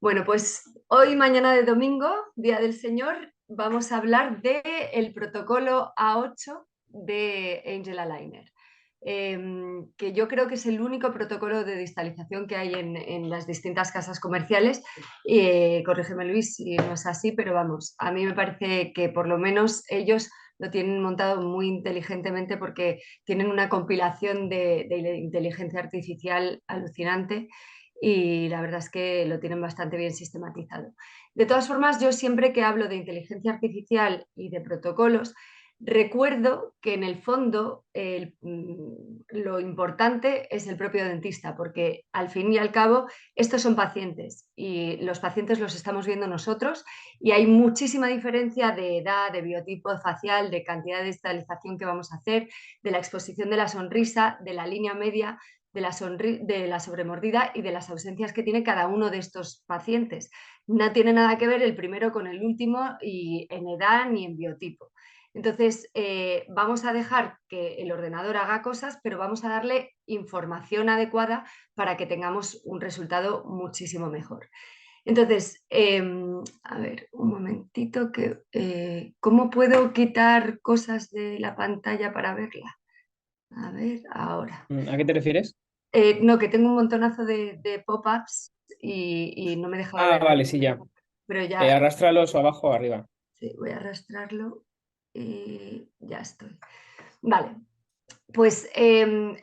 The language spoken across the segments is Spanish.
Bueno, pues hoy, mañana de domingo, Día del Señor, vamos a hablar del protocolo A8 de Angel Aligner, que yo creo que es el único protocolo de distalización que hay en las distintas casas comerciales. Corrígeme, Luis, si no es así, pero vamos, a mí me parece que por lo menos ellos lo tienen montado muy inteligentemente porque tienen una compilación de inteligencia artificial alucinante y la verdad es que lo tienen bastante bien sistematizado. De todas formas, yo siempre que hablo de inteligencia artificial y de protocolos, recuerdo que en el fondo lo importante es el propio dentista, porque al fin y al cabo estos son pacientes y los pacientes los estamos viendo nosotros y hay muchísima diferencia de edad, de biotipo facial, de cantidad de distalización que vamos a hacer, de la exposición de la sonrisa, de la línea media de la sobremordida y de las ausencias que tiene cada uno de estos pacientes. No tiene nada que ver el primero con el último y en edad ni en biotipo. Entonces, vamos a dejar que el ordenador haga cosas, pero vamos a darle información adecuada para que tengamos un resultado muchísimo mejor. Entonces, a ver, un momentito, ¿cómo puedo quitar cosas de la pantalla para verla? A ver, ahora. ¿A qué te refieres? No, que tengo un montonazo de pop-ups y no me deja Ah, ver vale, algo. sí, ya. Pero ya, Arrástralos abajo o arriba. sí, voy a arrastrarlo y ya estoy. Vale, pues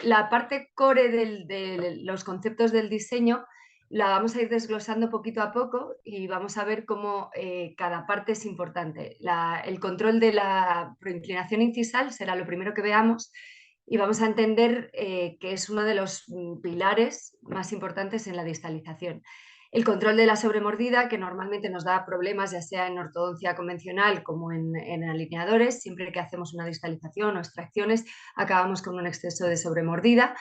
la parte core de los conceptos del diseño la vamos a ir desglosando poquito a poco y vamos a ver cómo cada parte es importante. El control de la proinclinación incisal será lo primero que veamos y vamos a entender que es uno de los pilares más importantes en la distalización. El control de la sobremordida, que normalmente nos da problemas, ya sea en ortodoncia convencional como en alineadores, siempre que hacemos una distalización o extracciones, acabamos con un exceso de sobremordida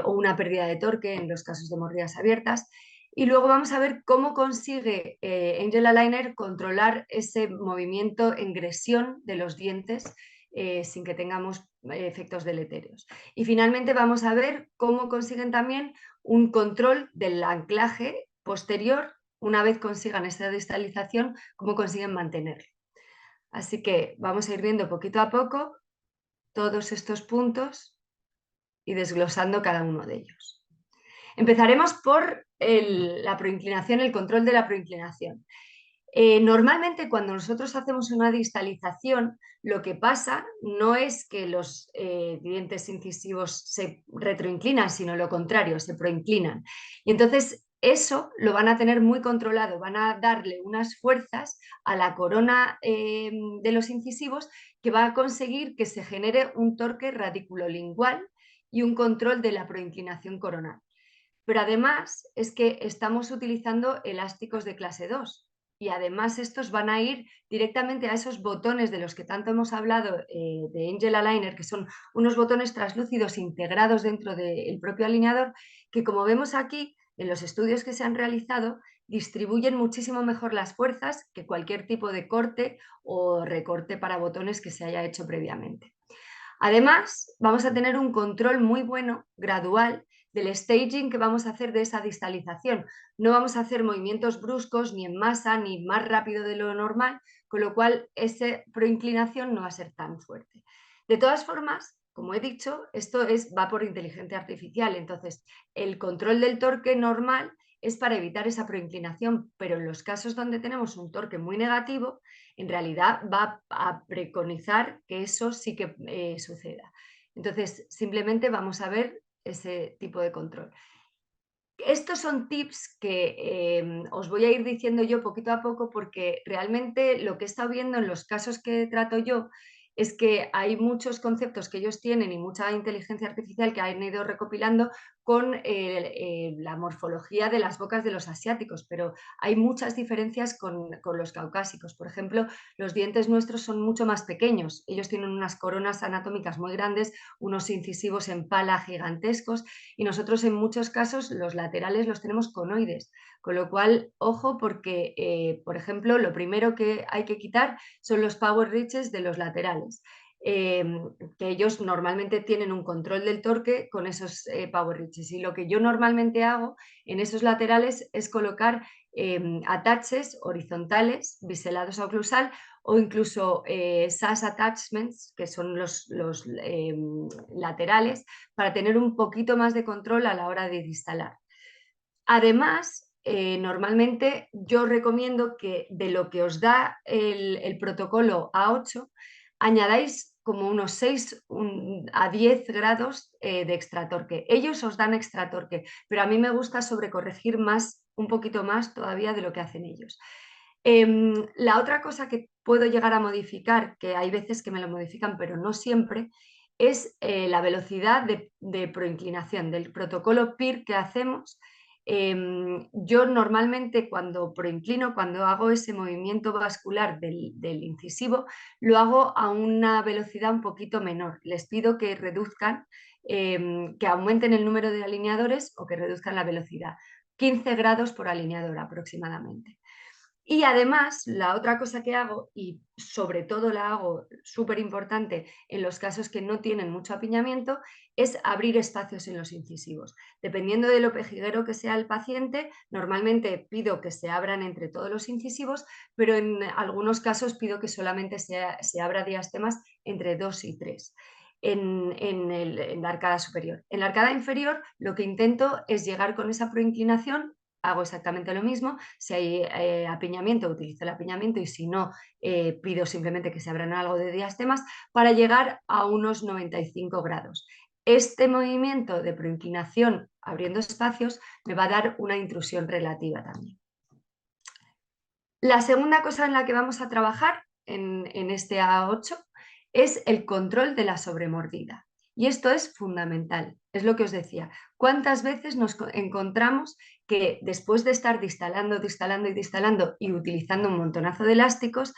o una pérdida de torque en los casos de mordidas abiertas. Y luego vamos a ver cómo consigue Angel Aligner controlar ese movimiento en gresión de los dientes sin que tengamos efectos deletéreos. Y finalmente vamos a ver cómo consiguen también un control del anclaje posterior, una vez consigan esta distalización, cómo consiguen mantenerlo. Así que vamos a ir viendo poquito a poco todos estos puntos y desglosando cada uno de ellos. Empezaremos por la proinclinación, el control de la proinclinación. Normalmente cuando nosotros hacemos una distalización, lo que pasa no es que los dientes incisivos se retroinclinan, sino lo contrario, se proinclinan. Y entonces eso lo van a tener muy controlado, van a darle unas fuerzas a la corona de los incisivos que va a conseguir que se genere un torque radiculolingual y un control de la proinclinación coronal. Pero además es que estamos utilizando elásticos de clase 2 y además estos van a ir directamente a esos botones de los que tanto hemos hablado de Angel Aligner, que son unos botones translúcidos integrados dentro del propio alineador, que como vemos aquí en los estudios que se han realizado, distribuyen muchísimo mejor las fuerzas que cualquier tipo de corte o recorte para botones que se haya hecho previamente. Además, vamos a tener un control muy bueno, gradual, del staging que vamos a hacer de esa distalización. No vamos a hacer movimientos bruscos ni en masa ni más rápido de lo normal, con lo cual esa proinclinación no va a ser tan fuerte. De todas formas, como he dicho, va por inteligencia artificial, entonces el control del torque normal es para evitar esa proinclinación, pero en los casos donde tenemos un torque muy negativo, en realidad va a preconizar que eso sí que suceda. Entonces, simplemente vamos a ver ese tipo de control. Estos son tips que os voy a ir diciendo yo poquito a poco porque realmente lo que he estado viendo en los casos que trato yo es que hay muchos conceptos que ellos tienen y mucha inteligencia artificial que han ido recopilando con la morfología de las bocas de los asiáticos, pero hay muchas diferencias con los caucásicos. Por ejemplo, los dientes nuestros son mucho más pequeños. Ellos tienen unas coronas anatómicas muy grandes, unos incisivos en pala gigantescos y nosotros en muchos casos los laterales los tenemos conoides, con lo cual, ojo, porque, por ejemplo, lo primero que hay que quitar son los power reaches de los laterales. que ellos normalmente tienen un control del torque con esos power reaches. Y lo que yo normalmente hago en esos laterales es colocar attaches horizontales, biselados a oclusal, o incluso SAS attachments, que son los laterales, para tener un poquito más de control a la hora de instalar. Además, normalmente yo recomiendo que de lo que os da el protocolo A8, añadáis como unos 6 a 10 grados de extra torque. Ellos os dan extra torque, pero a mí me gusta sobrecorregir más, un poquito más todavía de lo que hacen ellos. La otra cosa que puedo llegar a modificar, que hay veces que me lo modifican, pero no siempre, es la velocidad de proinclinación del protocolo PIR que hacemos. Yo normalmente cuando proinclino, cuando hago ese movimiento vascular del incisivo, lo hago a una velocidad un poquito menor. Les pido que reduzcan, que aumenten el número de alineadores o que reduzcan la velocidad. 15 grados por alineador aproximadamente. Y además, la otra cosa que hago, y sobre todo la hago súper importante en los casos que no tienen mucho apiñamiento, es abrir espacios en los incisivos. Dependiendo de lo pejiguero que sea el paciente, normalmente pido que se abran entre todos los incisivos, pero en algunos casos pido que solamente se abra diastemas entre 2 y 3. En la arcada superior. En la arcada inferior lo que intento es llegar con esa proinclinación, hago exactamente lo mismo. Si hay apiñamiento, utilizo el apiñamiento, y si no, pido simplemente que se abran algo de diastemas para llegar a unos 95 grados. Este movimiento de proinclinación abriendo espacios me va a dar una intrusión relativa también. La segunda cosa en la que vamos a trabajar en este A8 es el control de la sobremordida. Y esto es fundamental, es lo que os decía. ¿Cuántas veces nos encontramos que después de estar distalando, distalando y distalando y utilizando un montonazo de elásticos,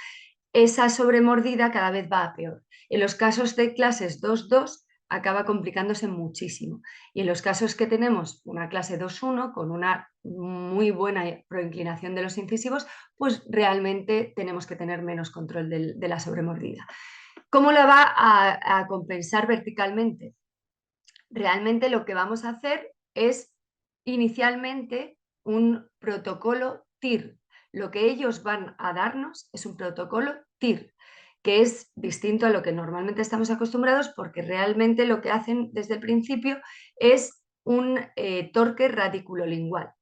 esa sobremordida cada vez va a peor? En los casos de clases 2-2 acaba complicándose muchísimo. Y en los casos que tenemos una clase 2-1 con una muy buena proinclinación de los incisivos, pues realmente tenemos que tener menos control de la sobremordida. ¿Cómo la va a compensar verticalmente? Realmente lo que vamos a hacer es inicialmente un protocolo TIR. Lo que ellos van a darnos es un protocolo TIR, que es distinto a lo que normalmente estamos acostumbrados, porque realmente lo que hacen desde el principio es un torque radiculolingual.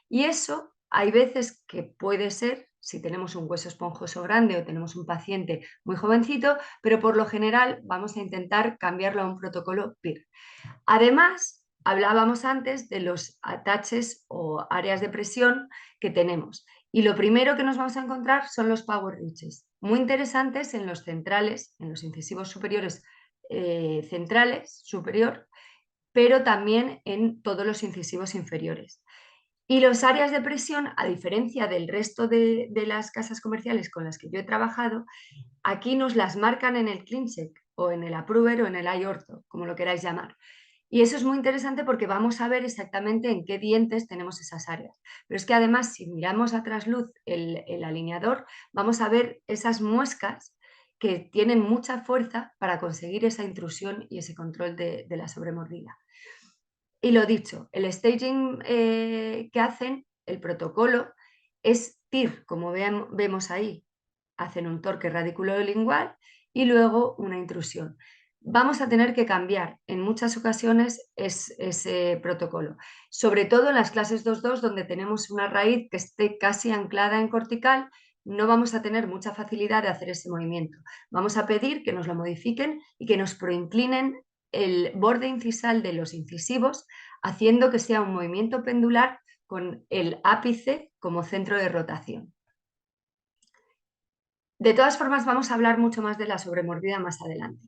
Y eso hay veces que puede ser si tenemos un hueso esponjoso grande o tenemos un paciente muy jovencito, pero por lo general vamos a intentar cambiarlo a un protocolo PIR. Además, hablábamos antes de los attaches o áreas de presión que tenemos. Y lo primero que nos vamos a encontrar son los power reaches, muy interesantes en los centrales, en los incisivos superiores centrales, superior, pero también en todos los incisivos inferiores. Y las áreas de presión, a diferencia del resto de las casas comerciales con las que yo he trabajado, aquí nos las marcan en el ClinCheck o en el Approver o en el iOrtho, como lo queráis llamar. Y eso es muy interesante porque vamos a ver exactamente en qué dientes tenemos esas áreas. Pero es que además, si miramos a trasluz el alineador, vamos a ver esas muescas que tienen mucha fuerza para conseguir esa intrusión y ese control de la sobremordida. Y lo dicho, el staging que hacen, el protocolo, es TIR, como vemos ahí. Hacen un torque radiculolingual y luego una intrusión. Vamos a tener que cambiar en muchas ocasiones ese protocolo, sobre todo en las clases 2-2, donde tenemos una raíz que esté casi anclada en cortical. No vamos a tener mucha facilidad de hacer ese movimiento. Vamos a pedir que nos lo modifiquen y que nos proinclinen el borde incisal de los incisivos, haciendo que sea un movimiento pendular con el ápice como centro de rotación. De todas formas, vamos a hablar mucho más de la sobremordida más adelante.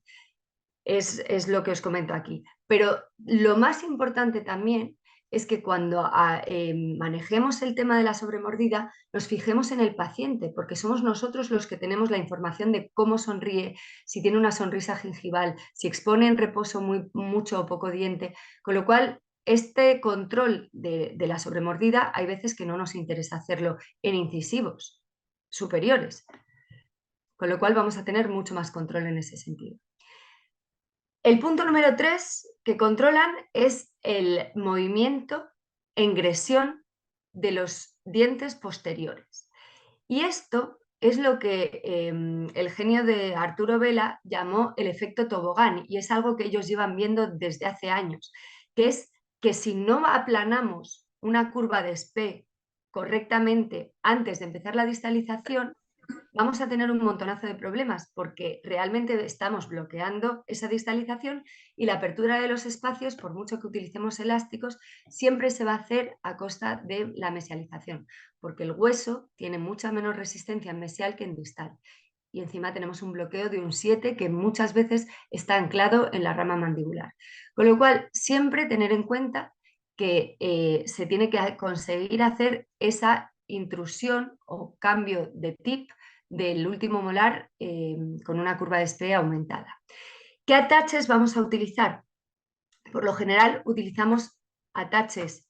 Es lo que os comento aquí. Pero lo más importante también es que cuando manejemos el tema de la sobremordida, nos fijemos en el paciente, porque somos nosotros los que tenemos la información de cómo sonríe, si tiene una sonrisa gingival, si expone en reposo mucho o poco diente, con lo cual este control de la sobremordida hay veces que no nos interesa hacerlo en incisivos superiores, con lo cual vamos a tener mucho más control en ese sentido. El punto número 3 que controlan es el movimiento en gresión de los dientes posteriores. Y esto es lo que el genio de Arturo Vela llamó el efecto tobogán, y es algo que ellos llevan viendo desde hace años, que es que si no aplanamos una curva de SPE correctamente antes de empezar la distalización, vamos a tener un montonazo de problemas porque realmente estamos bloqueando esa distalización, y la apertura de los espacios, por mucho que utilicemos elásticos, siempre se va a hacer a costa de la mesialización, porque el hueso tiene mucha menos resistencia en mesial que en distal. Y encima tenemos un bloqueo de un 7 que muchas veces está anclado en la rama mandibular. Con lo cual, siempre tener en cuenta que se tiene que conseguir hacer esa intrusión o cambio de tip del último molar con una curva de SPE aumentada. ¿Qué ataches vamos a utilizar? Por lo general utilizamos ataches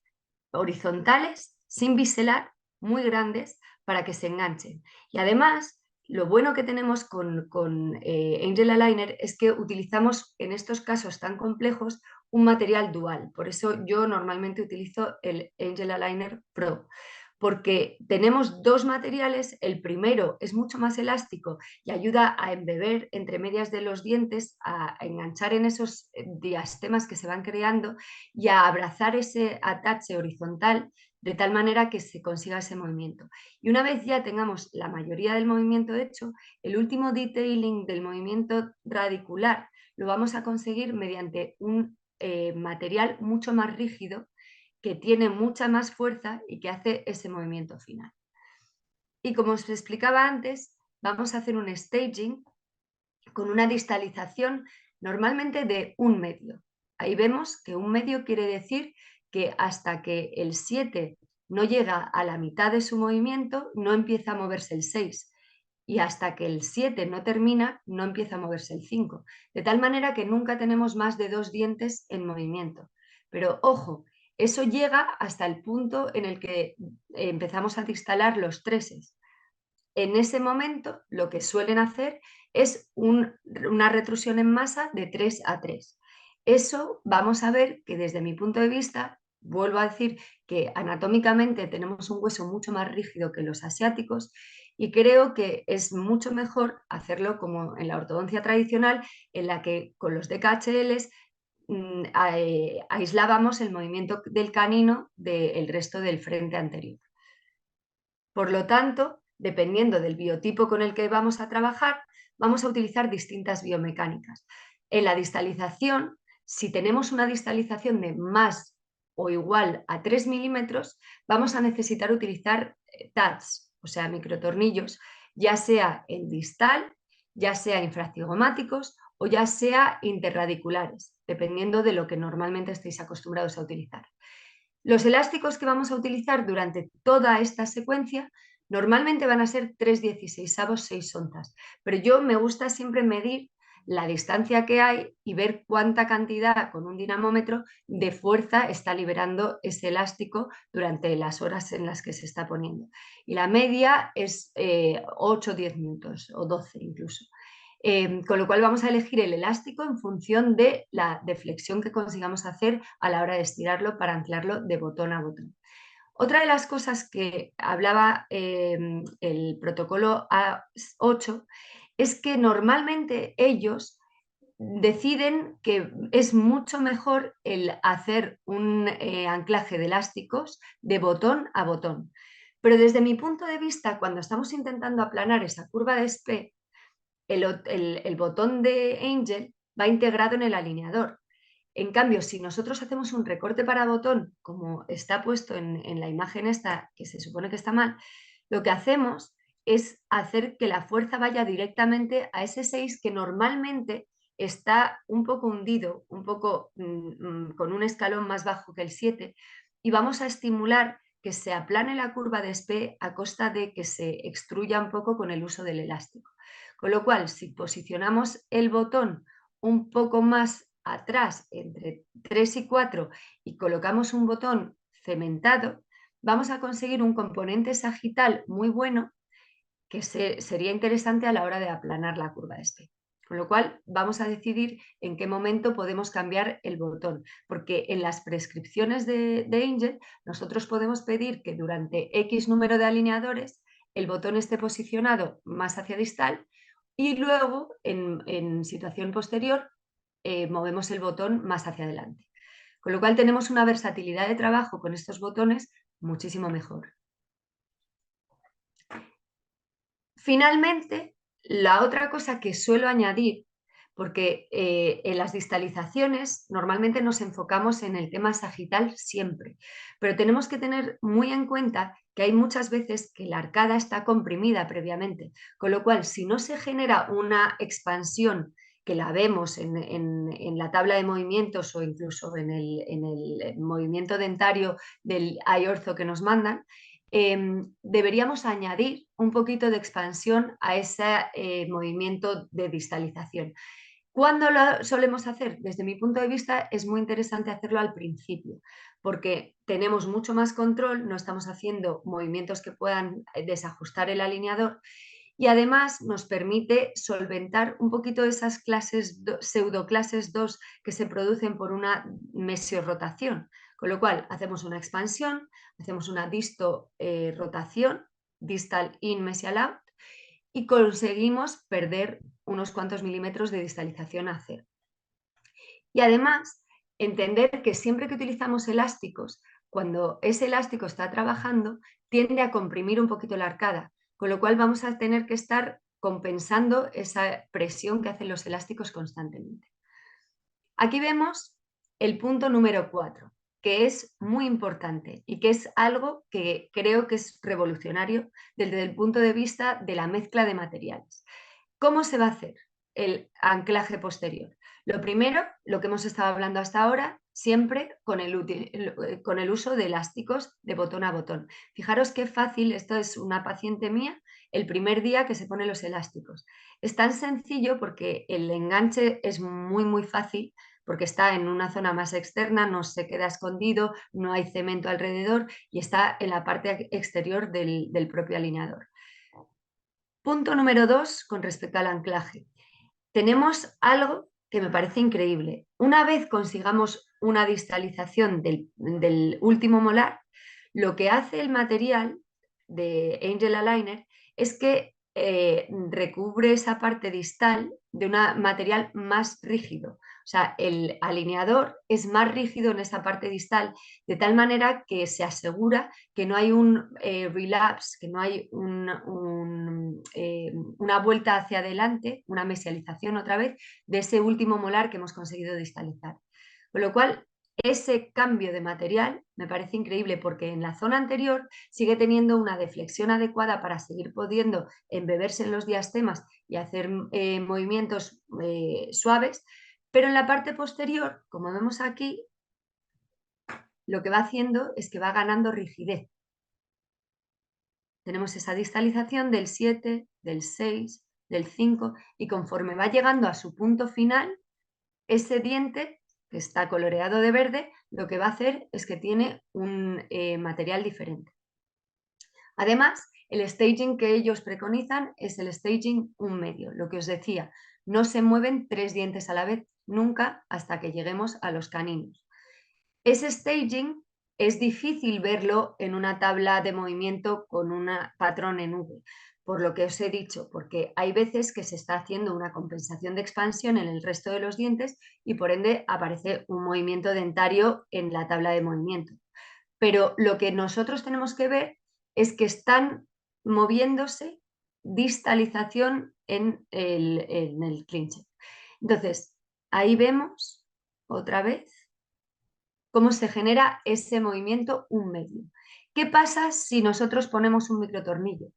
horizontales, sin biselar, muy grandes, para que se enganchen. Y además, lo bueno que tenemos con Angel Aligner es que utilizamos en estos casos tan complejos un material dual. Por eso yo normalmente utilizo el Angel Aligner Pro, porque tenemos dos materiales. El primero es mucho más elástico y ayuda a embeber entre medias de los dientes, a enganchar en esos diastemas que se van creando y a abrazar ese atache horizontal de tal manera que se consiga ese movimiento. Y una vez ya tengamos la mayoría del movimiento hecho, el último detailing del movimiento radicular lo vamos a conseguir mediante un material mucho más rígido, que tiene mucha más fuerza y que hace ese movimiento final. Y como os explicaba antes, vamos a hacer un staging con una distalización normalmente de 1 medio. Ahí vemos que 1 medio quiere decir que hasta que el 7 no llega a la mitad de su movimiento, no empieza a moverse el 6. Y hasta que el 7 no termina, no empieza a moverse el 5. De tal manera que nunca tenemos más de 2 dientes en movimiento. Pero ojo, eso llega hasta el punto en el que empezamos a distalar los treses. En ese momento lo que suelen hacer es una retrusión en masa de 3 a 3. Eso vamos a ver que desde mi punto de vista, vuelvo a decir que anatómicamente tenemos un hueso mucho más rígido que los asiáticos, y creo que es mucho mejor hacerlo como en la ortodoncia tradicional, en la que con los DKHLs aislábamos el movimiento del canino del resto del frente anterior. Por lo tanto, dependiendo del biotipo con el que vamos a trabajar, vamos a utilizar distintas biomecánicas. En la distalización, si tenemos una distalización de más o igual a 3 milímetros, vamos a necesitar utilizar TATs, o sea, microtornillos, ya sea en distal, ya sea infracigomáticos o ya sea interradiculares, dependiendo de lo que normalmente estéis acostumbrados a utilizar. Los elásticos que vamos a utilizar durante toda esta secuencia normalmente van a ser 3/16, 6 onzas, pero yo me gusta siempre medir la distancia que hay y ver cuánta cantidad con un dinamómetro de fuerza está liberando ese elástico durante las horas en las que se está poniendo. Y la media es 8 o 10 minutos o 12 incluso. Con lo cual vamos a elegir el elástico en función de la deflexión que consigamos hacer a la hora de estirarlo para anclarlo de botón a botón. Otra de las cosas que hablaba el protocolo A8 es que normalmente ellos deciden que es mucho mejor el hacer un anclaje de elásticos de botón a botón. Pero desde mi punto de vista, cuando estamos intentando aplanar esa curva de SPE, el botón de Angel va integrado en el alineador. En cambio, si nosotros hacemos un recorte para botón, como está puesto en la imagen esta, que se supone que está mal, lo que hacemos es hacer que la fuerza vaya directamente a ese 6 que normalmente está un poco hundido, un poco con un escalón más bajo que el 7, y vamos a estimular que se aplane la curva de SPE a costa de que se extruya un poco con el uso del elástico. Con lo cual, si posicionamos el botón un poco más atrás, entre 3 y 4, y colocamos un botón cementado, vamos a conseguir un componente sagital muy bueno que sería interesante a la hora de aplanar la curva de SPE. Con lo cual vamos a decidir en qué momento podemos cambiar el botón, porque en las prescripciones de Angel nosotros podemos pedir que durante X número de alineadores el botón esté posicionado más hacia distal y luego en situación posterior movemos el botón más hacia adelante. Con lo cual tenemos una versatilidad de trabajo con estos botones muchísimo mejor. Finalmente, la otra cosa que suelo añadir, porque en las distalizaciones normalmente nos enfocamos en el tema sagital siempre, pero tenemos que tener muy en cuenta que hay muchas veces que la arcada está comprimida previamente, con lo cual si no se genera una expansión que la vemos en la tabla de movimientos o incluso en el movimiento dentario del iOrtho que nos mandan, deberíamos añadir un poquito de expansión a ese movimiento de distalización. ¿Cuándo lo solemos hacer? Desde mi punto de vista es muy interesante hacerlo al principio, porque tenemos mucho más control, no estamos haciendo movimientos que puedan desajustar el alineador y además nos permite solventar un poquito esas clases, pseudoclases 2 que se producen por una mesiorrotación. Con lo cual hacemos una expansión, hacemos una rotación, distal in, mesial out, y conseguimos perder unos cuantos milímetros de distalización a cero. Y además, entender que siempre que utilizamos elásticos, cuando ese elástico está trabajando, tiende a comprimir un poquito la arcada, con lo cual vamos a tener que estar compensando esa presión que hacen los elásticos constantemente. Aquí vemos el punto número 4, que es muy importante y que es algo que creo que es revolucionario desde el punto de vista de la mezcla de materiales. ¿Cómo se va a hacer el anclaje posterior? Lo primero, lo que hemos estado hablando hasta ahora, siempre con el uso de elásticos de botón a botón. Fijaros qué fácil, esto es una paciente mía, el primer día que se pone los elásticos. Es tan sencillo porque el enganche es muy fácil, porque está en una zona más externa, no se queda escondido, no hay cemento alrededor y está en la parte exterior del propio alineador. Punto número 2 con respecto al anclaje. Tenemos algo que me parece increíble. Una vez consigamos una distalización del último molar, lo que hace el material de Angel Aligner es que recubre esa parte distal de un material más rígido. O sea, el alineador es más rígido en esa parte distal, de tal manera que se asegura que no hay un relapse, que no hay una vuelta hacia adelante, una mesialización otra vez, de ese último molar que hemos conseguido distalizar. Con lo cual, ese cambio de material me parece increíble porque en la zona anterior sigue teniendo una deflexión adecuada para seguir pudiendo embeberse en los diastemas y hacer movimientos suaves, pero en la parte posterior, como vemos aquí, lo que va haciendo es que va ganando rigidez. Tenemos esa distalización del 7, del 6, del 5 y conforme va llegando a su punto final, ese diente que está coloreado de verde, lo que va a hacer es que tiene un material diferente. Además, el staging que ellos preconizan es el staging 1/2, lo que os decía, no se mueven 3 dientes a la vez, nunca hasta que lleguemos a los caninos. Ese staging es difícil verlo en una tabla de movimiento con un patrón en V, por lo que os he dicho, porque hay veces que se está haciendo una compensación de expansión en el resto de los dientes y por ende aparece un movimiento dentario en la tabla de movimiento. Pero lo que nosotros tenemos que ver es que están moviéndose distalización en el clincher. Entonces, ahí vemos otra vez cómo se genera ese movimiento 1/2. ¿Qué pasa si nosotros ponemos un microtornillo?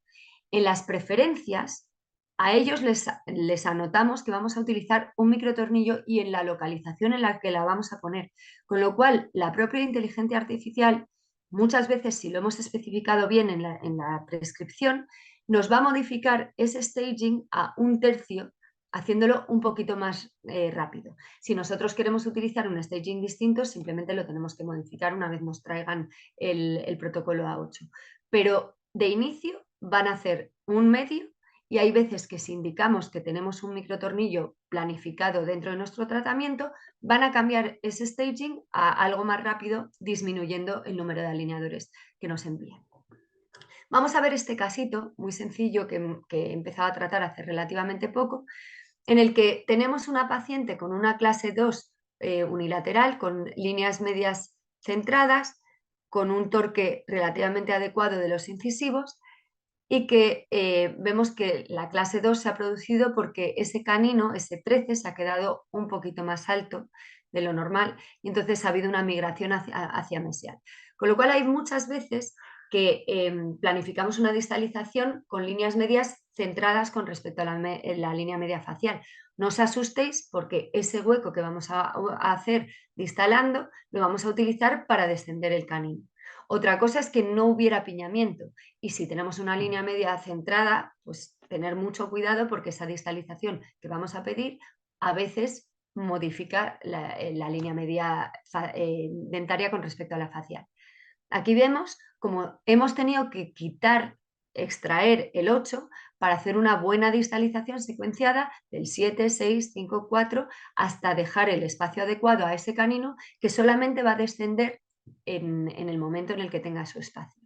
En las preferencias, a ellos les anotamos que vamos a utilizar un microtornillo y en la localización en la que la vamos a poner. Con lo cual, la propia inteligencia artificial, muchas veces, si lo hemos especificado bien en la prescripción, nos va a modificar ese staging a 1/3, haciéndolo un poquito más rápido. Si nosotros queremos utilizar un staging distinto, simplemente lo tenemos que modificar una vez nos traigan el protocolo A8. Pero de inicio van a hacer 1/2 y hay veces que si indicamos que tenemos un microtornillo planificado dentro de nuestro tratamiento, van a cambiar ese staging a algo más rápido, disminuyendo el número de alineadores que nos envían. Vamos a ver este casito muy sencillo que he empezado a tratar hace relativamente poco, en el que tenemos una paciente con una clase 2 unilateral, con líneas medias centradas, con un torque relativamente adecuado de los incisivos, y que vemos que la clase 2 se ha producido porque ese canino, ese 13, se ha quedado un poquito más alto de lo normal y entonces ha habido una migración hacia mesial. Con lo cual hay muchas veces que planificamos una distalización con líneas medias centradas con respecto a la línea media facial. No os asustéis porque ese hueco que vamos a hacer distalando lo vamos a utilizar para descender el canino. Otra cosa es que no hubiera apiñamiento y si tenemos una línea media centrada, pues tener mucho cuidado porque esa distalización que vamos a pedir a veces modifica la línea media dentaria con respecto a la facial. Aquí vemos como hemos tenido que extraer el 8 para hacer una buena distalización secuenciada del 7, 6, 5, 4 hasta dejar el espacio adecuado a ese canino que solamente va a descender en el momento en el que tenga su espacio.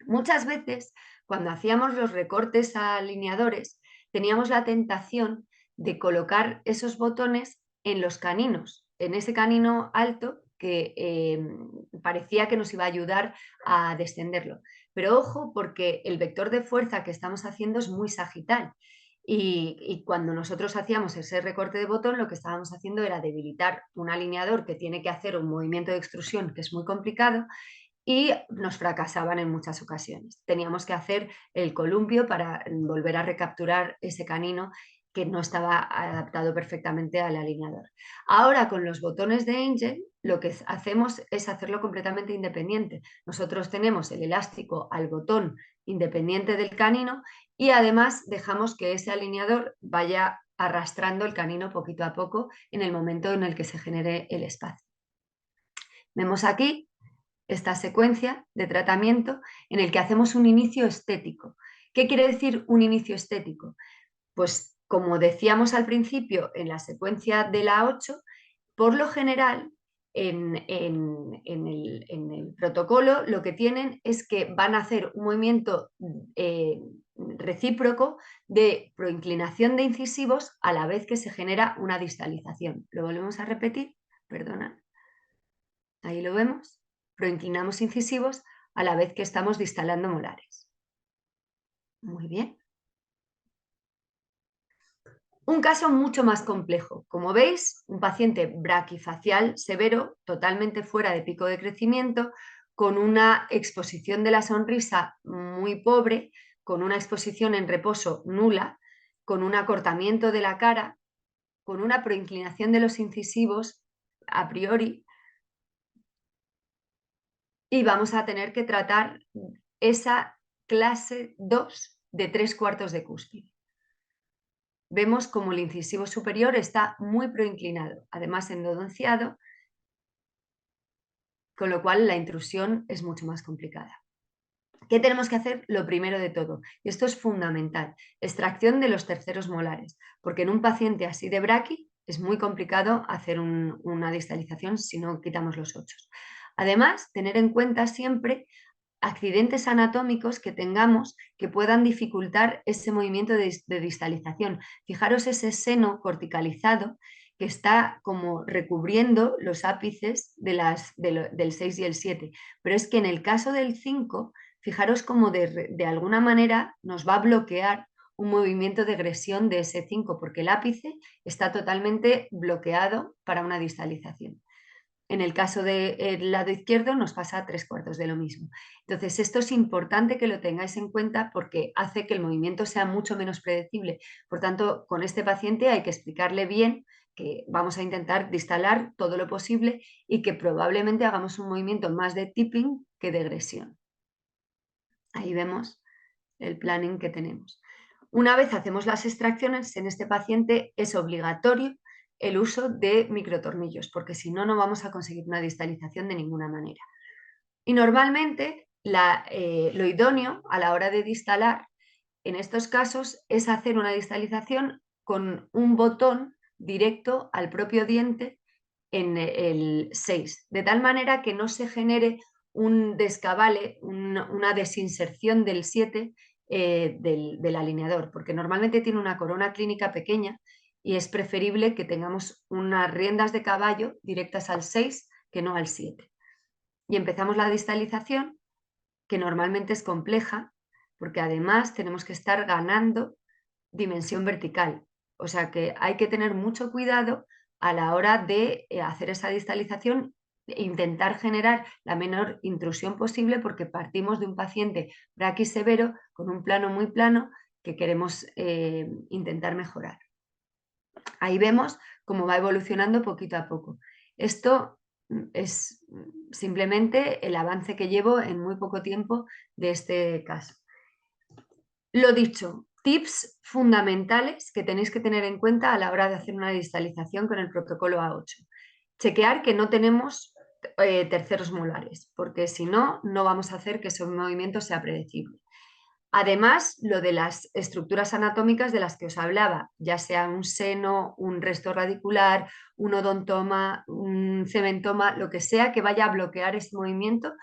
Muchas veces, cuando hacíamos los recortes a alineadores, teníamos la tentación de colocar esos botones en los caninos, en ese canino alto que parecía que nos iba a ayudar a descenderlo. Pero ojo, porque el vector de fuerza que estamos haciendo es muy sagital. Y cuando nosotros hacíamos ese recorte de botón, lo que estábamos haciendo era debilitar un alineador que tiene que hacer un movimiento de extrusión que es muy complicado y nos fracasaban en muchas ocasiones. Teníamos que hacer el columpio para volver a recapturar ese canino que no estaba adaptado perfectamente al alineador. Ahora con los botones de Angel lo que hacemos es hacerlo completamente independiente. Nosotros tenemos el elástico al botón independiente del canino y además dejamos que ese alineador vaya arrastrando el canino poquito a poco en el momento en el que se genere el espacio. Vemos aquí esta secuencia de tratamiento en el que hacemos un inicio estético. ¿Qué quiere decir un inicio estético? Pues como decíamos al principio en la secuencia de la 8, por lo general en el protocolo lo que tienen es que van a hacer un movimiento recíproco de proinclinación de incisivos a la vez que se genera una distalización. Lo volvemos a repetir, perdona. Ahí lo vemos. Proinclinamos incisivos a la vez que estamos distalando molares. Muy bien. Un caso mucho más complejo. Como veis, un paciente braquifacial severo, totalmente fuera de pico de crecimiento, con una exposición de la sonrisa muy pobre, con una exposición en reposo nula, con un acortamiento de la cara, con una proinclinación de los incisivos a priori, y vamos a tener que tratar esa clase 2 de 3/4 de cúspide. Vemos como el incisivo superior está muy proinclinado, además endodonciado, con lo cual la intrusión es mucho más complicada. ¿Qué tenemos que hacer? Lo primero de todo, y esto es fundamental, extracción de los terceros molares, porque en un paciente así de braqui es muy complicado hacer una distalización si no quitamos los 8. Además, tener en cuenta siempre accidentes anatómicos que tengamos que puedan dificultar ese movimiento de distalización. Fijaros ese seno corticalizado que está como recubriendo los ápices del 6 y el 7. Pero es que en el caso del 5, fijaros como de alguna manera nos va a bloquear un movimiento de egresión de ese 5, porque el ápice está totalmente bloqueado para una distalización. En el caso del lado izquierdo nos pasa 3/4 de lo mismo. Entonces, esto es importante que lo tengáis en cuenta porque hace que el movimiento sea mucho menos predecible. Por tanto, con este paciente hay que explicarle bien que vamos a intentar distalar todo lo posible y que probablemente hagamos un movimiento más de tipping que de egresión. Ahí vemos el planning que tenemos. Una vez hacemos las extracciones, en este paciente es obligatorio el uso de microtornillos, porque si no, no vamos a conseguir una distalización de ninguna manera. Y normalmente lo idóneo a la hora de distalar en estos casos es hacer una distalización con un botón directo al propio diente en el 6, de tal manera que no se genere un descabale, una desinserción del 7 del alineador, porque normalmente tiene una corona clínica pequeña y es preferible que tengamos unas riendas de caballo directas al 6 que no al 7. Y empezamos la distalización, que normalmente es compleja, porque además tenemos que estar ganando dimensión vertical. O sea que hay que tener mucho cuidado a la hora de hacer esa distalización e intentar generar la menor intrusión posible, porque partimos de un paciente braquisevero con un plano muy plano que queremos intentar mejorar. Ahí vemos cómo va evolucionando poquito a poco. Esto es simplemente el avance que llevo en muy poco tiempo de este caso. Lo dicho, tips fundamentales que tenéis que tener en cuenta a la hora de hacer una distalización con el protocolo A8. Chequear que no tenemos terceros molares, porque si no, no vamos a hacer que ese movimiento sea predecible. Además, lo de las estructuras anatómicas de las que os hablaba, ya sea un seno, un resto radicular, un odontoma, un cementoma, lo que sea que vaya a bloquear ese movimiento,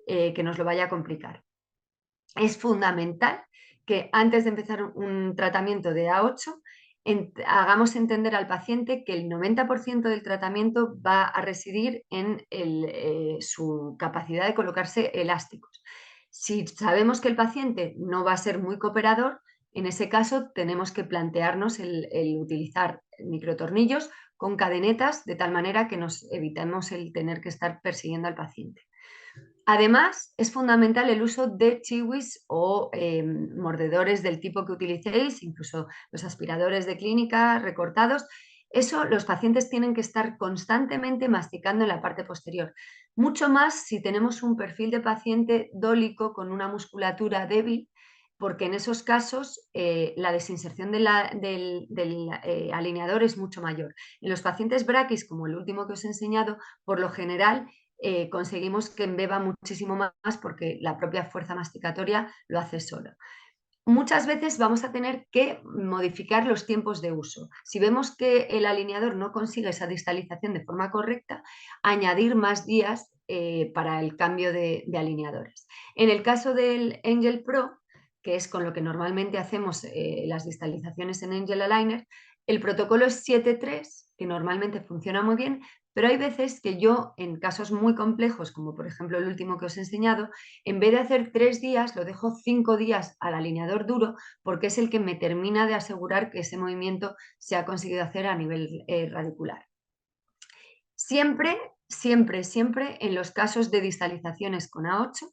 que nos lo vaya a complicar. Es fundamental que antes de empezar un tratamiento de A8 hagamos entender al paciente que el 90% del tratamiento va a residir en su capacidad de colocarse elásticos. Si sabemos que el paciente no va a ser muy cooperador, en ese caso tenemos que plantearnos el utilizar microtornillos con cadenetas, de tal manera que nos evitemos el tener que estar persiguiendo al paciente. Además, es fundamental el uso de chiwis o mordedores del tipo que utilicéis, incluso los aspiradores de clínica recortados. Eso los pacientes tienen que estar constantemente masticando en la parte posterior. Mucho más si tenemos un perfil de paciente dólico con una musculatura débil, porque en esos casos la desinserción del alineador es mucho mayor. En los pacientes braquis, como el último que os he enseñado, por lo general conseguimos que embeba muchísimo más, porque la propia fuerza masticatoria lo hace solo. Muchas veces vamos a tener que modificar los tiempos de uso. Si vemos que el alineador no consigue esa distalización de forma correcta, añadir más días para el cambio de alineadores. En el caso del Angel Pro, que es con lo que normalmente hacemos las distalizaciones en Angel Aligner, el protocolo es 7-3, que normalmente funciona muy bien, pero hay veces que yo, en casos muy complejos, como por ejemplo el último que os he enseñado, en vez de hacer 3 días, lo dejo 5 días al alineador duro, porque es el que me termina de asegurar que ese movimiento se ha conseguido hacer a nivel radicular. Siempre, siempre, siempre en los casos de distalizaciones con A8,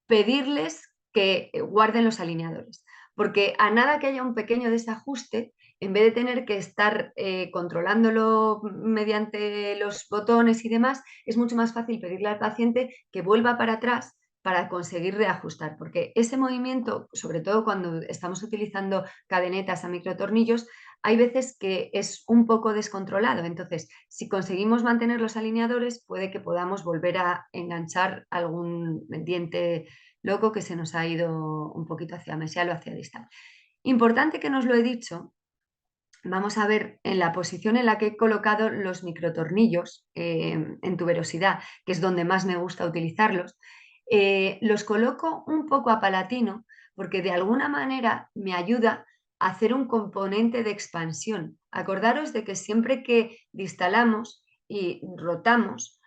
pedirles que guarden los alineadores, porque a nada que haya un pequeño desajuste, en vez de tener que estar controlándolo mediante los botones y demás, es mucho más fácil pedirle al paciente que vuelva para atrás para conseguir reajustar, porque ese movimiento, sobre todo cuando estamos utilizando cadenetas a microtornillos, hay veces que es un poco descontrolado. Entonces, si conseguimos mantener los alineadores, puede que podamos volver a enganchar algún diente loco que se nos ha ido un poquito hacia mesial o hacia distal. Importante que nos lo he dicho. Vamos a ver en la posición en la que he colocado los microtornillos en tuberosidad, que es donde más me gusta utilizarlos. Los coloco un poco a palatino, porque de alguna manera me ayuda a hacer un componente de expansión. Acordaros de que siempre que distalamos y rotamos,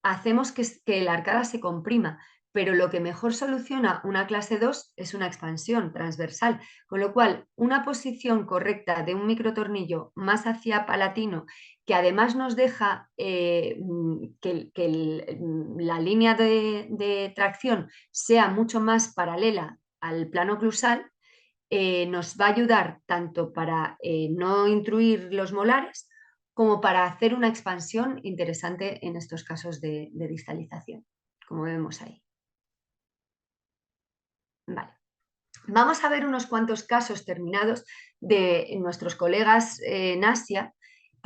hacemos que la arcada se comprima, pero lo que mejor soluciona una clase 2 es una expansión transversal, con lo cual una posición correcta de un microtornillo más hacia palatino, que además nos deja la línea de tracción sea mucho más paralela al plano oclusal, nos va a ayudar tanto para no intruir los molares como para hacer una expansión interesante en estos casos de distalización, como vemos ahí. Vale. Vamos a ver unos cuantos casos terminados de nuestros colegas en Asia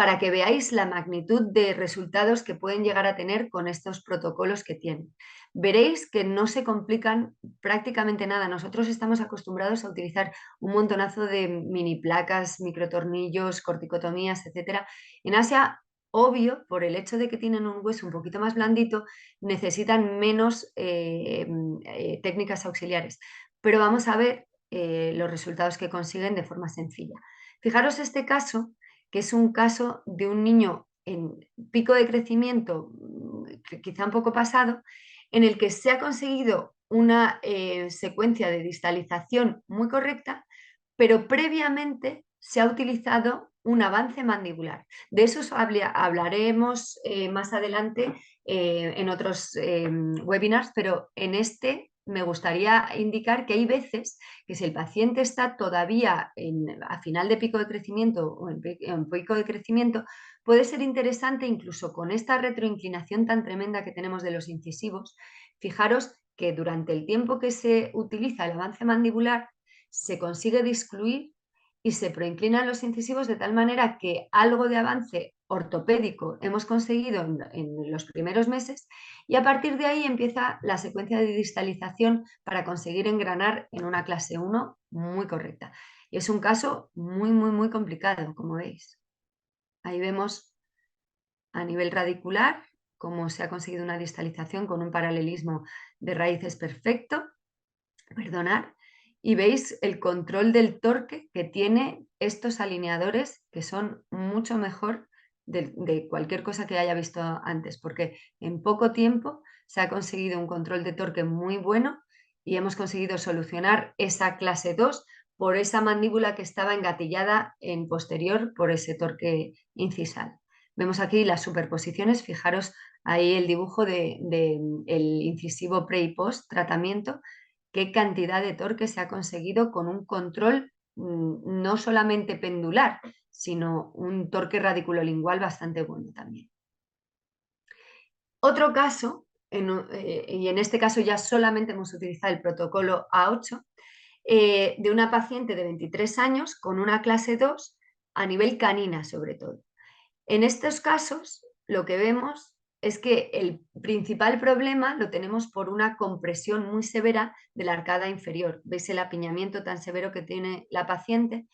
para que veáis la magnitud de resultados que pueden llegar a tener con estos protocolos que tienen. Veréis que no se complican prácticamente nada. Nosotros estamos acostumbrados a utilizar un montonazo de mini placas, microtornillos, corticotomías, etcétera. En Asia, obvio, por el hecho de que tienen un hueso un poquito más blandito, necesitan menos técnicas auxiliares. Pero vamos a ver los resultados que consiguen de forma sencilla. Fijaros este caso, que es un caso de un niño en pico de crecimiento, quizá un poco pasado, en el que se ha conseguido una secuencia de distalización muy correcta, pero previamente se ha utilizado un avance mandibular. De eso hablaremos más adelante en otros webinars, pero en este me gustaría indicar que hay veces que si el paciente está todavía a final de pico de crecimiento o en pico de crecimiento, puede ser interesante incluso con esta retroinclinación tan tremenda que tenemos de los incisivos. Fijaros que durante el tiempo que se utiliza el avance mandibular se consigue discluir y se proinclinan los incisivos de tal manera que algo de avance ortopédico hemos conseguido en los primeros meses y a partir de ahí empieza la secuencia de distalización para conseguir engranar en una clase 1 muy correcta. Y es un caso muy, muy, muy complicado, como veis. Ahí vemos a nivel radicular cómo se ha conseguido una distalización con un paralelismo de raíces perfecto. Perdonad, y veis el control del torque que tiene estos alineadores, que son mucho mejor de cualquier cosa que haya visto antes, porque en poco tiempo se ha conseguido un control de torque muy bueno y hemos conseguido solucionar esa clase 2 por esa mandíbula que estaba engatillada en posterior por ese torque incisal. Vemos aquí las superposiciones, fijaros ahí el dibujo del incisivo pre y post tratamiento, qué cantidad de torque se ha conseguido con un control no solamente pendular, sino un torque radiculolingual bastante bueno también. Otro caso, y en este caso ya solamente hemos utilizado el protocolo A8, de una paciente de 23 años con una clase 2 a nivel canina sobre todo. En estos casos, lo que vemos es que el principal problema lo tenemos por una compresión muy severa de la arcada inferior. ¿Veis el apiñamiento tan severo que tiene la paciente?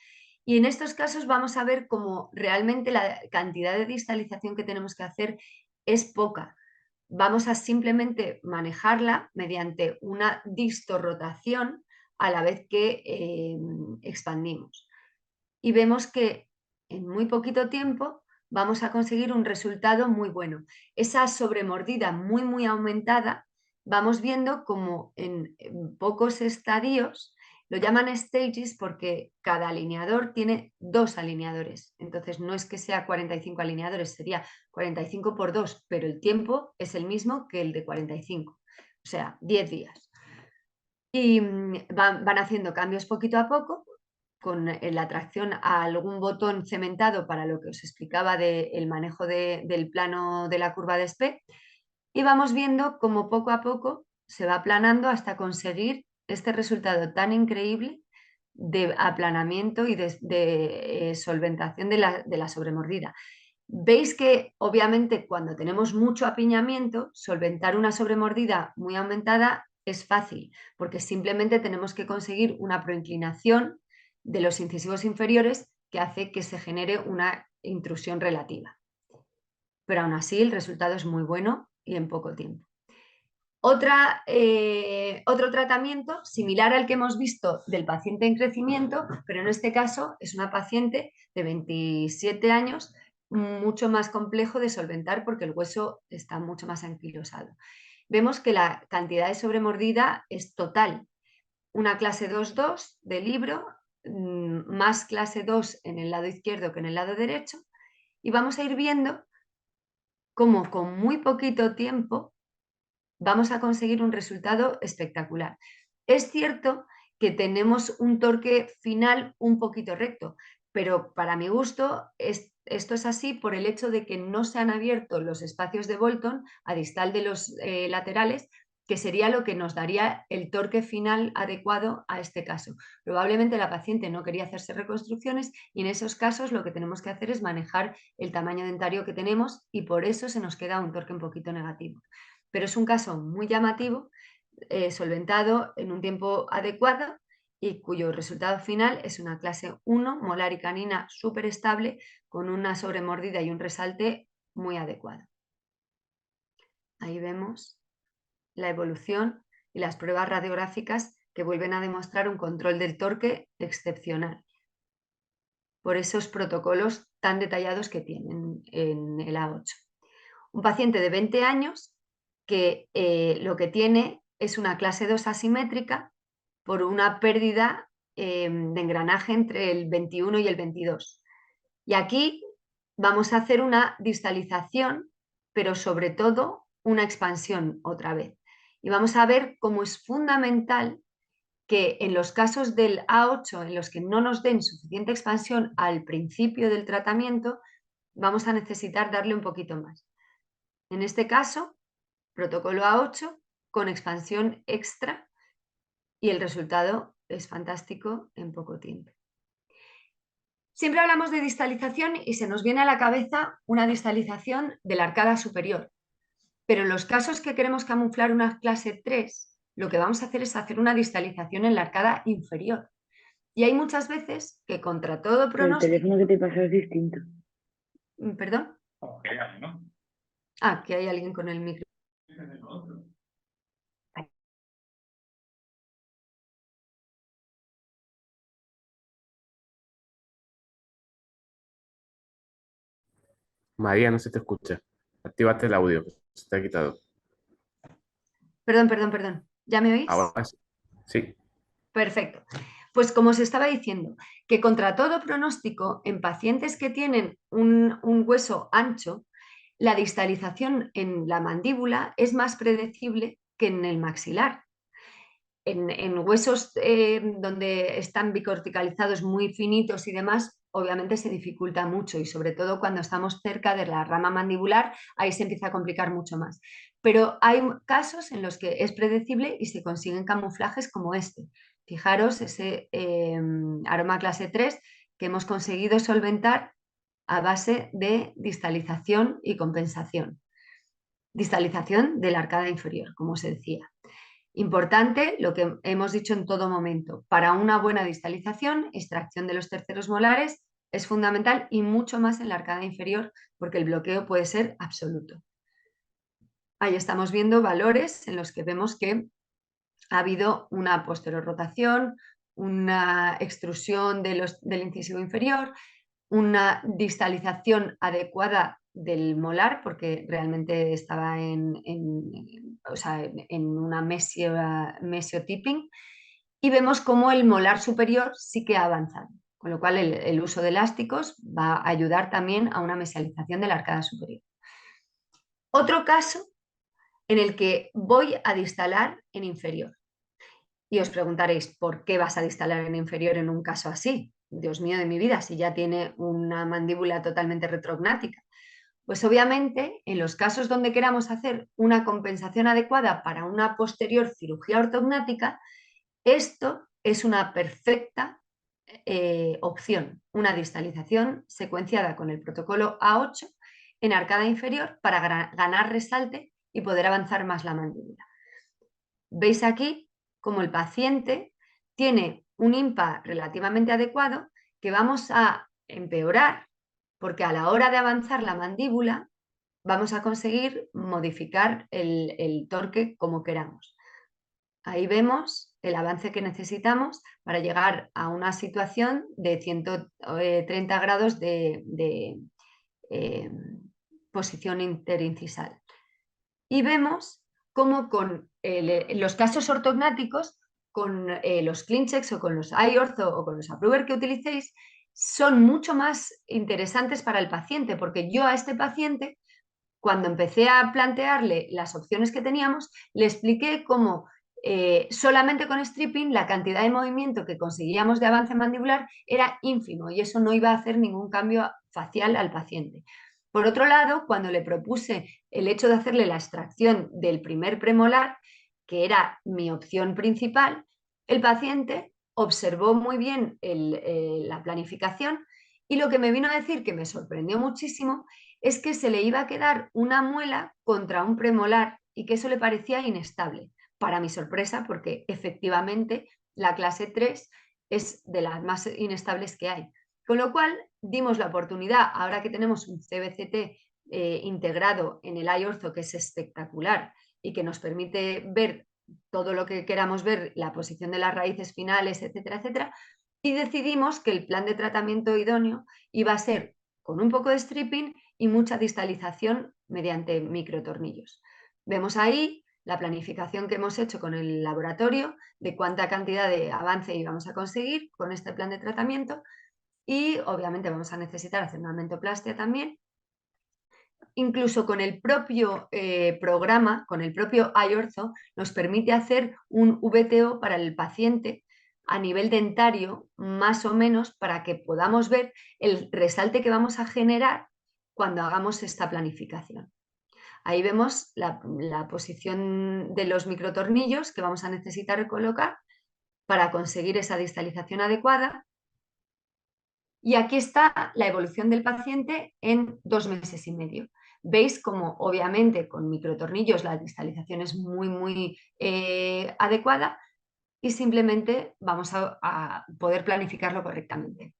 Y en estos casos vamos a ver cómo realmente la cantidad de distalización que tenemos que hacer es poca. Vamos a simplemente manejarla mediante una distorrotación a la vez que expandimos. Y vemos que en muy poquito tiempo vamos a conseguir un resultado muy bueno. Esa sobremordida muy, muy aumentada, vamos viendo como en pocos estadios, lo llaman stages porque cada alineador tiene 2 alineadores. Entonces no es que sea 45 alineadores, sería 45 por 2, pero el tiempo es el mismo que el de 45, o sea, 10 días. Y van haciendo cambios poquito a poco con la tracción a algún botón cementado para lo que os explicaba del manejo del plano de la curva de Spe, y vamos viendo cómo poco a poco se va aplanando hasta conseguir este resultado tan increíble de aplanamiento y de solventación de la sobremordida. Veis que obviamente cuando tenemos mucho apiñamiento, solventar una sobremordida muy aumentada es fácil, porque simplemente tenemos que conseguir una proinclinación de los incisivos inferiores que hace que se genere una intrusión relativa. Pero aún así el resultado es muy bueno y en poco tiempo. Otro tratamiento similar al que hemos visto del paciente en crecimiento, pero en este caso es una paciente de 27 años, mucho más complejo de solventar porque el hueso está mucho más anquilosado. Vemos que la cantidad de sobremordida es total. Una clase 2-2 de libro, más clase 2 en el lado izquierdo que en el lado derecho, y vamos a ir viendo cómo con muy poquito tiempo vamos a conseguir un resultado espectacular. Es cierto que tenemos un torque final un poquito recto, pero para mi gusto esto es así por el hecho de que no se han abierto los espacios de Bolton a distal de los laterales que sería lo que nos daría el torque final adecuado a este caso. Probablemente la paciente no quería hacerse reconstrucciones y en esos casos lo que tenemos que hacer es manejar el tamaño dentario que tenemos y por eso se nos queda un torque un poquito negativo. Pero es un caso muy llamativo, solventado en un tiempo adecuado y cuyo resultado final es una clase 1 molar y canina súper estable con una sobremordida y un resalte muy adecuado. Ahí vemos la evolución y las pruebas radiográficas que vuelven a demostrar un control del torque excepcional por esos protocolos tan detallados que tienen en el A8. Un paciente de 20 años que lo que tiene es una clase 2 asimétrica por una pérdida de engranaje entre el 21 y el 22. Y aquí vamos a hacer una distalización, pero sobre todo una expansión otra vez. Y vamos a ver cómo es fundamental que en los casos del A8 en los que no nos den suficiente expansión al principio del tratamiento, vamos a necesitar darle un poquito más. En este caso, protocolo A8 con expansión extra y el resultado es fantástico en poco tiempo. Siempre hablamos de distalización y se nos viene a la cabeza una distalización de la arcada superior, pero en los casos que queremos camuflar una clase 3, lo que vamos a hacer es hacer una distalización en la arcada inferior. Y hay muchas veces que contra todo Pero el pronóstico... teléfono que te pasa es distinto. ¿Perdón? Ah, que hay alguien con el micro. María, no se te escucha. Actíbate el audio, se te ha quitado. Perdón. ¿Ya me oís? Ahora sí. Sí. Perfecto. Pues como os estaba diciendo, que contra todo pronóstico, en pacientes que tienen un hueso ancho, la distalización en la mandíbula es más predecible que en el maxilar. En huesos donde están bicorticalizados muy finitos y demás, obviamente se dificulta mucho y sobre todo cuando estamos cerca de la rama mandibular, ahí se empieza a complicar mucho más. Pero hay casos en los que es predecible y se consiguen camuflajes como este. Fijaros ese aroma clase 3 que hemos conseguido solventar a base de distalización y compensación. Distalización de la arcada inferior, como os decía. Importante lo que hemos dicho en todo momento. Para una buena distalización, extracción de los terceros molares es fundamental y mucho más en la arcada inferior porque el bloqueo puede ser absoluto. Ahí estamos viendo valores en los que vemos que ha habido una posterior rotación, una extrusión del incisivo inferior, una distalización adecuada del molar, porque realmente estaba o sea, en una mesiotipping, y vemos cómo el molar superior sí que ha avanzado, con lo cual el uso de elásticos va a ayudar también a una mesialización de la arcada superior. Otro caso en el que voy a distalar en inferior. Y os preguntaréis, ¿por qué vas a distalar en inferior en un caso así? Dios mío de mi vida, si ya tiene una mandíbula totalmente retrognática. Pues obviamente, en los casos donde queramos hacer una compensación adecuada para una posterior cirugía ortognática, esto es una perfecta opción, una distalización secuenciada con el protocolo A8 en arcada inferior para ganar resalte y poder avanzar más la mandíbula. Veis aquí como el paciente tiene un IMPA relativamente adecuado que vamos a empeorar porque a la hora de avanzar la mandíbula vamos a conseguir modificar el torque como queramos. Ahí vemos el avance que necesitamos para llegar a una situación de 130 grados de posición interincisal. Y vemos cómo con los casos ortognáticos, con los ClinChecks o con los iOrtho o con los Approver que utilicéis, son mucho más interesantes para el paciente, porque yo a este paciente, cuando empecé a plantearle las opciones que teníamos, le expliqué cómo solamente con stripping la cantidad de movimiento que conseguíamos de avance mandibular era ínfimo y eso no iba a hacer ningún cambio facial al paciente. Por otro lado, cuando le propuse el hecho de hacerle la extracción del primer premolar, que era mi opción principal, el paciente observó muy bien la planificación y lo que me vino a decir, que me sorprendió muchísimo, es que se le iba a quedar una muela contra un premolar y que eso le parecía inestable. Para mi sorpresa, porque efectivamente la clase 3 es de las más inestables que hay. Con lo cual, dimos la oportunidad, ahora que tenemos un CBCT integrado en el iOrtho, que es espectacular y que nos permite ver todo lo que queramos ver, la posición de las raíces finales, etcétera, etcétera, y decidimos que el plan de tratamiento idóneo iba a ser con un poco de stripping y mucha distalización mediante microtornillos. Vemos ahí la planificación que hemos hecho con el laboratorio de cuánta cantidad de avance íbamos a conseguir con este plan de tratamiento y obviamente vamos a necesitar hacer una mentoplastia también. Incluso con el propio programa, con el propio iOrtho, nos permite hacer un VTO para el paciente a nivel dentario, más o menos, para que podamos ver el resalte que vamos a generar cuando hagamos esta planificación. Ahí vemos la posición de los microtornillos que vamos a necesitar colocar para conseguir esa distalización adecuada. Y aquí está la evolución del paciente en 2 meses y medio. Veis como obviamente con microtornillos la distalización es muy adecuada y simplemente vamos a poder planificarlo correctamente.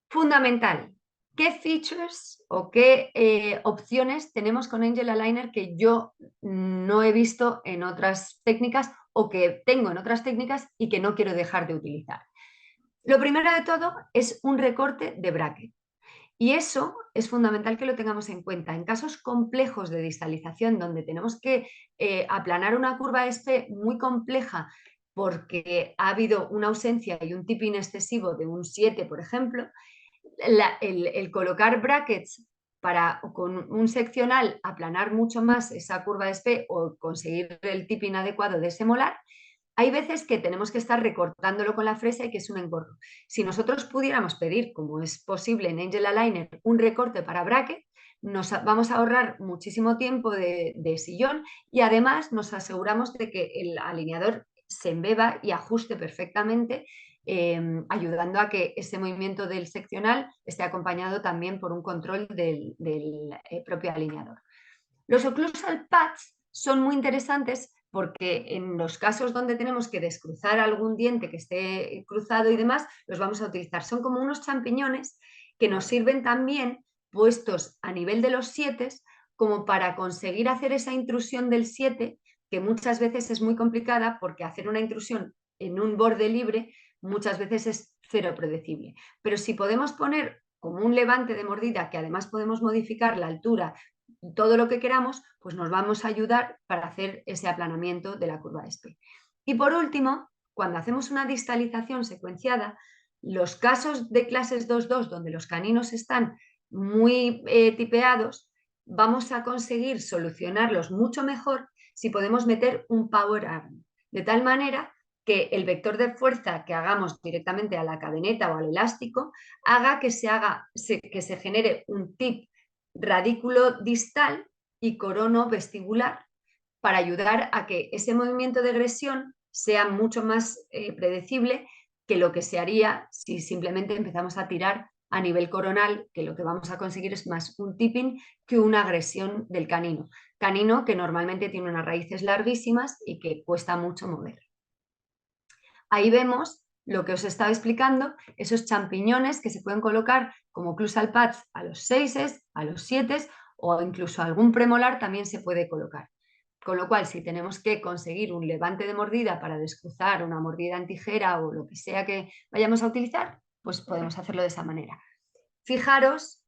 Fundamental, ¿qué features o qué opciones tenemos con Angel Aligner que yo no he visto en otras técnicas o que tengo en otras técnicas y que no quiero dejar de utilizar? Lo primero de todo es un recorte de bracket. Y eso es fundamental que lo tengamos en cuenta. En casos complejos de distalización, donde tenemos que aplanar una curva SP muy compleja porque ha habido una ausencia y un tipping excesivo de un 7, por ejemplo, el colocar brackets para con un seccional aplanar mucho más esa curva de SP o conseguir el tipping adecuado de ese molar, hay veces que tenemos que estar recortándolo con la fresa y que es un engorro. Si nosotros pudiéramos pedir, como es posible en Angel Aligner, un recorte para bracket, nos vamos a ahorrar muchísimo tiempo de sillón y además nos aseguramos de que el alineador se embeba y ajuste perfectamente, ayudando a que ese movimiento del seccional esté acompañado también por un control del propio alineador. Los occlusal pads son muy interesantes porque en los casos donde tenemos que descruzar algún diente que esté cruzado y demás, los vamos a utilizar. Son como unos champiñones que nos sirven también puestos a nivel de los 7 como para conseguir hacer esa intrusión del 7, que muchas veces es muy complicada porque hacer una intrusión en un borde libre muchas veces es cero predecible. Pero si podemos poner como un levante de mordida, que además podemos modificar la altura, todo lo que queramos, pues nos vamos a ayudar para hacer ese aplanamiento de la curva SP. Y por último, cuando hacemos una distalización secuenciada, los casos de clases 2.2 donde los caninos están muy tipeados, vamos a conseguir solucionarlos mucho mejor si podemos meter un power arm, de tal manera que el vector de fuerza que hagamos directamente a la cadeneta o al elástico haga que se genere un tip radículo distal y corono vestibular para ayudar a que ese movimiento de egresión sea mucho más predecible que lo que se haría si simplemente empezamos a tirar a nivel coronal, que lo que vamos a conseguir es más un tipping que una agresión del canino. Canino que normalmente tiene unas raíces larguísimas y que cuesta mucho mover. Ahí vemos lo que os estaba explicando, esos champiñones que se pueden colocar como occlusal pads a los 6, a los 7 o incluso algún premolar también se puede colocar. Con lo cual, si tenemos que conseguir un levante de mordida para descruzar una mordida en tijera o lo que sea que vayamos a utilizar, pues podemos hacerlo de esa manera. Fijaros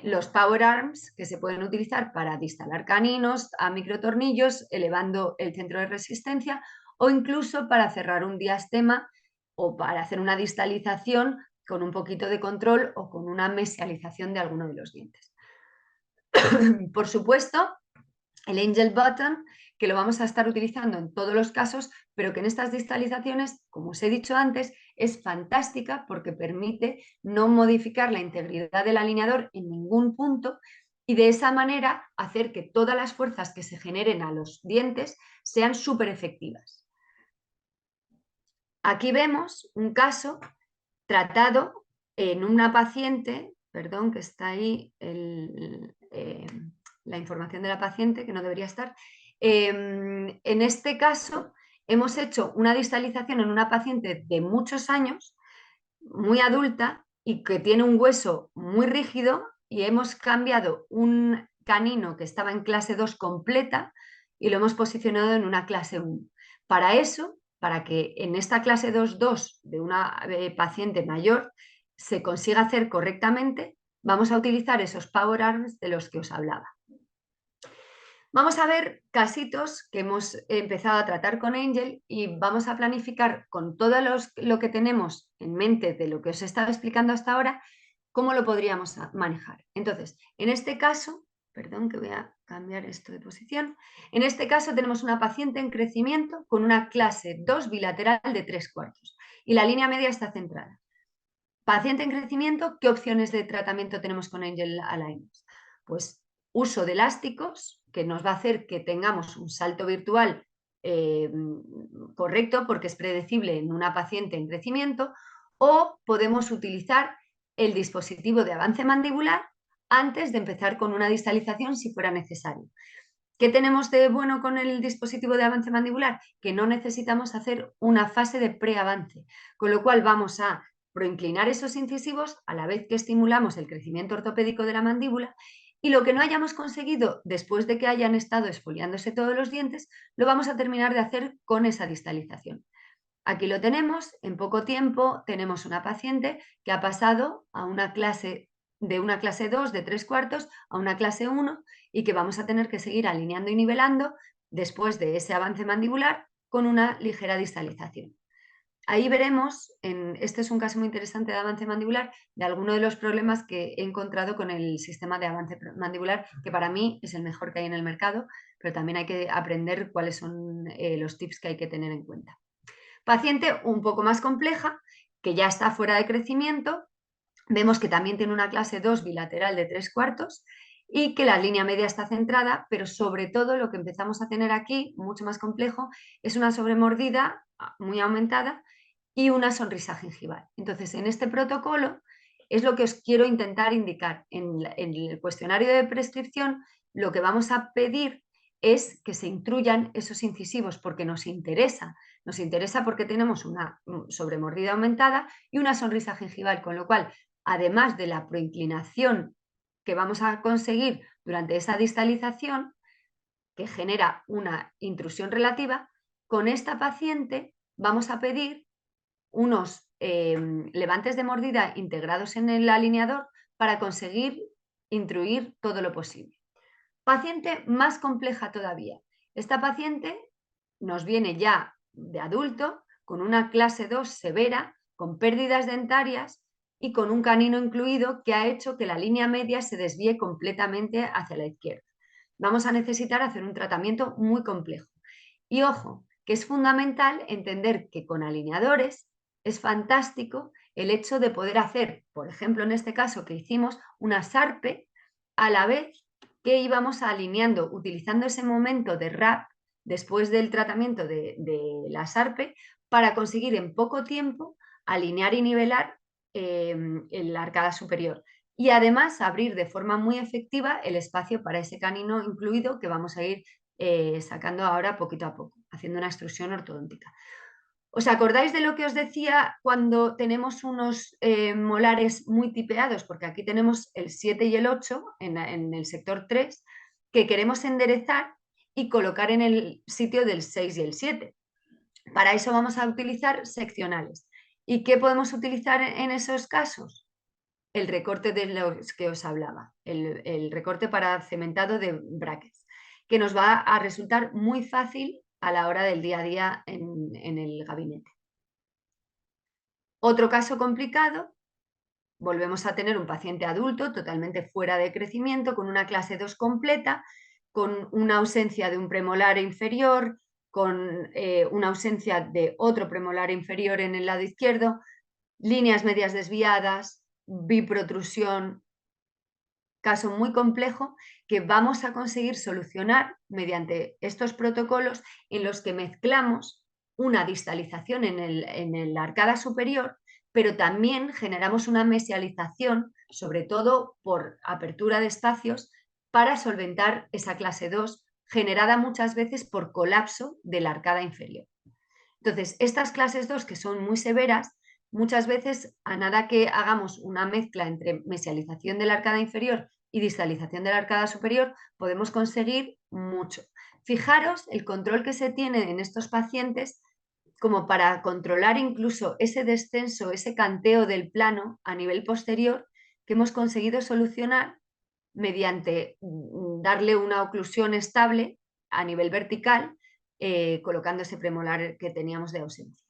los power arms que se pueden utilizar para distalar caninos a microtornillos, elevando el centro de resistencia, o incluso para cerrar un diastema o para hacer una distalización con un poquito de control o con una mesialización de alguno de los dientes. Por supuesto, el Angel Button, que lo vamos a estar utilizando en todos los casos, pero que en estas distalizaciones, como os he dicho antes, es fantástica porque permite no modificar la integridad del alineador en ningún punto y de esa manera hacer que todas las fuerzas que se generen a los dientes sean súper efectivas. Aquí vemos un caso tratado en una paciente, perdón que está ahí la información de la paciente, que no debería estar. En este caso hemos hecho una distalización en una paciente de muchos años, muy adulta y que tiene un hueso muy rígido, y hemos cambiado un canino que estaba en clase 2 completa y lo hemos posicionado en una clase 1. Para eso, para que en esta clase 2.2 de una paciente mayor se consiga hacer correctamente, vamos a utilizar esos power arms de los que os hablaba. Vamos a ver casitos que hemos empezado a tratar con Angel y vamos a planificar con todo lo que tenemos en mente de lo que os he estado explicando hasta ahora, cómo lo podríamos manejar. Entonces, en este caso, perdón que voy a cambiar esto de posición, en este caso tenemos una paciente en crecimiento con una clase 2 bilateral de 3/4 y la línea media está centrada. Paciente en crecimiento, ¿qué opciones de tratamiento tenemos con Angel Aligners? Pues uso de elásticos, que nos va a hacer que tengamos un salto virtual correcto, porque es predecible en una paciente en crecimiento, o podemos utilizar el dispositivo de avance mandibular antes de empezar con una distalización si fuera necesario. ¿Qué tenemos de bueno con el dispositivo de avance mandibular? Que no necesitamos hacer una fase de preavance, con lo cual vamos a proinclinar esos incisivos a la vez que estimulamos el crecimiento ortopédico de la mandíbula, y lo que no hayamos conseguido después de que hayan estado exfoliándose todos los dientes, lo vamos a terminar de hacer con esa distalización. Aquí lo tenemos, en poco tiempo tenemos una paciente que ha pasado a una clase de una clase 2 de 3/4 a una clase 1 y que vamos a tener que seguir alineando y nivelando después de ese avance mandibular con una ligera distalización. Ahí veremos, este es un caso muy interesante de avance mandibular, de algunos de los problemas que he encontrado con el sistema de avance mandibular, que para mí es el mejor que hay en el mercado, pero también hay que aprender cuáles son los tips que hay que tener en cuenta. Paciente un poco más compleja, que ya está fuera de crecimiento, vemos que también tiene una clase 2 bilateral de 3/4 y que la línea media está centrada, pero sobre todo lo que empezamos a tener aquí, mucho más complejo, es una sobremordida muy aumentada y una sonrisa gingival. Entonces, en este protocolo es lo que os quiero intentar indicar. En el cuestionario de prescripción, lo que vamos a pedir es que se intruyan esos incisivos porque nos interesa porque tenemos una sobremordida aumentada y una sonrisa gingival, con lo cual, además de la proinclinación que vamos a conseguir durante esa distalización, que genera una intrusión relativa, con esta paciente vamos a pedir unos levantes de mordida integrados en el alineador para conseguir intruir todo lo posible. Paciente más compleja todavía. Esta paciente nos viene ya de adulto con una clase 2 severa, con pérdidas dentarias y con un canino incluido que ha hecho que la línea media se desvíe completamente hacia la izquierda. Vamos a necesitar hacer un tratamiento muy complejo. Y ojo, que es fundamental entender que con alineadores es fantástico el hecho de poder hacer, por ejemplo, en este caso que hicimos, una SARPE a la vez que íbamos alineando, utilizando ese momento de RAP después del tratamiento de la SARPE para conseguir en poco tiempo alinear y nivelar la arcada superior. Y además abrir de forma muy efectiva el espacio para ese canino incluido que vamos a ir sacando ahora poquito a poco, haciendo una extrusión ortodóntica. ¿Os acordáis de lo que os decía cuando tenemos unos molares muy tipeados? Porque aquí tenemos el 7 y el 8 en el sector 3 que queremos enderezar y colocar en el sitio del 6 y el 7. Para eso vamos a utilizar seccionales. ¿Y qué podemos utilizar en esos casos? El recorte de los que os hablaba, el recorte para cementado de brackets, que nos va a resultar muy fácil a la hora del día a día en el gabinete. Otro caso complicado, volvemos a tener un paciente adulto totalmente fuera de crecimiento, con una clase 2 completa, con una ausencia de un premolar inferior, con una ausencia de otro premolar inferior en el lado izquierdo, líneas medias desviadas, biprotrusión, caso muy complejo que vamos a conseguir solucionar mediante estos protocolos en los que mezclamos una distalización en el arcada superior, pero también generamos una mesialización, sobre todo por apertura de espacios, para solventar esa clase 2, generada muchas veces por colapso de la arcada inferior. Entonces, estas clases 2, que son muy severas, muchas veces, a nada que hagamos una mezcla entre mesialización de la arcada inferior y distalización de la arcada superior, podemos conseguir mucho. Fijaros el control que se tiene en estos pacientes como para controlar incluso ese descenso, ese canteo del plano a nivel posterior que hemos conseguido solucionar mediante darle una oclusión estable a nivel vertical, colocando ese premolar que teníamos de ausencia.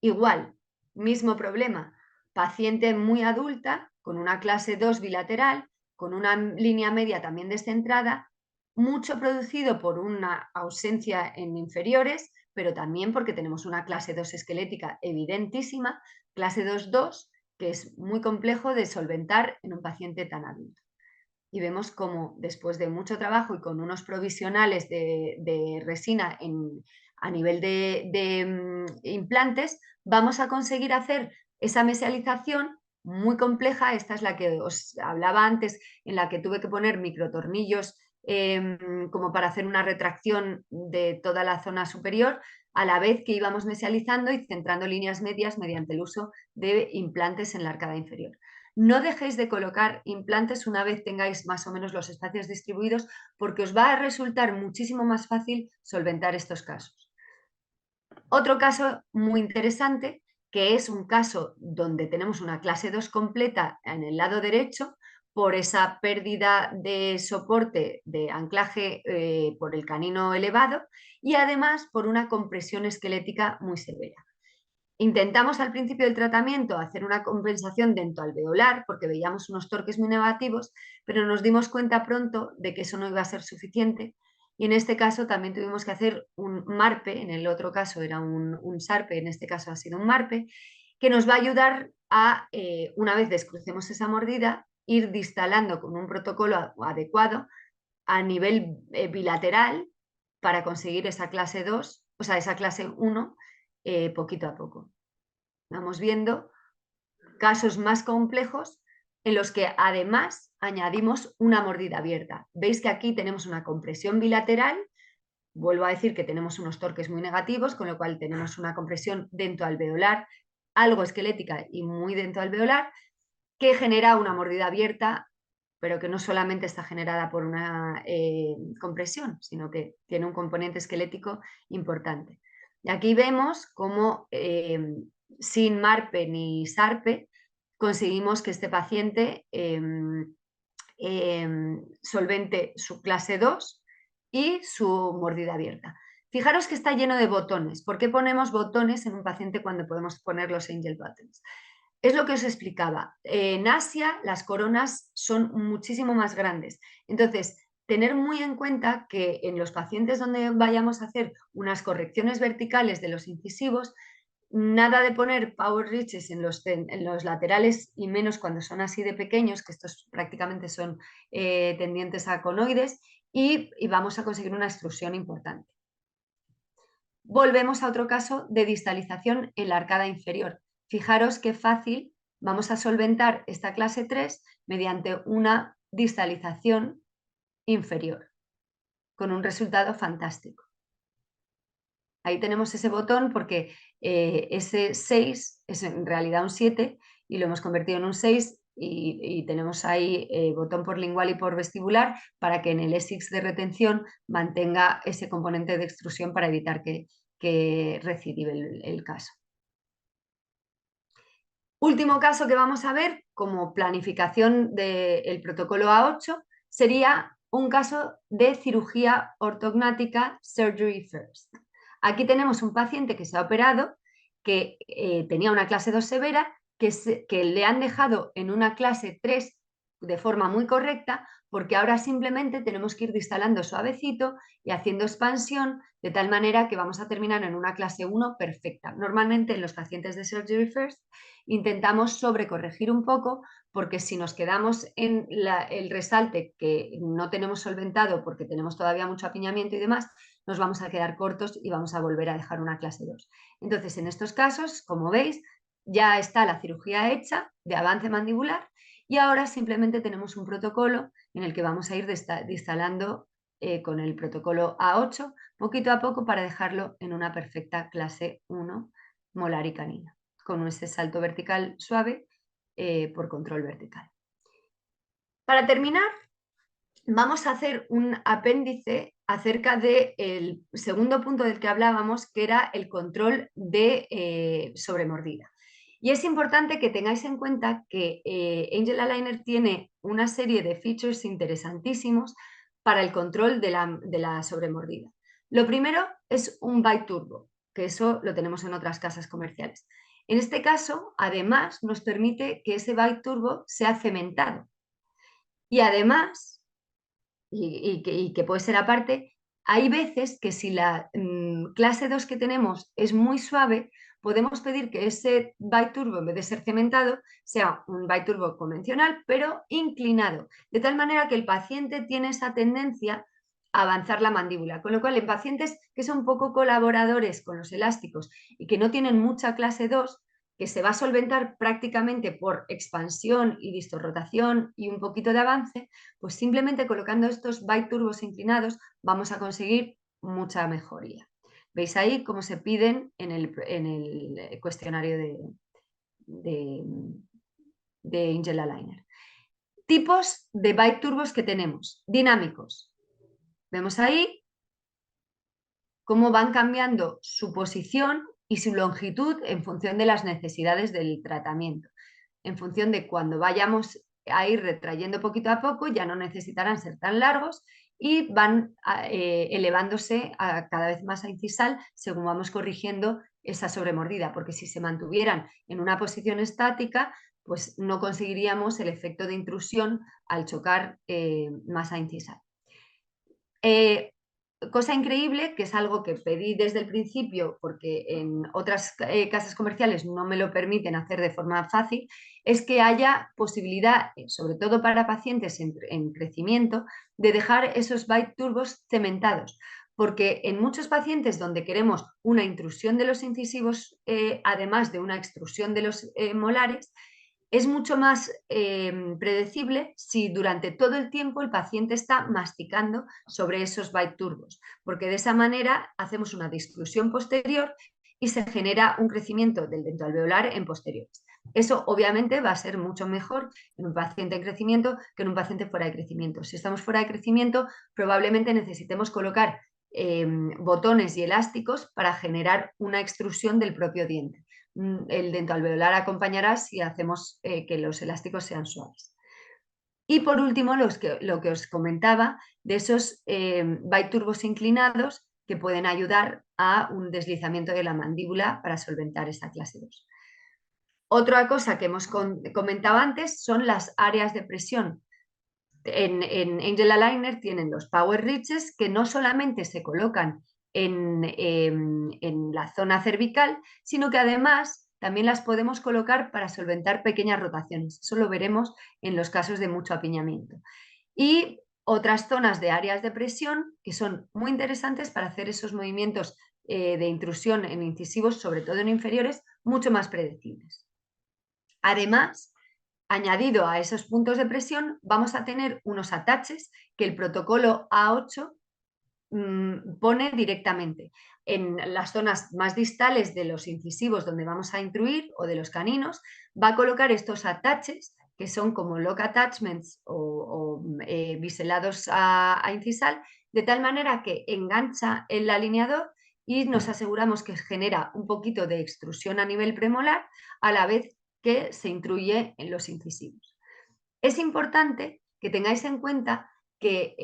Igual, mismo problema, paciente muy adulta, con una clase 2 bilateral, con una línea media también descentrada, mucho producido por una ausencia en inferiores, pero también porque tenemos una clase 2 esquelética evidentísima, clase 2-2, que es muy complejo de solventar en un paciente tan adulto. Y vemos cómo después de mucho trabajo y con unos provisionales de resina a nivel de implantes, vamos a conseguir hacer esa mesialización muy compleja. Esta es la que os hablaba antes, en la que tuve que poner microtornillos como para hacer una retracción de toda la zona superior, a la vez que íbamos mesializando y centrando líneas medias mediante el uso de implantes en la arcada inferior. No dejéis de colocar implantes una vez tengáis más o menos los espacios distribuidos, porque os va a resultar muchísimo más fácil solventar estos casos. Otro caso muy interesante, que es un caso donde tenemos una clase 2 completa en el lado derecho, por esa pérdida de soporte de anclaje por el canino elevado y además por una compresión esquelética muy severa. Intentamos al principio del tratamiento hacer una compensación dentoalveolar porque veíamos unos torques muy negativos, pero nos dimos cuenta pronto de que eso no iba a ser suficiente y en este caso también tuvimos que hacer un MARPE, en el otro caso era un SARPE, en este caso ha sido un MARPE, que nos va a ayudar a, una vez descrucemos esa mordida, ir distalando con un protocolo adecuado a nivel bilateral para conseguir esa clase 2, o sea, esa clase 1, poquito a poco. Vamos viendo casos más complejos en los que además añadimos una mordida abierta. Veis que aquí tenemos una compresión bilateral, vuelvo a decir que tenemos unos torques muy negativos, con lo cual tenemos una compresión dentoalveolar, algo esquelética y muy dentoalveolar, que genera una mordida abierta, pero que no solamente está generada por una compresión, sino que tiene un componente esquelético importante. Y aquí vemos cómo sin MARPE ni SARPE conseguimos que este paciente solvente su clase 2 y su mordida abierta. Fijaros que está lleno de botones. ¿Por qué ponemos botones en un paciente cuando podemos poner los angel buttons? Es lo que os explicaba. En Asia las coronas son muchísimo más grandes. Entonces, tener muy en cuenta que en los pacientes donde vayamos a hacer unas correcciones verticales de los incisivos, nada de poner power ridges en los laterales y menos cuando son así de pequeños, que estos prácticamente son tendientes a conoides, y vamos a conseguir una extrusión importante. Volvemos a otro caso de distalización en la arcada inferior. Fijaros qué fácil vamos a solventar esta clase 3 mediante una distalización inferior, con un resultado fantástico. Ahí tenemos ese botón porque ese 6 es en realidad un 7 y lo hemos convertido en un 6 y tenemos ahí botón por lingual y por vestibular para que en el ESIX de retención mantenga ese componente de extrusión para evitar que recidive el caso. Último caso que vamos a ver como planificación del protocolo A8 sería un caso de cirugía ortognática surgery first. Aquí tenemos un paciente que se ha operado, que tenía una clase 2 severa, que le han dejado en una clase 3 de forma muy correcta, porque ahora simplemente tenemos que ir distalando suavecito y haciendo expansión de tal manera que vamos a terminar en una clase 1 perfecta. Normalmente en los pacientes de Surgery First intentamos sobrecorregir un poco, porque si nos quedamos en el resalte que no tenemos solventado porque tenemos todavía mucho apiñamiento y demás, nos vamos a quedar cortos y vamos a volver a dejar una clase 2. Entonces, en estos casos, como veis, ya está la cirugía hecha de avance mandibular y ahora simplemente tenemos un protocolo en el que vamos a ir distalando con el protocolo A8 poquito a poco para dejarlo en una perfecta clase 1 molar y canina, con ese salto vertical suave por control vertical. Para terminar, vamos a hacer un apéndice acerca del segundo punto del que hablábamos, que era el control de sobremordida. Y es importante que tengáis en cuenta que Angel Aligner tiene una serie de features interesantísimos para el control de la sobremordida. Lo primero es un bite turbo, que eso lo tenemos en otras casas comerciales. En este caso, además, nos permite que ese bite turbo sea cementado. Y además, y que puede ser aparte, hay veces que si la clase 2 que tenemos es muy suave, podemos pedir que ese bite turbo, en vez de ser cementado, sea un bite turbo convencional, pero inclinado, de tal manera que el paciente tiene esa tendencia a avanzar la mandíbula, con lo cual en pacientes que son poco colaboradores con los elásticos y que no tienen mucha clase 2, que se va a solventar prácticamente por expansión y distorrotación y un poquito de avance, pues simplemente colocando estos bite turbos inclinados vamos a conseguir mucha mejoría. ¿Veis ahí cómo se piden en el cuestionario de Angel Aligner? Tipos de bite turbos que tenemos. Dinámicos. Vemos ahí cómo van cambiando su posición y su longitud en función de las necesidades del tratamiento. En función de cuando vayamos a ir retrayendo poquito a poco, ya no necesitarán ser tan largos y van elevándose cada vez más a incisal según vamos corrigiendo esa sobremordida, porque si se mantuvieran en una posición estática, pues no conseguiríamos el efecto de intrusión al chocar más a incisal. Cosa increíble, que es algo que pedí desde el principio porque en otras casas comerciales no me lo permiten hacer de forma fácil, es que haya posibilidad, sobre todo para pacientes en crecimiento, de dejar esos bite turbos cementados. Porque en muchos pacientes donde queremos una intrusión de los incisivos, además de una extrusión de los molares, es mucho más predecible si durante todo el tiempo el paciente está masticando sobre esos bite turbos, porque de esa manera hacemos una disclusión posterior y se genera un crecimiento del dentoalveolar en posteriores. Eso obviamente va a ser mucho mejor en un paciente en crecimiento que en un paciente fuera de crecimiento. Si estamos fuera de crecimiento, probablemente necesitemos colocar botones y elásticos para generar una extrusión del propio diente. El dentoalveolar acompañará si hacemos que los elásticos sean suaves. Y por último, lo que os comentaba de esos bite turbos inclinados que pueden ayudar a un deslizamiento de la mandíbula para solventar esa clase 2. Otra cosa que hemos comentado antes son las áreas de presión. En Angel Aligner tienen los Power Ridges que no solamente se colocan en la zona cervical, sino que además también las podemos colocar para solventar pequeñas rotaciones. Eso lo veremos en los casos de mucho apiñamiento. Y otras zonas de áreas de presión que son muy interesantes para hacer esos movimientos de intrusión en incisivos, sobre todo en inferiores, mucho más predecibles. Además, añadido a esos puntos de presión, vamos a tener unos ataches que el protocolo A8 pone directamente en las zonas más distales de los incisivos donde vamos a intruir o de los caninos. Va a colocar estos ataches que son como lock attachments o biselados a incisal, de tal manera que engancha el alineador y nos aseguramos que genera un poquito de extrusión a nivel premolar a la vez que se intruye en los incisivos. Es importante que tengáis en cuenta que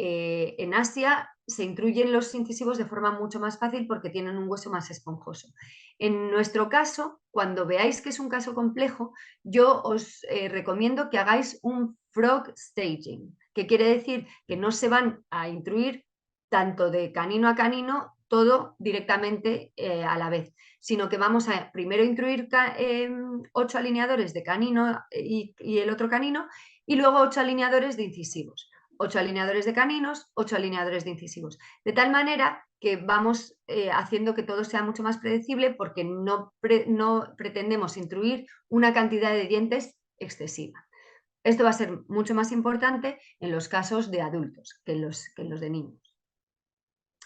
en Asia se intruyen los incisivos de forma mucho más fácil porque tienen un hueso más esponjoso. En nuestro caso, cuando veáis que es un caso complejo, yo os recomiendo que hagáis un frog staging, que quiere decir que no se van a intruir tanto de canino a canino todo directamente a la vez, sino que vamos a primero intruir 8 alineadores de canino y el otro canino, y luego 8 alineadores de incisivos. 8 alineadores de caninos, 8 alineadores de incisivos. De tal manera que vamos haciendo que todo sea mucho más predecible porque no pretendemos intruir una cantidad de dientes excesiva. Esto va a ser mucho más importante en los casos de adultos que en los de niños.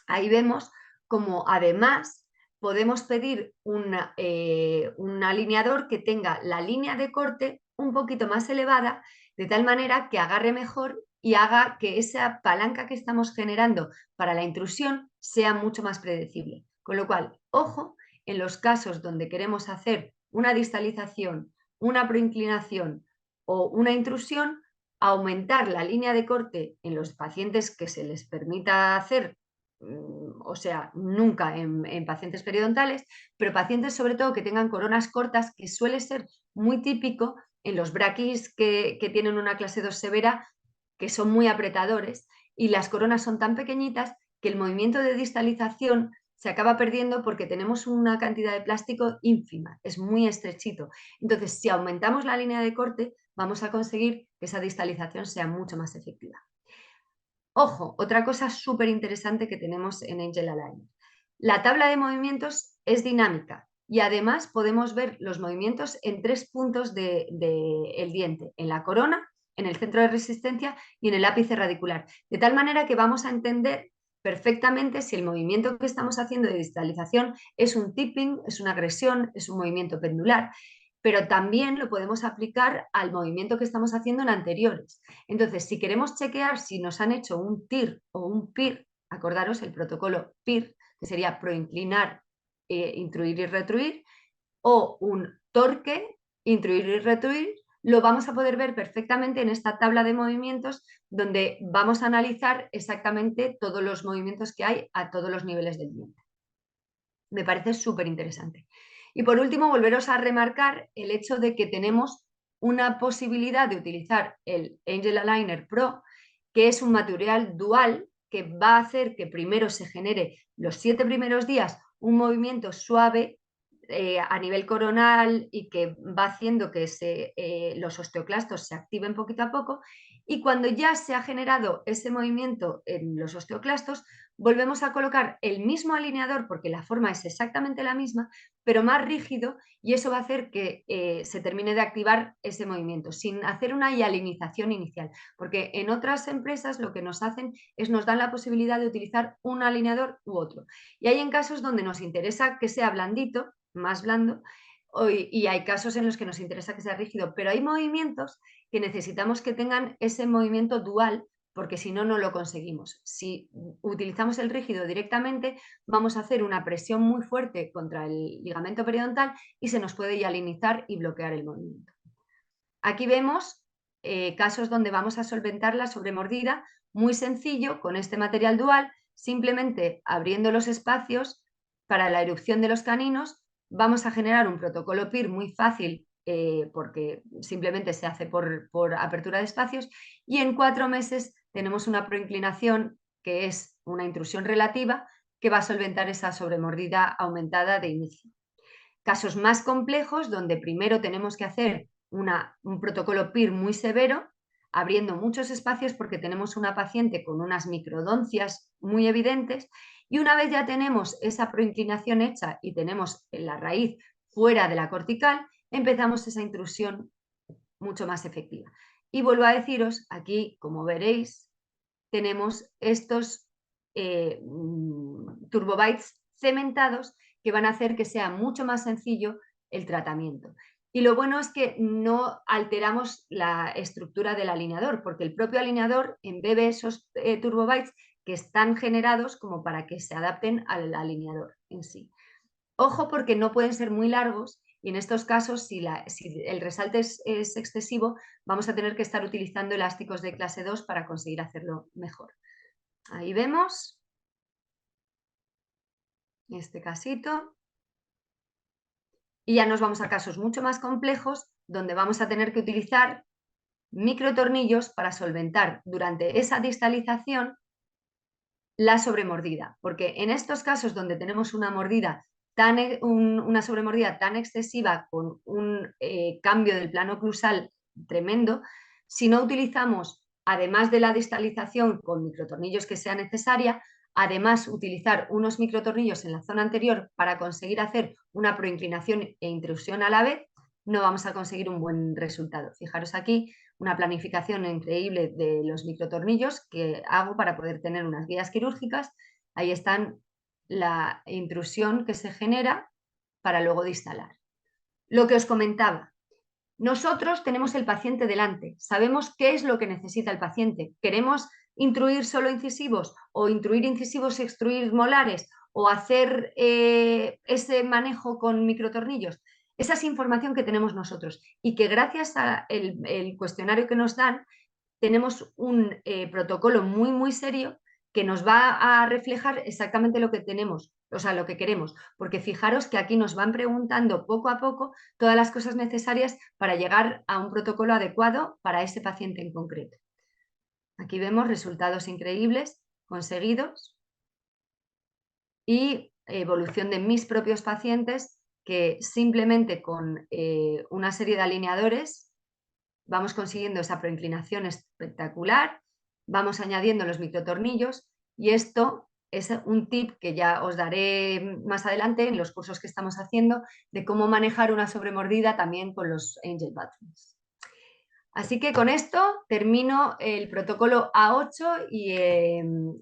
Ahí vemos como además podemos pedir un alineador que tenga la línea de corte un poquito más elevada, de tal manera que agarre mejor y haga que esa palanca que estamos generando para la intrusión sea mucho más predecible. Con lo cual, ojo, en los casos donde queremos hacer una distalización, una proinclinación o una intrusión, aumentar la línea de corte en los pacientes que se les permita hacer, o sea, nunca en pacientes periodontales, pero pacientes sobre todo que tengan coronas cortas, que suele ser muy típico en los braquis que tienen una clase 2 severa, que son muy apretadores, y las coronas son tan pequeñitas que el movimiento de distalización se acaba perdiendo porque tenemos una cantidad de plástico ínfima, es muy estrechito. Entonces, si aumentamos la línea de corte, vamos a conseguir que esa distalización sea mucho más efectiva. Ojo, otra cosa súper interesante que tenemos en Angel Aligner. La tabla de movimientos es dinámica y además podemos ver los movimientos en 3 puntos del diente, en la corona, en el centro de resistencia y en el ápice radicular. De tal manera que vamos a entender perfectamente si el movimiento que estamos haciendo de distalización es un tipping, es una agresión, es un movimiento pendular, pero también lo podemos aplicar al movimiento que estamos haciendo en anteriores. Entonces, si queremos chequear si nos han hecho un TIR o un PIR, acordaros el protocolo PIR, que sería proinclinar, intruir y retruir, o un torque, intruir y retruir, lo vamos a poder ver perfectamente en esta tabla de movimientos donde vamos a analizar exactamente todos los movimientos que hay a todos los niveles del diente. Me parece súper interesante. Y por último, volveros a remarcar el hecho de que tenemos una posibilidad de utilizar el Angel Aligner Pro, que es un material dual que va a hacer que primero se genere los 7 primeros días un movimiento suave a nivel coronal y que va haciendo que los osteoclastos se activen poquito a poco, y cuando ya se ha generado ese movimiento en los osteoclastos, volvemos a colocar el mismo alineador porque la forma es exactamente la misma, pero más rígido, y eso va a hacer que se termine de activar ese movimiento sin hacer una hialinización inicial, porque en otras empresas lo que nos hacen es nos dan la posibilidad de utilizar un alineador u otro, y hay en casos donde nos interesa que sea blandito, más blando, y hay casos en los que nos interesa que sea rígido, pero hay movimientos que necesitamos que tengan ese movimiento dual, porque si no, no lo conseguimos. Si utilizamos el rígido directamente, vamos a hacer una presión muy fuerte contra el ligamento periodontal y se nos puede hialinizar y bloquear el movimiento. Aquí vemos casos donde vamos a solventar la sobremordida, muy sencillo, con este material dual, simplemente abriendo los espacios para la erupción de los caninos. Vamos a generar un protocolo PIR muy fácil porque simplemente se hace por apertura de espacios, y en 4 meses tenemos una proinclinación que es una intrusión relativa que va a solventar esa sobremordida aumentada de inicio. Casos más complejos donde primero tenemos que hacer un protocolo PIR muy severo, abriendo muchos espacios porque tenemos una paciente con unas microdoncias muy evidentes, y una vez ya tenemos esa proinclinación hecha y tenemos la raíz fuera de la cortical, empezamos esa intrusión mucho más efectiva. Y vuelvo a deciros, aquí, como veréis, tenemos estos turbobites cementados que van a hacer que sea mucho más sencillo el tratamiento. Y lo bueno es que no alteramos la estructura del alineador, porque el propio alineador embebe esos turbobites que están generados como para que se adapten al alineador en sí. Ojo, porque no pueden ser muy largos, y en estos casos, si el resalte es excesivo, vamos a tener que estar utilizando elásticos de clase 2 para conseguir hacerlo mejor. Ahí vemos este casito. Y ya nos vamos a casos mucho más complejos, donde vamos a tener que utilizar microtornillos para solventar durante esa distalización la sobremordida, porque en estos casos donde tenemos una sobremordida tan excesiva con un cambio del plano oclusal tremendo, si no utilizamos, además de la distalización con microtornillos que sea necesaria, además utilizar unos microtornillos en la zona anterior para conseguir hacer una proinclinación e intrusión a la vez, no vamos a conseguir un buen resultado. Fijaros aquí una planificación increíble de los microtornillos que hago para poder tener unas guías quirúrgicas. Ahí están la intrusión que se genera para luego distalar. Lo que os comentaba, nosotros tenemos el paciente delante, sabemos qué es lo que necesita el paciente. ¿Queremos intruir solo incisivos o intruir incisivos y extruir molares o hacer ese manejo con microtornillos? Esa es información que tenemos nosotros y que gracias al cuestionario que nos dan tenemos un protocolo muy, muy serio que nos va a reflejar exactamente lo que tenemos, o sea, lo que queremos, porque fijaros que aquí nos van preguntando poco a poco todas las cosas necesarias para llegar a un protocolo adecuado para ese paciente en concreto. Aquí vemos resultados increíbles conseguidos y evolución de mis propios pacientes que simplemente con una serie de alineadores vamos consiguiendo esa proinclinación espectacular, vamos añadiendo los microtornillos y esto es un tip que ya os daré más adelante en los cursos que estamos haciendo de cómo manejar una sobremordida también con los Angel Bathrooms. Así que con esto termino el protocolo A8 y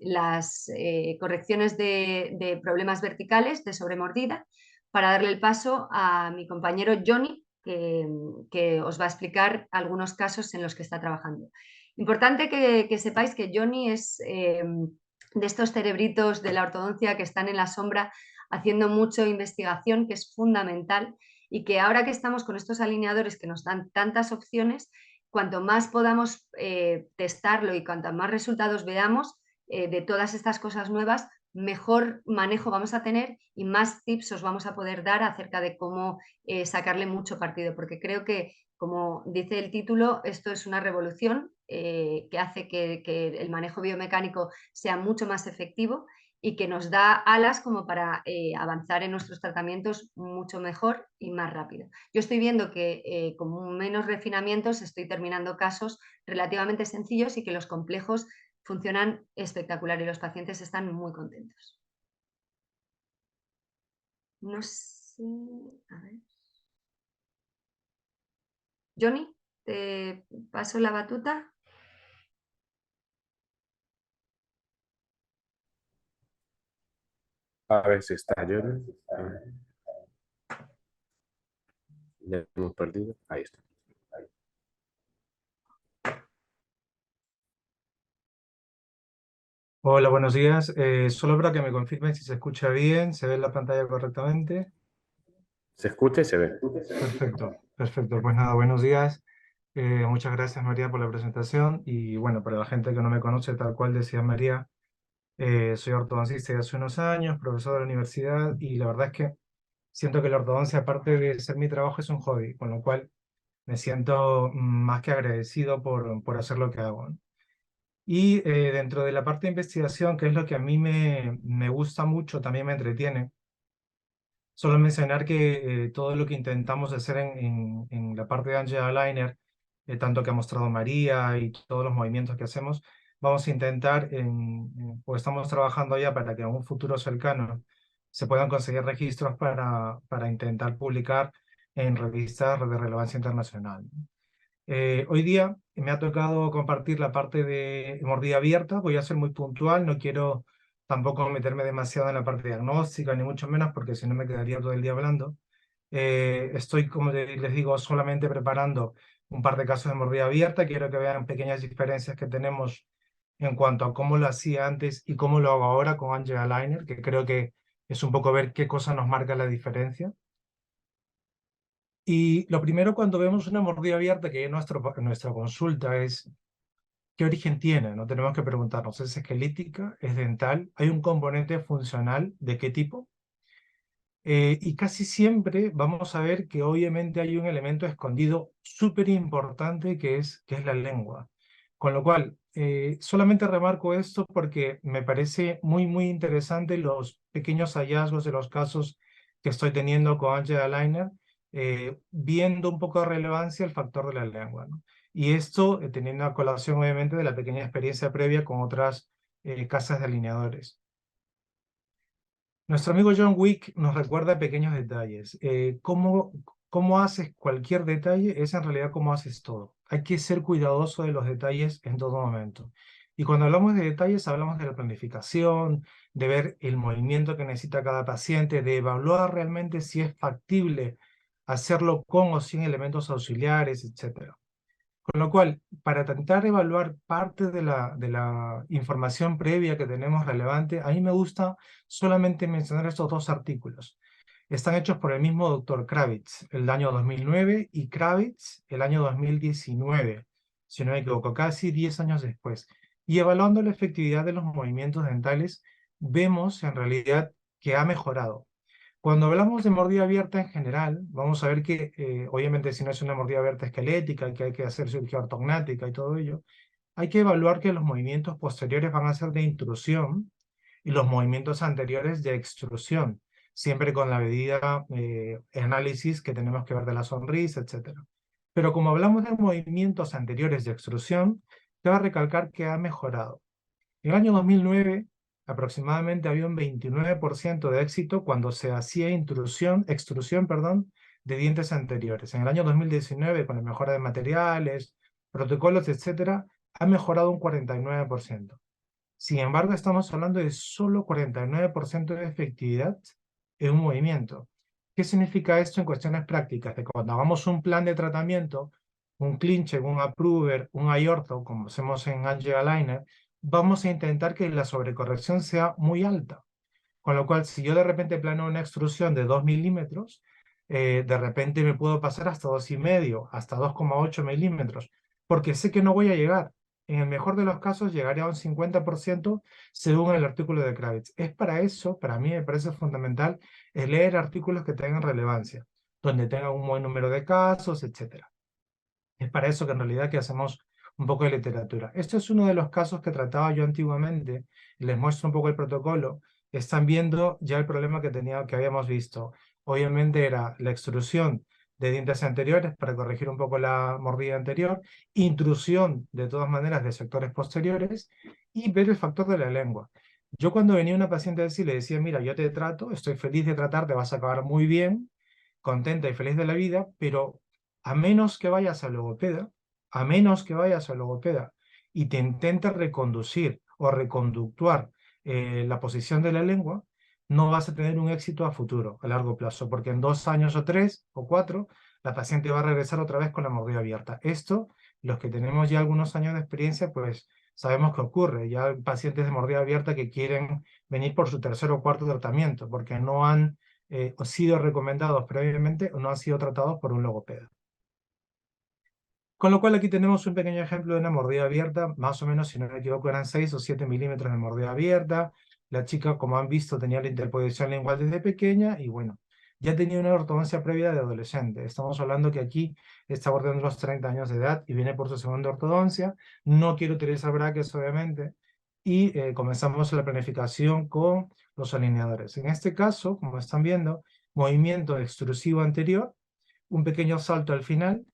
las correcciones de problemas verticales de sobremordida para darle el paso a mi compañero Johnny, que os va a explicar algunos casos en los que está trabajando. Importante que sepáis que Johnny es de estos cerebritos de la ortodoncia que están en la sombra haciendo mucha investigación, que es fundamental, y que ahora que estamos con estos alineadores que nos dan tantas opciones, cuanto más podamos testarlo y cuanto más resultados veamos de todas estas cosas nuevas, mejor manejo vamos a tener y más tips os vamos a poder dar acerca de cómo sacarle mucho partido, porque creo que, como dice el título, esto es una revolución que hace que el manejo biomecánico sea mucho más efectivo y que nos da alas como para avanzar en nuestros tratamientos mucho mejor y más rápido. Yo estoy viendo que con menos refinamientos estoy terminando casos relativamente sencillos y que los complejos funcionan espectacular y los pacientes están muy contentos. No sé, a ver. Johnny, te paso la batuta. A ver si está Jordi. Le hemos perdido. Ahí está. Hola, buenos días. Solo para que me confirmen si se escucha bien, se ve la pantalla correctamente. Se escucha y se ve. Perfecto, perfecto. Pues nada, buenos días. Muchas gracias, María, por la presentación. Y bueno, para la gente que no me conoce, tal cual decía María, soy ortodoncista de hace unos años, profesor de la universidad, y la verdad es que siento que la ortodoncia, aparte de ser mi trabajo, es un hobby, con lo cual me siento más que agradecido por hacer lo que hago, ¿no? Y dentro de la parte de investigación, que es lo que a mí me gusta mucho, también me entretiene, solo mencionar que todo lo que intentamos hacer en la parte de Angel Liner, tanto que ha mostrado María y todos los movimientos que hacemos, vamos a intentar, o estamos trabajando ya para que en un futuro cercano se puedan conseguir registros para intentar publicar en revistas de relevancia internacional. Hoy día me ha tocado compartir la parte de mordida abierta. Voy a ser muy puntual, no quiero tampoco meterme demasiado en la parte diagnóstica, ni mucho menos, porque si no me quedaría todo el día hablando. Estoy, como les digo, solamente preparando un par de casos de mordida abierta. Quiero que vean pequeñas diferencias que tenemos en cuanto a cómo lo hacía antes y cómo lo hago ahora con Angel Liner, que creo que es un poco ver qué cosa nos marca la diferencia. Y lo primero cuando vemos una mordida abierta, que es nuestra consulta, es ¿qué origen tiene? No tenemos que preguntarnos, ¿es esquelética? ¿Es dental? ¿Hay un componente funcional? ¿De qué tipo? Y casi siempre vamos a ver que obviamente hay un elemento escondido súper importante que es la lengua. Con lo cual, solamente remarco esto porque me parece muy interesante los pequeños hallazgos de los casos que estoy teniendo con Angela Liner, viendo un poco de relevancia el factor de la lengua, ¿no? Y esto teniendo a colación obviamente de la pequeña experiencia previa con otras casas de alineadores. Nuestro amigo John Wick nos recuerda pequeños detalles. Cómo haces cualquier detalle es en realidad cómo haces todo. Hay que ser cuidadoso de los detalles en todo momento. Y cuando hablamos de detalles, hablamos de la planificación, de ver el movimiento que necesita cada paciente, de evaluar realmente si es factible hacerlo con o sin elementos auxiliares, etc. Con lo cual, para intentar evaluar parte de la información previa que tenemos relevante, a mí me gusta solamente mencionar estos dos artículos. Están hechos por el mismo doctor Kravitz el año 2009 y Kravitz el año 2019, si no me equivoco, casi 10 años después. Y evaluando la efectividad de los movimientos dentales, vemos en realidad que ha mejorado. Cuando hablamos de mordida abierta en general, vamos a ver que, obviamente, si no es una mordida abierta esquelética, que hay que hacer cirugía ortognática y todo ello, hay que evaluar que los movimientos posteriores van a ser de intrusión y los movimientos anteriores de extrusión, siempre con la medida análisis que tenemos que ver de la sonrisa, etc. Pero como hablamos de movimientos anteriores de extrusión, cabe recalcar que ha mejorado. En el año 2009, aproximadamente había un 29% de éxito cuando se hacía extrusión, de dientes anteriores. En el año 2019, con la mejora de materiales, protocolos, etc., ha mejorado un 49%. Sin embargo, estamos hablando de solo 49% de efectividad en un movimiento. ¿Qué significa esto en cuestiones prácticas? Que cuando hagamos un plan de tratamiento, un ClinCheck, un Approver, un iOrtho, como hacemos en Angela Liner, vamos a intentar que la sobrecorrección sea muy alta. Con lo cual, si yo de repente planeo una extrusión de 2 milímetros, de repente me puedo pasar hasta 2,5, hasta 2,8 milímetros, porque sé que no voy a llegar. En el mejor de los casos, llegaré a un 50% según el artículo de Kravitz. Es para eso, para mí me parece fundamental, leer artículos que tengan relevancia, donde tengan un buen número de casos, etc. Es para eso que en realidad que hacemos un poco de literatura. Este es uno de los casos que trataba yo antiguamente. Les muestro un poco el protocolo. Están viendo ya el problema que habíamos visto. Obviamente era la extrusión de dientes anteriores para corregir un poco la mordida anterior, intrusión de todas maneras de sectores posteriores y ver el factor de la lengua. Yo cuando venía una paciente así le decía, mira, yo te trato, estoy feliz de tratarte, vas a acabar muy bien, contenta y feliz de la vida, pero a menos que vayas al logopeda, y te intentes reconducir o reconductuar la posición de la lengua, no vas a tener un éxito a futuro, a largo plazo, porque en 2 años o 3 o 4, la paciente va a regresar otra vez con la mordida abierta. Esto, los que tenemos ya algunos años de experiencia, pues sabemos que ocurre. Ya hay pacientes de mordida abierta que quieren venir por su tercer o cuarto tratamiento, porque no han sido recomendados previamente o no han sido tratados por un logopeda. Con lo cual aquí tenemos un pequeño ejemplo de una mordida abierta, más o menos, si no me equivoco, eran 6 o 7 milímetros de mordida abierta. La chica, como han visto, tenía la interposición lingual desde pequeña y bueno, ya tenía una ortodoncia previa de adolescente. Estamos hablando que aquí está bordeando los 30 años de edad y viene por su segunda ortodoncia. No quiere utilizar brackets, obviamente, y comenzamos la planificación con los alineadores. En este caso, como están viendo, movimiento extrusivo anterior, un pequeño salto al final,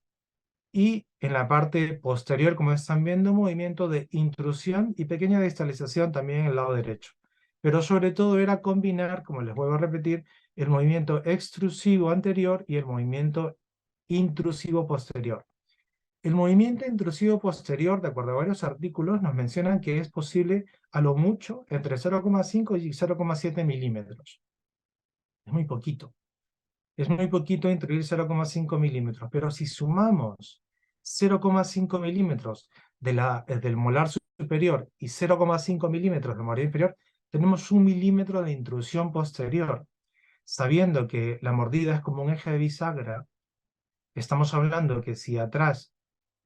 y en la parte posterior, como están viendo, movimiento de intrusión y pequeña distalización también en el lado derecho. Pero sobre todo era combinar, como les vuelvo a repetir, el movimiento extrusivo anterior y el movimiento intrusivo posterior. El movimiento intrusivo posterior, de acuerdo a varios artículos, nos mencionan que es posible a lo mucho entre 0,5 y 0,7 milímetros. Es muy poquito. Es muy poquito introducir 0,5 milímetros, pero si sumamos 0,5 milímetros del molar superior y 0,5 milímetros del molar inferior, tenemos 1 milímetro de intrusión posterior. Sabiendo que la mordida es como un eje de bisagra, estamos hablando que si atrás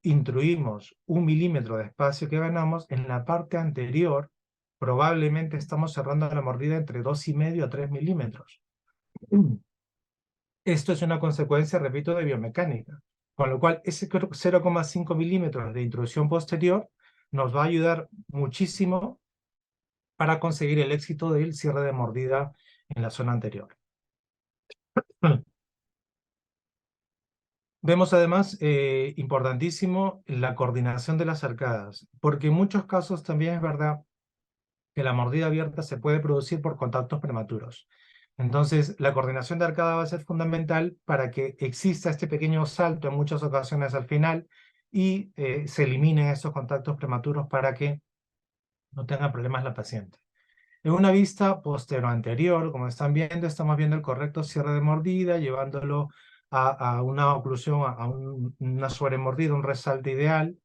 intruimos 1 milímetro de espacio que ganamos, en la parte anterior probablemente estamos cerrando la mordida entre 2,5 a 3 milímetros. Esto es una consecuencia, repito, de biomecánica, con lo cual ese 0,5 milímetros de intrusión posterior nos va a ayudar muchísimo para conseguir el éxito del cierre de mordida en la zona anterior. Vemos además, importantísimo, la coordinación de las arcadas, porque en muchos casos también es verdad que la mordida abierta se puede producir por contactos prematuros. Entonces, la coordinación de arcada va a ser fundamental para que exista este pequeño salto en muchas ocasiones al final y se eliminen esos contactos prematuros para que no tenga problemas la paciente. En una vista postero-anterior, como están viendo, estamos viendo el correcto cierre de mordida, llevándolo a una oclusión, una sobremordida, un resalte ideal.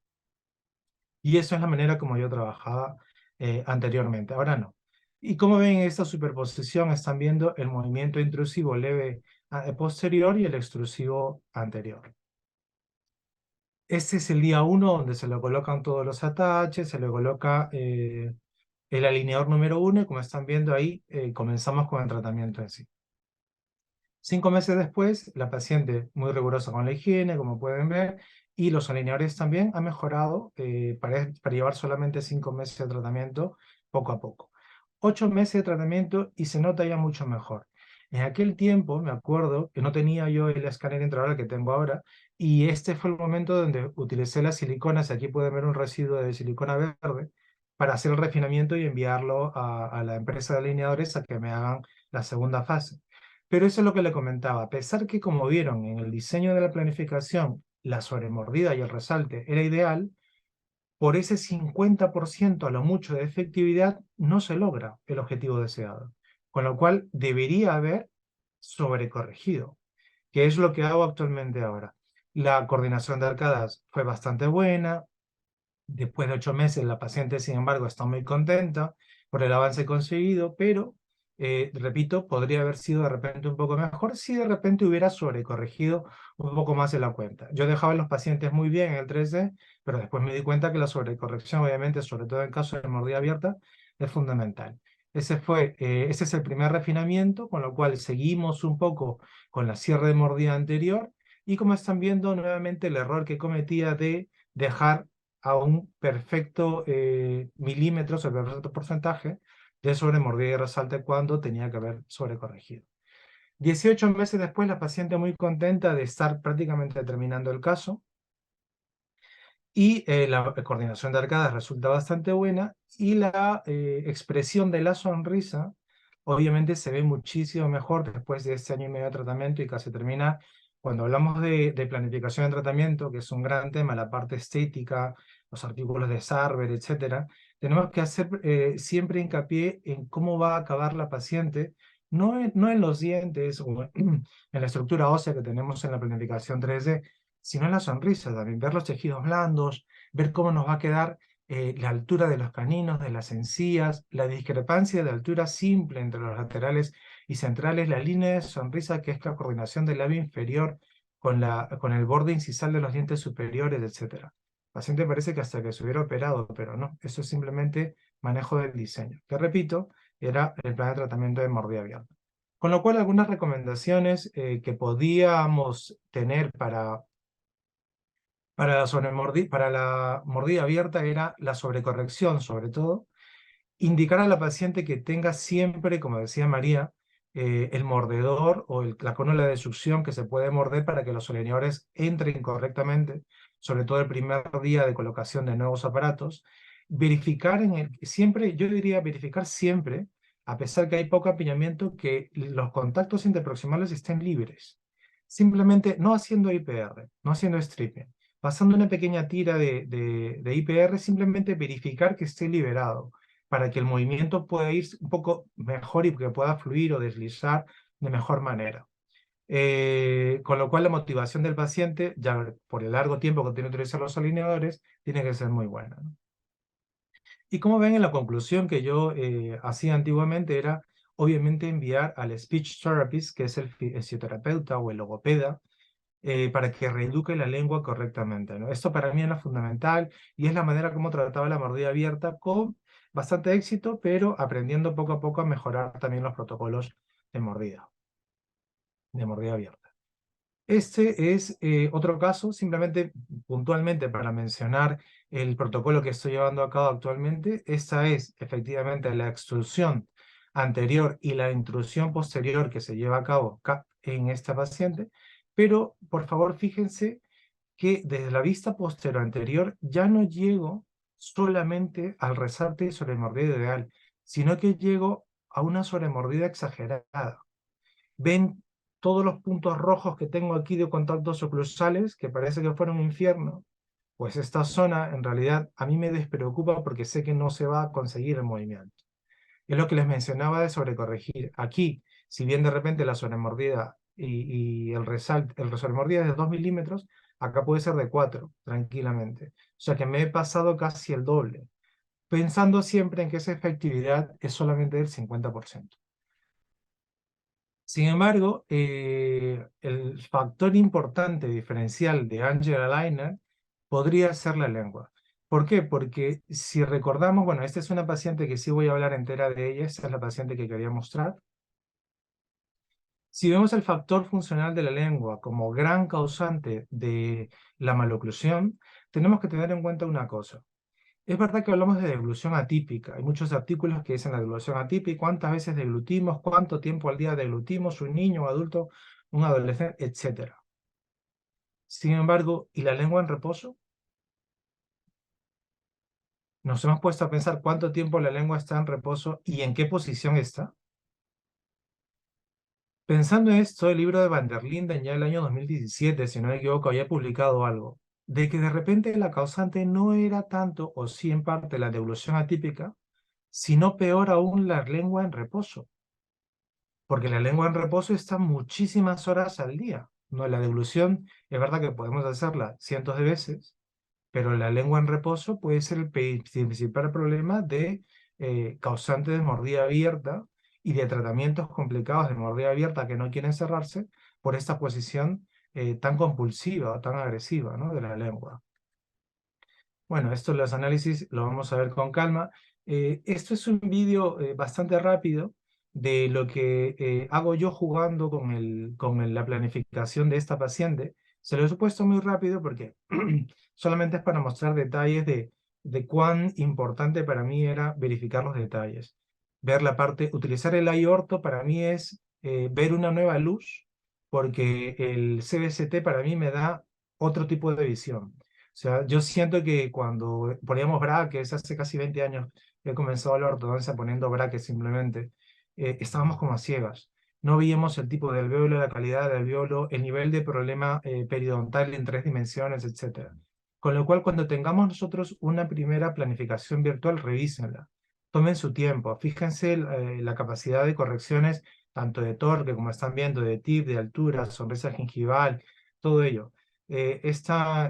Y eso es la manera como yo trabajaba anteriormente. Ahora no. Y como ven en esta superposición, están viendo el movimiento intrusivo leve posterior y el extrusivo anterior. Este es el día 1 donde se le colocan todos los ataches, se le coloca el alineador número 1 y como están viendo ahí, comenzamos con el tratamiento en sí. 5 meses después, la paciente muy rigurosa con la higiene, como pueden ver, y los alineadores también han mejorado para llevar solamente 5 meses de tratamiento poco a poco. 8 meses de tratamiento y se nota ya mucho mejor. En aquel tiempo, me acuerdo que no tenía yo el escáner intraoral que tengo ahora, y este fue el momento donde utilicé las siliconas, aquí pueden ver un residuo de silicona verde, para hacer el refinamiento y enviarlo a la empresa de alineadores a que me hagan la segunda fase. Pero eso es lo que le comentaba. A pesar que, como vieron en el diseño de la planificación, la sobremordida y el resalte era ideal, por ese 50% a lo mucho de efectividad no se logra el objetivo deseado. Con lo cual debería haber sobrecorregido, que es lo que hago actualmente ahora. La coordinación de arcadas fue bastante buena. Después de 8 meses, la paciente, sin embargo, está muy contenta por el avance conseguido, pero, repito, podría haber sido de repente un poco mejor si de repente hubiera sobrecorregido un poco más en la cuenta. Yo dejaba a los pacientes muy bien en el 3D, pero después me di cuenta que la sobrecorrección, obviamente, sobre todo en caso de mordida abierta, es fundamental. Ese es el primer refinamiento, con lo cual seguimos un poco con la cierre de mordida anterior, y como están viendo, nuevamente el error que cometía de dejar a un perfecto milímetros, el perfecto porcentaje de sobremordida y resalte cuando tenía que haber sobrecorregido. 18 meses después, la paciente muy contenta de estar prácticamente terminando el caso y la coordinación de arcadas resulta bastante buena y la expresión de la sonrisa obviamente se ve muchísimo mejor después de este año y medio de tratamiento y casi termina. Cuando hablamos de planificación de tratamiento, que es un gran tema, la parte estética, los artículos de Sarber, etcétera, tenemos que hacer siempre hincapié en cómo va a acabar la paciente, no en los dientes o en la estructura ósea que tenemos en la planificación 3D, sino en la sonrisa también, ver los tejidos blandos, ver cómo nos va a quedar la altura de los caninos, de las encías, la discrepancia de altura simple entre los laterales y centrales, la línea de sonrisa que es la coordinación del labio inferior con el borde incisal de los dientes superiores, etc. El paciente parece que hasta que se hubiera operado, pero no, eso es simplemente manejo del diseño, que repito, era el plan de tratamiento de mordida abierta. Con lo cual, algunas recomendaciones que podíamos tener para la mordida abierta era la sobrecorrección, sobre todo, indicar a la paciente que tenga siempre, como decía María, el mordedor o la cónula de succión que se puede morder para que los alineadores entren correctamente, sobre todo el primer día de colocación de nuevos aparatos. Verificar siempre, yo diría verificar siempre, a pesar que hay poco apiñamiento, que los contactos interproximales estén libres. Simplemente no haciendo IPR, no haciendo stripping. Pasando una pequeña tira de IPR, simplemente verificar que esté liberado para que el movimiento pueda ir un poco mejor y que pueda fluir o deslizar de mejor manera. Con lo cual la motivación del paciente, ya por el largo tiempo que tiene que utilizar los alineadores, tiene que ser muy buena, ¿no? Y como ven en la conclusión que yo hacía antiguamente era, obviamente, enviar al speech therapist, que es el fisioterapeuta o el logopeda, para que reeduque la lengua correctamente, ¿no? Esto para mí era fundamental y es la manera como trataba la mordida abierta con bastante éxito, pero aprendiendo poco a poco a mejorar también los protocolos de mordida. de mordida abierta. Este es otro caso, simplemente puntualmente para mencionar el protocolo que estoy llevando a cabo actualmente. Esta es efectivamente la extrusión anterior y la intrusión posterior que se lleva a cabo en esta paciente, pero por favor fíjense que desde la vista posterior anterior ya no llego solamente al resalte sobremordida ideal, sino que llego a una sobremordida exagerada. Ven todos los puntos rojos que tengo aquí de contactos oclusales, que parece que fuera un infierno. Pues esta zona en realidad a mí me despreocupa porque sé que no se va a conseguir el movimiento. Es lo que les mencionaba de sobrecorregir. Aquí, si bien de repente la sobremordida y el sobremordida es de 2 milímetros, acá puede ser de 4, tranquilamente. O sea que me he pasado casi el doble, pensando siempre en que esa efectividad es solamente del 50%. Sin embargo, el factor importante diferencial de Angela Liner podría ser la lengua. ¿Por qué? Porque si recordamos, bueno, esta es una paciente que sí voy a hablar entera de ella, esta es la paciente que quería mostrar. Si vemos el factor funcional de la lengua como gran causante de la maloclusión, tenemos que tener en cuenta una cosa. Es verdad que hablamos de deglución atípica. Hay muchos artículos que dicen la deglución atípica, cuántas veces deglutimos, cuánto tiempo al día deglutimos, un niño, un adulto, un adolescente, etc. Sin embargo, ¿y la lengua en reposo? Nos hemos puesto a pensar cuánto tiempo la lengua está en reposo y en qué posición está. Pensando en esto, el libro de Van der Linden ya el año 2017, si no me equivoco, había publicado algo, de que de repente la causante no era tanto, o sí en parte, la deglución atípica, sino peor aún la lengua en reposo. Porque la lengua en reposo está muchísimas horas al día. No, la deglución es verdad que podemos hacerla cientos de veces, pero la lengua en reposo puede ser el principal problema de causante de mordida abierta y de tratamientos complicados de mordida abierta que no quieren cerrarse por esta posición tan compulsiva o tan agresiva, ¿no?, de la lengua. Bueno, esto los análisis lo vamos a ver con calma. Esto es un vídeo bastante rápido de lo que hago yo jugando con la planificación de esta paciente. Se lo he puesto muy rápido porque solamente es para mostrar detalles de cuán importante para mí era verificar los detalles. Ver la parte, utilizar el iOrtho para mí es ver una nueva luz, porque el CBCT para mí me da otro tipo de visión. O sea, yo siento que cuando poníamos brackets, hace casi 20 años que he comenzado la ortodoncia poniendo brackets simplemente, estábamos como a ciegas. No veíamos el tipo de alvéolo, la calidad del alvéolo, el nivel de problema periodontal en 3 dimensiones, etc. Con lo cual, cuando tengamos nosotros una primera planificación virtual, revísenla. Tomen su tiempo. Fíjense la capacidad de correcciones, tanto de torque, como están viendo, de tip, de altura, sonrisa gingival, todo ello. Esta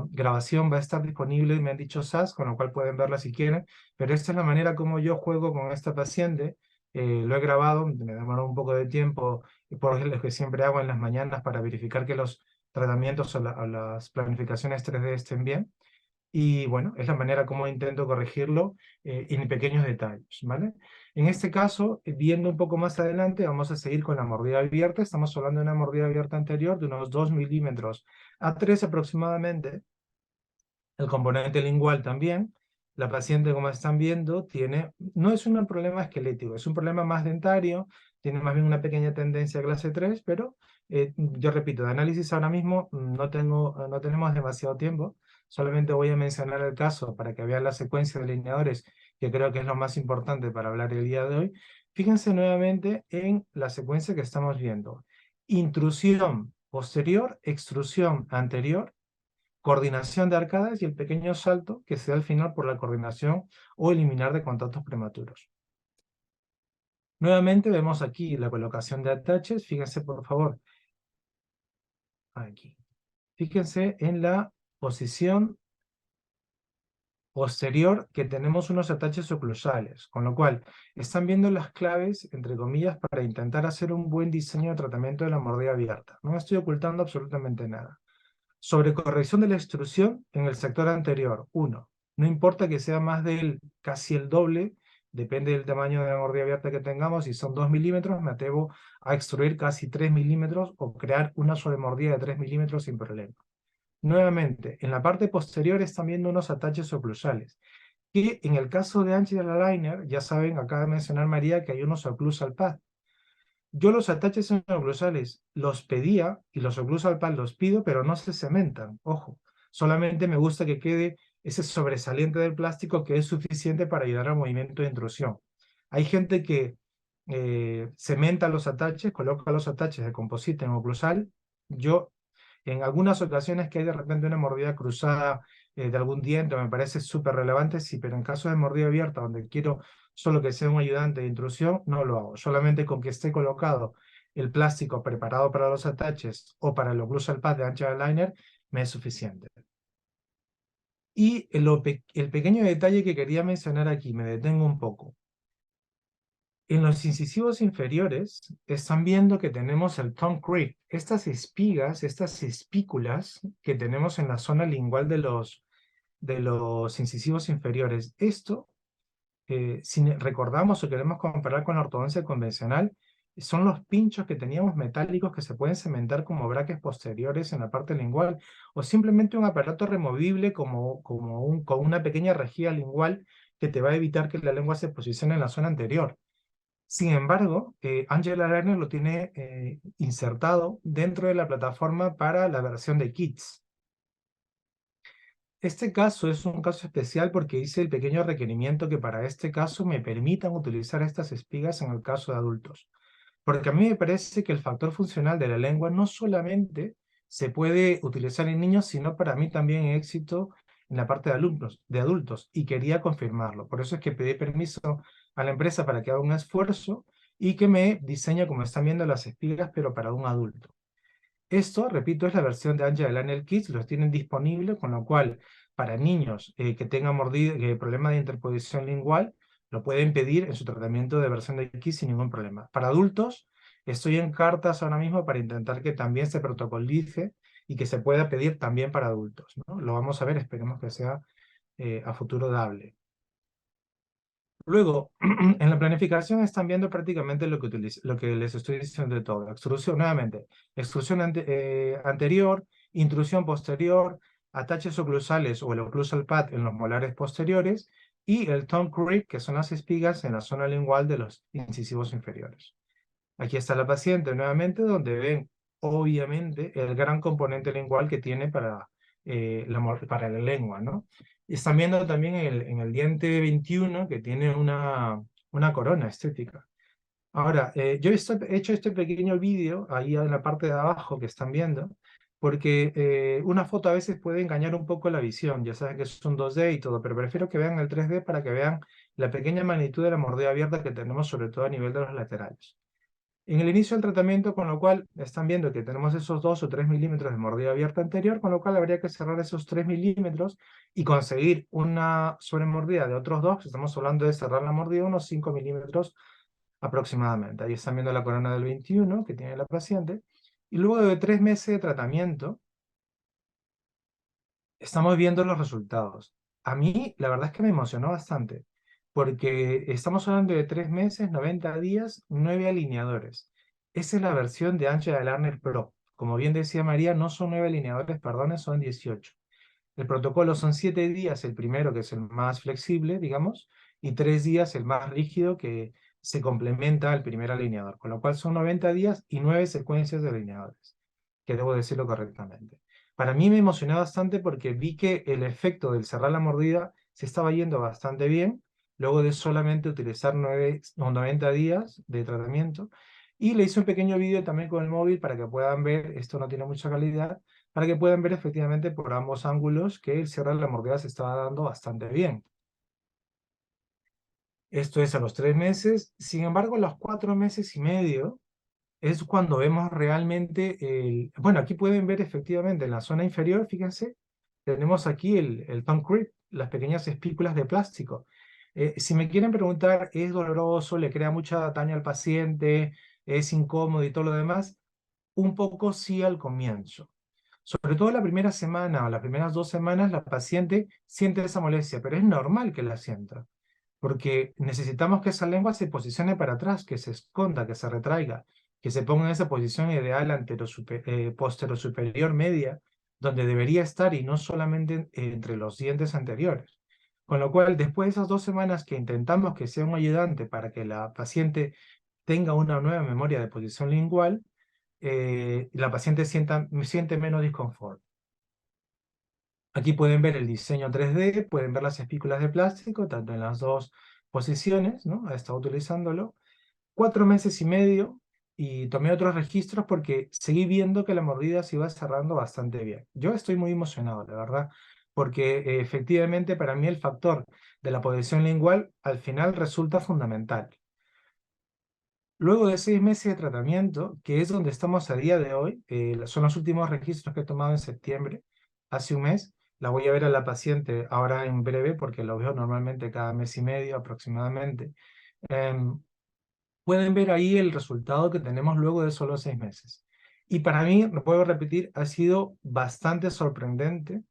grabación va a estar disponible, me han dicho SAS, con lo cual pueden verla si quieren, pero esta es la manera como yo juego con esta paciente. Lo he grabado, me demoró un poco de tiempo, por lo que siempre hago en las mañanas para verificar que los tratamientos o las planificaciones 3D estén bien. Y bueno, es la manera como intento corregirlo en pequeños detalles, ¿vale? En este caso, viendo un poco más adelante, vamos a seguir con la mordida abierta. Estamos hablando de una mordida abierta anterior de unos 2 milímetros a 3 aproximadamente. El componente lingual también. La paciente, como están viendo, no es un problema esquelético, es un problema más dentario, tiene más bien una pequeña tendencia a clase 3, pero yo repito, de análisis ahora mismo no tenemos demasiado tiempo. Solamente voy a mencionar el caso para que vean la secuencia de alineadores, que creo que es lo más importante para hablar el día de hoy. Fíjense nuevamente en la secuencia que estamos viendo. Intrusión posterior, extrusión anterior, coordinación de arcadas y el pequeño salto que se da al final por la coordinación o eliminar de contactos prematuros. Nuevamente vemos aquí la colocación de attaches. Fíjense por favor, aquí. Fíjense en la posición posterior que tenemos unos attaches oclusales, con lo cual están viendo las claves, entre comillas, para intentar hacer un buen diseño de tratamiento de la mordida abierta. No estoy ocultando absolutamente nada. Sobre corrección de la extrusión en el sector anterior. 1. No importa que sea más del casi el doble depende del tamaño de la mordida abierta que tengamos, si son 2 milímetros, me atrevo a extruir casi 3 milímetros o crear una sola mordida de 3 milímetros sin problema. Nuevamente, en la parte posterior están viendo unos ataches oclusales, que en el caso de Angela Liner, ya saben, acaba de mencionar María que hay unos occlusal pad. Yo los ataches oclusales los pedía y los occlusal pad los pido, pero no se cementan, ojo. Solamente me gusta que quede ese sobresaliente del plástico que es suficiente para ayudar al movimiento de intrusión. Hay gente que cementa los ataches, coloca los ataches de composite en oclusal. Yo, en algunas ocasiones que hay de repente una mordida cruzada de algún diente, me parece súper relevante, sí, pero en caso de mordida abierta, donde quiero solo que sea un ayudante de intrusión, no lo hago. Solamente con que esté colocado el plástico preparado para los ataches o para el occlusal pad de Angela Liner, me es suficiente. Y el pequeño detalle que quería mencionar aquí, me detengo un poco. En los incisivos inferiores están viendo que tenemos el tongue creep, estas espigas, estas espículas que tenemos en la zona lingual de los incisivos inferiores. Esto, si recordamos o queremos comparar con la ortodoncia convencional, son los pinchos que teníamos metálicos que se pueden cementar como braques posteriores en la parte lingual, o simplemente un aparato removible con una pequeña rejilla lingual que te va a evitar que la lengua se posicione en la zona anterior. Sin embargo, Angela Lerner lo tiene insertado dentro de la plataforma para la versión de Kids. Este caso es un caso especial porque hice el pequeño requerimiento que para este caso me permitan utilizar estas espigas en el caso de adultos. Porque a mí me parece que el factor funcional de la lengua no solamente se puede utilizar en niños, sino para mí también en éxito en la parte de adultos, y quería confirmarlo. Por eso es que pedí permiso a la empresa para que haga un esfuerzo y que me diseñe, como están viendo, las espigas, pero para un adulto. Esto, repito, es la versión de Angela Liner Kids, los tienen disponibles, con lo cual para niños que tengan problema de interposición lingual, lo pueden pedir en su tratamiento de versión de Kids sin ningún problema. Para adultos, estoy en cartas ahora mismo para intentar que también se protocolice y que se pueda pedir también para adultos, ¿no? Lo vamos a ver, esperemos que sea a futuro dable. Luego, en la planificación están viendo prácticamente lo que les estoy diciendo de todo. Extrusión, nuevamente, extrusión anterior, intrusión posterior, ataches oclusales o el occlusal pad en los molares posteriores y el tongue creep, que son las espigas en la zona lingual de los incisivos inferiores. Aquí está la paciente nuevamente, donde ven, obviamente, el gran componente lingual que tiene para la lengua, ¿no? Y están viendo también en el diente 21 que tiene una corona estética. Ahora, yo he hecho este pequeño vídeo ahí en la parte de abajo que están viendo, porque una foto a veces puede engañar un poco la visión. Ya saben que es un 2D y todo, pero prefiero que vean el 3D para que vean la pequeña magnitud de la mordida abierta que tenemos, sobre todo a nivel de los laterales. En el inicio del tratamiento, con lo cual están viendo que tenemos esos 2 o 3 milímetros de mordida abierta anterior, con lo cual habría que cerrar esos 3 milímetros y conseguir una sobremordida de otros 2, estamos hablando de cerrar la mordida unos 5 milímetros aproximadamente. Ahí están viendo la corona del 21 que tiene la paciente. Y luego de 3 meses de tratamiento, estamos viendo los resultados. A mí, la verdad es que me emocionó bastante, porque estamos hablando de 3 meses, 90 días, 9 alineadores. Esa es la versión de Angela Lerner Pro. Como bien decía María, no son 9 alineadores, perdón, son 18. El protocolo son 7 días, el primero, que es el más flexible, digamos, y 3 días, el más rígido, que se complementa al primer alineador. Con lo cual son 90 días y 9 secuencias de alineadores, que debo decirlo correctamente. Para mí me emocionó bastante porque vi que el efecto del cerrar la mordida se estaba yendo bastante bien, luego de solamente utilizar 90 días de tratamiento. Y le hice un pequeño vídeo también con el móvil para que puedan ver, esto no tiene mucha calidad, para que puedan ver efectivamente por ambos ángulos que el cerrar la mordida se estaba dando bastante bien. Esto es a los 3 meses. Sin embargo, a los 4 meses y medio es cuando vemos realmente bueno, aquí pueden ver efectivamente en la zona inferior, fíjense, tenemos aquí el tongue creep, las pequeñas espículas de plástico. Si me quieren preguntar, ¿es doloroso? ¿Le crea mucha daño al paciente? ¿Es incómodo y todo lo demás? Un poco sí al comienzo. Sobre todo la primera semana o las primeras 2 semanas, la paciente siente esa molestia, pero es normal que la sienta. porque necesitamos que esa lengua se posicione para atrás, que se esconda, que se retraiga, que se ponga en esa posición ideal postero superior media, donde debería estar y no solamente entre los dientes anteriores. Con lo cual, después de esas 2 semanas que intentamos que sea un ayudante para que la paciente tenga una nueva memoria de posición lingual, la paciente siente menos disconfort. Aquí pueden ver el diseño 3D, pueden ver las espículas de plástico, tanto en las dos posiciones, ¿no? He estado utilizándolo. 4 meses y medio, y tomé otros registros porque seguí viendo que la mordida se iba cerrando bastante bien. Yo estoy muy emocionado, la verdad, porque efectivamente para mí el factor de la posición lingual al final resulta fundamental. Luego de 6 meses de tratamiento, que es donde estamos a día de hoy, son los últimos registros que he tomado en septiembre, hace un mes. La voy a ver a la paciente ahora en breve porque lo veo normalmente cada mes y medio aproximadamente. Pueden ver ahí el resultado que tenemos luego de solo 6 meses. Y para mí, lo puedo repetir, ha sido bastante sorprendente.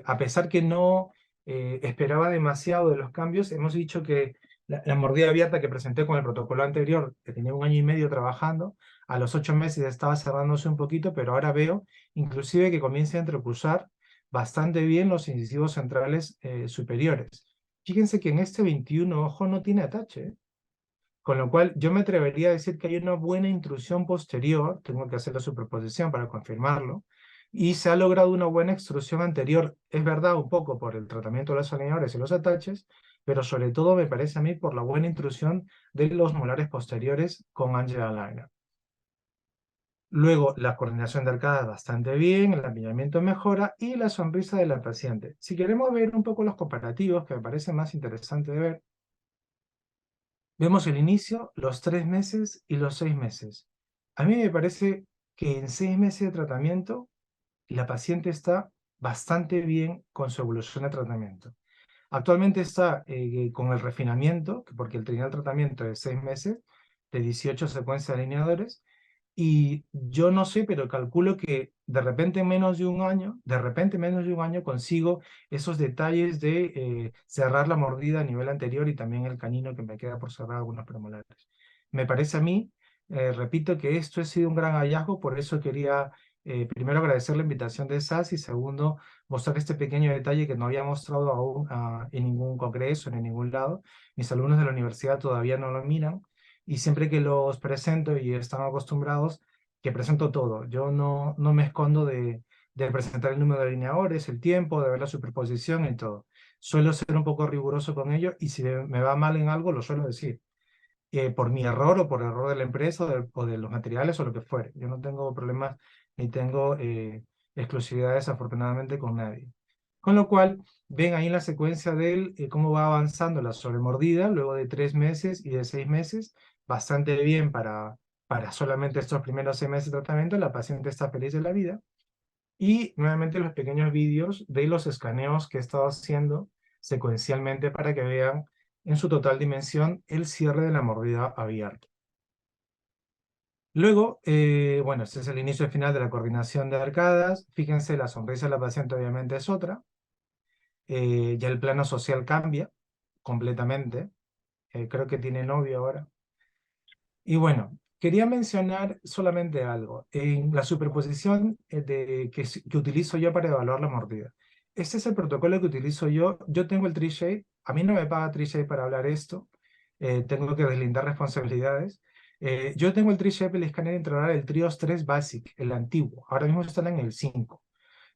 A pesar que no esperaba demasiado de los cambios, hemos dicho que la mordida abierta que presenté con el protocolo anterior, que tenía 1 año y medio trabajando, a los 8 meses estaba cerrándose un poquito, pero ahora veo inclusive que comienza a entrecruzar bastante bien los incisivos centrales superiores. Fíjense que en este 21 ojo no tiene atache, ¿eh? Con lo cual, yo me atrevería a decir que hay una buena intrusión posterior, tengo que hacer la superposición para confirmarlo, y se ha logrado una buena extrusión anterior, es verdad, un poco por el tratamiento de los alineadores y los ataches, pero sobre todo me parece a mí por la buena intrusión de los molares posteriores con Angela Liner. Luego, la coordinación de arcadas bastante bien, el apiñamiento mejora y la sonrisa de la paciente. Si queremos ver un poco los comparativos, que me parece más interesante de ver, vemos el inicio, los 3 meses y los 6 meses. A mí me parece que en 6 meses de tratamiento la paciente está bastante bien con su evolución de tratamiento. Actualmente está con el refinamiento, porque él tenía el tratamiento de 6 meses, de 18 secuencias de alineadores, y yo no sé, pero calculo que de repente en menos de un año consigo esos detalles de cerrar la mordida a nivel anterior y también el canino que me queda por cerrar algunos premolares. Me parece a mí, repito, que esto ha sido un gran hallazgo, por eso quería primero agradecer la invitación de SAS y segundo mostrar este pequeño detalle que no había mostrado aún en ningún congreso, ni en ningún lado. Mis alumnos de la universidad todavía no lo miran, y siempre que los presento y están acostumbrados, que presento todo. Yo no me escondo de presentar el número de alineadores, el tiempo, de ver la superposición y todo. Suelo ser un poco riguroso con ello y si me va mal en algo lo suelo decir. Por mi error o por error de la empresa o de los materiales o lo que fuere. Yo no tengo problemas ni tengo exclusividades afortunadamente con nadie. Con lo cual, ven ahí en la secuencia de cómo va avanzando la sobremordida luego de 3 meses y de 6 meses, bastante bien para solamente estos primeros 6 meses de tratamiento, la paciente está feliz de la vida. Y nuevamente los pequeños vídeos de los escaneos que he estado haciendo secuencialmente para que vean en su total dimensión el cierre de la mordida abierta. Luego, bueno, este es el inicio y final de la coordinación de arcadas. Fíjense, la sonrisa de la paciente obviamente es otra. Ya el plano social cambia completamente. Creo que tiene novio ahora. Y bueno, quería mencionar solamente algo. En la superposición que utilizo yo para evaluar la mordida. Este es el protocolo que utilizo yo. Yo tengo el TreeShape. A mí no me paga TreeShape para hablar esto. Tengo que deslindar responsabilidades. Yo tengo el TreeShape, el escáner intraoral, el Trios 3 Basic, el antiguo. Ahora mismo están en el 5.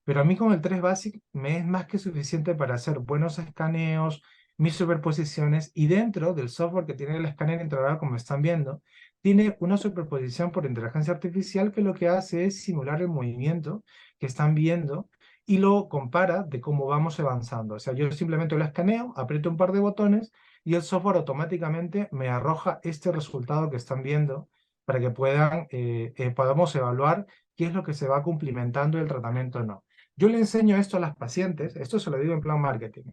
Pero a mí con el 3 Basic me es más que suficiente para hacer buenos escaneos, mis superposiciones, y dentro del software que tiene el escáner intraoral, como están viendo, tiene una superposición por inteligencia artificial que lo que hace es simular el movimiento que están viendo y lo compara de cómo vamos avanzando. O sea, yo simplemente lo escaneo, aprieto un par de botones y el software automáticamente me arroja este resultado que están viendo para que podamos evaluar qué es lo que se va cumplimentando el tratamiento o no. Yo le enseño esto a las pacientes, esto se lo digo en plan marketing.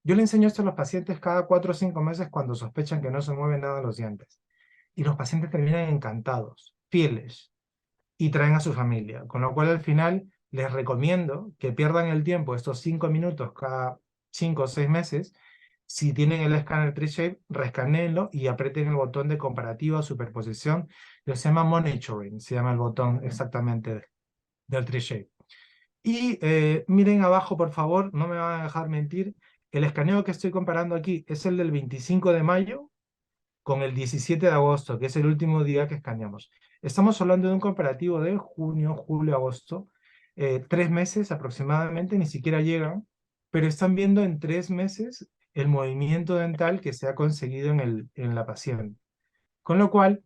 Yo le enseño esto a los pacientes cada 4 o 5 meses cuando sospechan que no se mueven nada los dientes. Y los pacientes terminan encantados, fieles, y traen a su familia. Con lo cual al final les recomiendo que pierdan el tiempo, estos 5 minutos cada 5 o 6 meses, Si tienen el escáner T-Shape, reescaneenlo y aprieten el botón de comparativa o superposición, que se llama Monitoring, se llama el botón exactamente del T-Shape. Y miren abajo, por favor, no me van a dejar mentir, el escaneo que estoy comparando aquí es el del 25 de mayo con el 17 de agosto, que es el último día que escaneamos. Estamos hablando de un comparativo de junio, julio, agosto, 3 meses aproximadamente, ni siquiera llegan, pero están viendo en 3 meses el movimiento dental que se ha conseguido en la paciente. Con lo cual,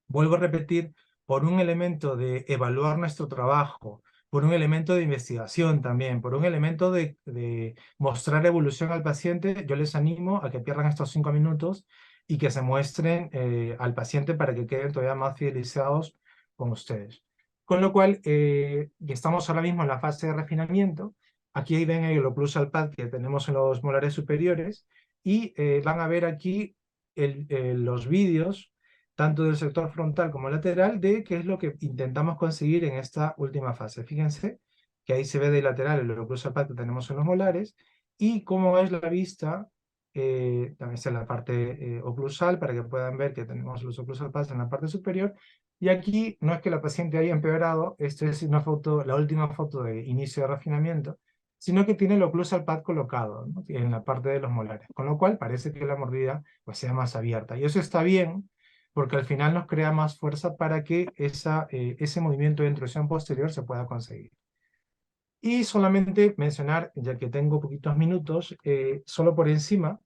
vuelvo a repetir, por un elemento de evaluar nuestro trabajo, por un elemento de investigación también, por un elemento de mostrar evolución al paciente, yo les animo a que pierdan estos 5 minutos y que se muestren al paciente para que queden todavía más fidelizados con ustedes. Con lo cual, estamos ahora mismo en la fase de refinamiento. Aquí ven el occlusal pad que tenemos en los molares superiores y van a ver aquí los vídeos tanto del sector frontal como lateral, de qué es lo que intentamos conseguir en esta última fase. Fíjense que ahí se ve de lateral el occlusal pad que tenemos en los molares, y cómo es la vista, también está en la parte oclusal, para que puedan ver que tenemos los occlusal pads en la parte superior, y aquí no es que la paciente haya empeorado, esta es una foto, la última foto de inicio de refinamiento, sino que tiene el occlusal pad colocado, ¿no?, en la parte de los molares, con lo cual parece que la mordida pues sea más abierta, y eso está bien, porque al final nos crea más fuerza para que ese movimiento de intrusión posterior se pueda conseguir. Y solamente mencionar, ya que tengo poquitos minutos, solo por encima,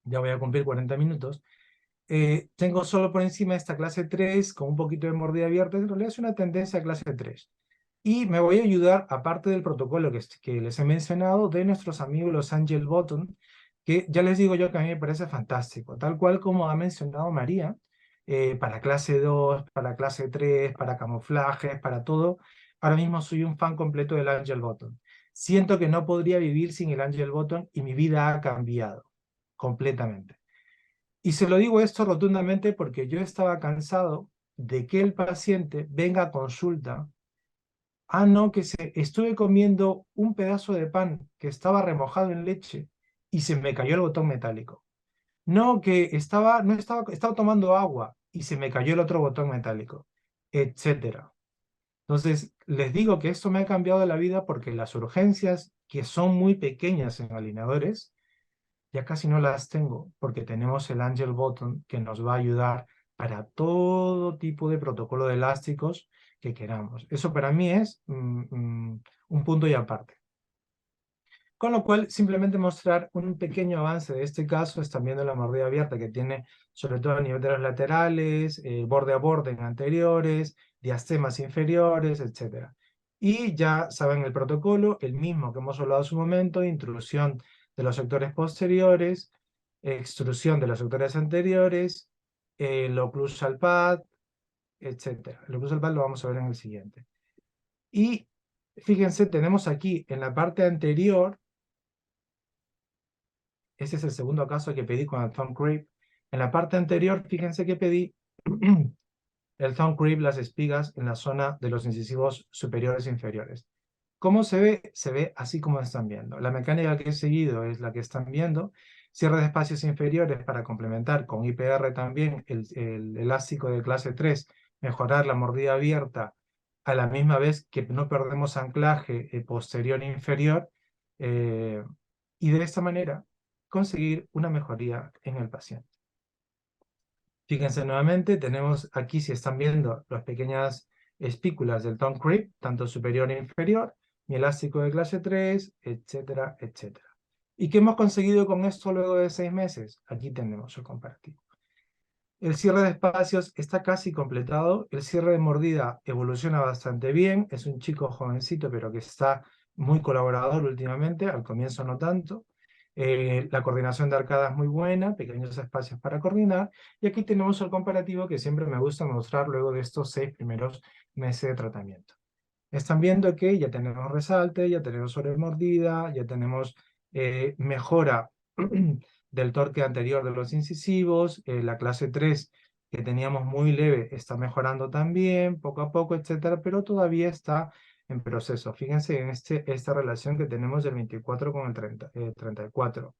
ya voy a cumplir 40 minutos, tengo solo por encima esta clase 3 con un poquito de mordida abierta, en realidad es una tendencia a clase 3. Y me voy a ayudar, aparte del protocolo que les he mencionado, de nuestros amigos los Angel Button, que ya les digo yo que a mí me parece fantástico, tal cual como ha mencionado María, para clase 2, para clase 3, para camuflajes, para todo. Ahora mismo soy un fan completo del Angel Button. Siento que no podría vivir sin el Angel Button y mi vida ha cambiado completamente. Y se lo digo esto rotundamente porque yo estaba cansado de que el paciente venga a consulta. Ah, no, estuve comiendo un pedazo de pan que estaba remojado en leche y se me cayó el botón metálico. No, que estaba tomando agua y se me cayó el otro botón metálico, etcétera. Entonces, les digo que esto me ha cambiado la vida porque las urgencias, que son muy pequeñas en alineadores, ya casi no las tengo porque tenemos el Angel Button que nos va a ayudar para todo tipo de protocolo de elásticos que queramos. Eso para mí es un punto y aparte. Con lo cual, simplemente mostrar un pequeño avance de este caso, están viendo la mordida abierta que tiene, sobre todo a nivel de los laterales, borde a borde en anteriores, diastemas inferiores, etc. Y ya saben el protocolo, el mismo que hemos hablado hace un momento: intrusión de los sectores posteriores, extrusión de los sectores anteriores, el occlusal pad, etc. El occlusal pad lo vamos a ver en el siguiente. Y fíjense, tenemos aquí en la parte anterior, ese es el segundo caso que pedí con el thumb creep. En la parte anterior, fíjense que pedí el thumb creep, las espigas en la zona de los incisivos superiores e inferiores. ¿Cómo se ve? Se ve así como están viendo. La mecánica que he seguido es la que están viendo. Cierre de espacios inferiores para complementar con IPR también el elástico de clase 3, mejorar la mordida abierta a la misma vez que no perdemos anclaje posterior e inferior, y de esta manera conseguir una mejoría en el paciente. Fíjense nuevamente, tenemos aquí, si están viendo, las pequeñas espículas del thumb creep, tanto superior e inferior, mi elástico de clase 3, etcétera, etcétera. ¿Y qué hemos conseguido con esto luego de 6 meses? Aquí tenemos el comparativo. El cierre de espacios está casi completado. El cierre de mordida evoluciona bastante bien. Es un chico jovencito, pero que está muy colaborador últimamente. Al comienzo no tanto. La coordinación de arcadas es muy buena, pequeños espacios para coordinar. Y aquí tenemos el comparativo que siempre me gusta mostrar luego de estos 6 primeros meses de tratamiento. Están viendo que ya tenemos resalte, ya tenemos sobremordida, ya tenemos mejora del torque anterior de los incisivos, la clase 3 que teníamos muy leve está mejorando también, poco a poco, etcétera, pero todavía está en proceso. Fíjense en esta relación que tenemos del 24 con el 34.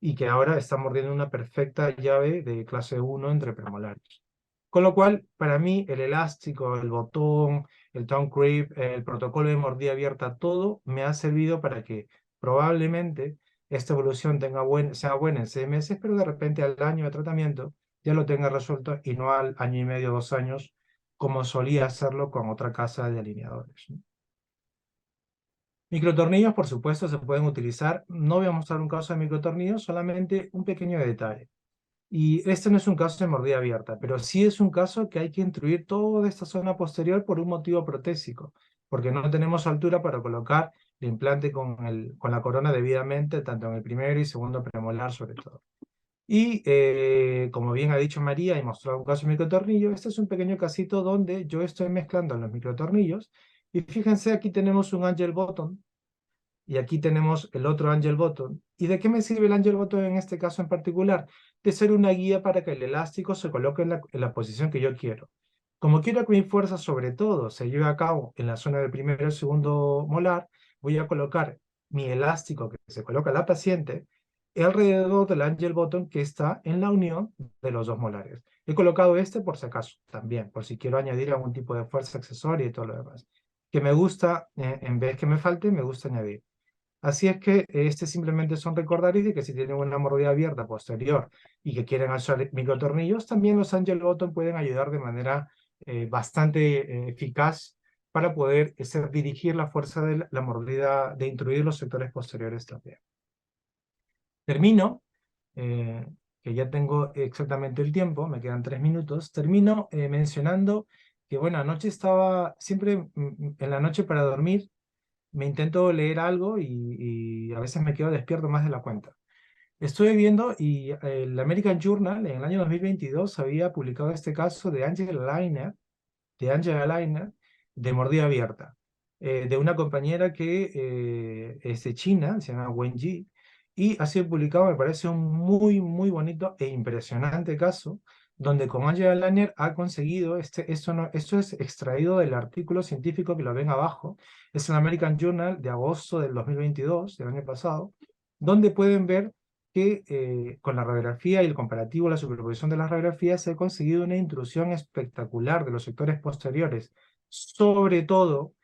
y que ahora está mordiendo una perfecta llave de clase 1 entre premolares. Con lo cual, para mí, el elástico, el botón, el tongue creep, el protocolo de mordida abierta, todo me ha servido para que probablemente esta evolución sea buena en 6 meses, pero de repente al año de tratamiento ya lo tenga resuelto y no al año y medio, 2 años, como solía hacerlo con otra casa de alineadores, ¿no? Microtornillos, por supuesto, se pueden utilizar. No voy a mostrar un caso de microtornillos, solamente un pequeño detalle. Y este no es un caso de mordida abierta, pero sí es un caso que hay que intruir toda esta zona posterior por un motivo protésico, porque no tenemos altura para colocar el implante con la corona debidamente, tanto en el primero y segundo premolar sobre todo. Y como bien ha dicho María y mostró un caso de microtornillo, este es un pequeño casito donde yo estoy mezclando los microtornillos. Y fíjense, aquí tenemos un angel button y aquí tenemos el otro angel button. ¿Y de qué me sirve el angel button en este caso en particular? De ser una guía para que el elástico se coloque en la posición que yo quiero. Como quiero que mi fuerza sobre todo se lleve a cabo en la zona del primero y el segundo molar, voy a colocar mi elástico que se coloca a la paciente alrededor del angel button que está en la unión de los dos molares. He colocado este por si acaso también, por si quiero añadir algún tipo de fuerza accesoria y todo lo demás. Que me gusta, en vez que me falte, me gusta añadir. Así es que este simplemente son recordaris de que si tienen una mordida abierta posterior y que quieren usar microtornillos, también los angel button pueden ayudar de manera bastante eficaz para poder dirigir la fuerza de la mordida, de intruir los sectores posteriores también. Termino, que ya tengo exactamente el tiempo, me quedan 3 minutos, termino mencionando que, bueno, anoche estaba, siempre en la noche para dormir, me intento leer algo y a veces me quedo despierto más de la cuenta. Estuve viendo y el American Journal en el año 2022 había publicado este caso de Angela Liner, de mordida abierta, de una compañera que es de China, se llama Wen Ji, y ha sido publicado, me parece un muy bonito e impresionante caso, donde con Angela Liner ha conseguido, esto es extraído del artículo científico que lo ven abajo, es el American Journal de agosto del 2022, del año pasado, donde pueden ver que con la radiografía y el comparativo, la superposición de las radiografías, se ha conseguido una intrusión espectacular de los sectores posteriores, sobre todo,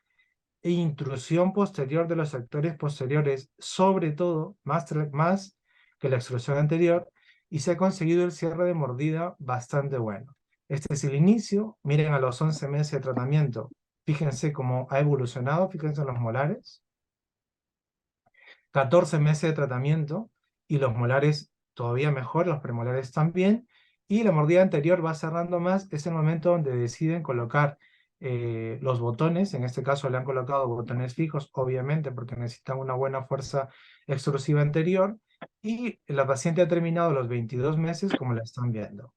e intrusión posterior de los sectores posteriores, sobre todo, más que la extrusión anterior, y se ha conseguido el cierre de mordida bastante bueno. Este es el inicio, miren a los 11 meses de tratamiento, fíjense cómo ha evolucionado, fíjense en los molares, 14 meses de tratamiento y los molares todavía mejor, los premolares también, y la mordida anterior va cerrando más, es el momento donde deciden colocar los botones, en este caso le han colocado botones fijos, obviamente porque necesitan una buena fuerza extrusiva anterior, y la paciente ha terminado los 22 meses como la están viendo.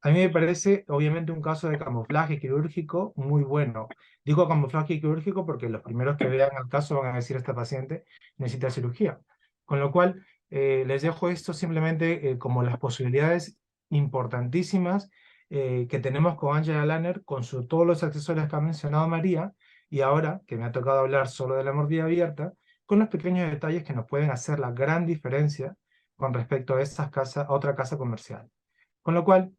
A mí me parece, obviamente, un caso de camuflaje quirúrgico muy bueno. Digo camuflaje quirúrgico porque los primeros que vean el caso van a decir esta paciente necesita cirugía. Con lo cual, les dejo esto simplemente como las posibilidades importantísimas que tenemos con Angela Liner, con todos los accesorios que ha mencionado María, y ahora que me ha tocado hablar solo de la mordida abierta, con los pequeños detalles que nos pueden hacer la gran diferencia con respecto a a otra casa comercial. Con lo cual,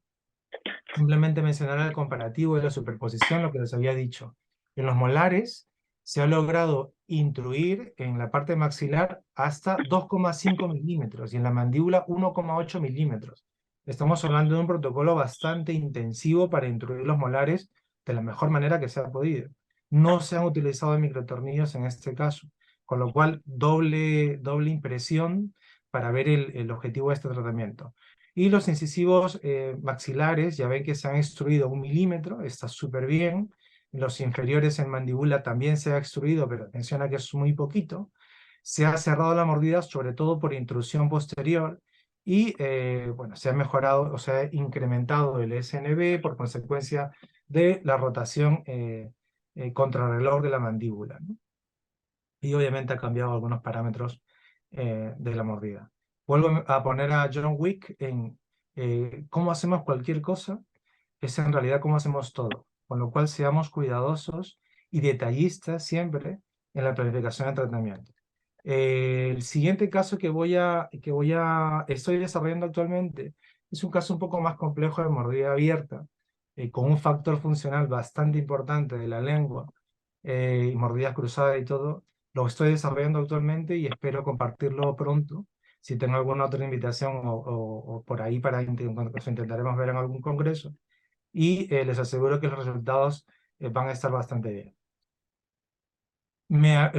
simplemente mencionar el comparativo de la superposición, lo que les había dicho. En los molares se ha logrado intruir en la parte maxilar hasta 2,5 milímetros y en la mandíbula 1,8 milímetros. Estamos hablando de un protocolo bastante intensivo para intruir los molares de la mejor manera que se ha podido. No se han utilizado microtornillos en este caso, con lo cual doble impresión para ver el objetivo de este tratamiento. Y los incisivos maxilares, ya ven que se han extruido 1 milímetro, está súper bien. Los inferiores en mandíbula también se ha extruido, pero menciona que es muy poquito. Se ha cerrado la mordida, sobre todo por intrusión posterior, y bueno, se ha mejorado, o sea, ha incrementado el SNB por consecuencia de la rotación contrarreloj de la mandíbula, ¿no? Y obviamente ha cambiado algunos parámetros de la mordida. Vuelvo a poner a John Wick en cómo hacemos cualquier cosa, es en realidad cómo hacemos todo. Con lo cual seamos cuidadosos y detallistas siempre en la planificación de tratamiento. El siguiente caso estoy desarrollando actualmente es un caso un poco más complejo de mordida abierta, con un factor funcional bastante importante de la lengua, y mordidas cruzadas y todo. Lo estoy desarrollando actualmente y espero compartirlo pronto. Si tengo alguna otra invitación o por ahí pues intentaremos ver en algún congreso. Y les aseguro que los resultados van a estar bastante bien.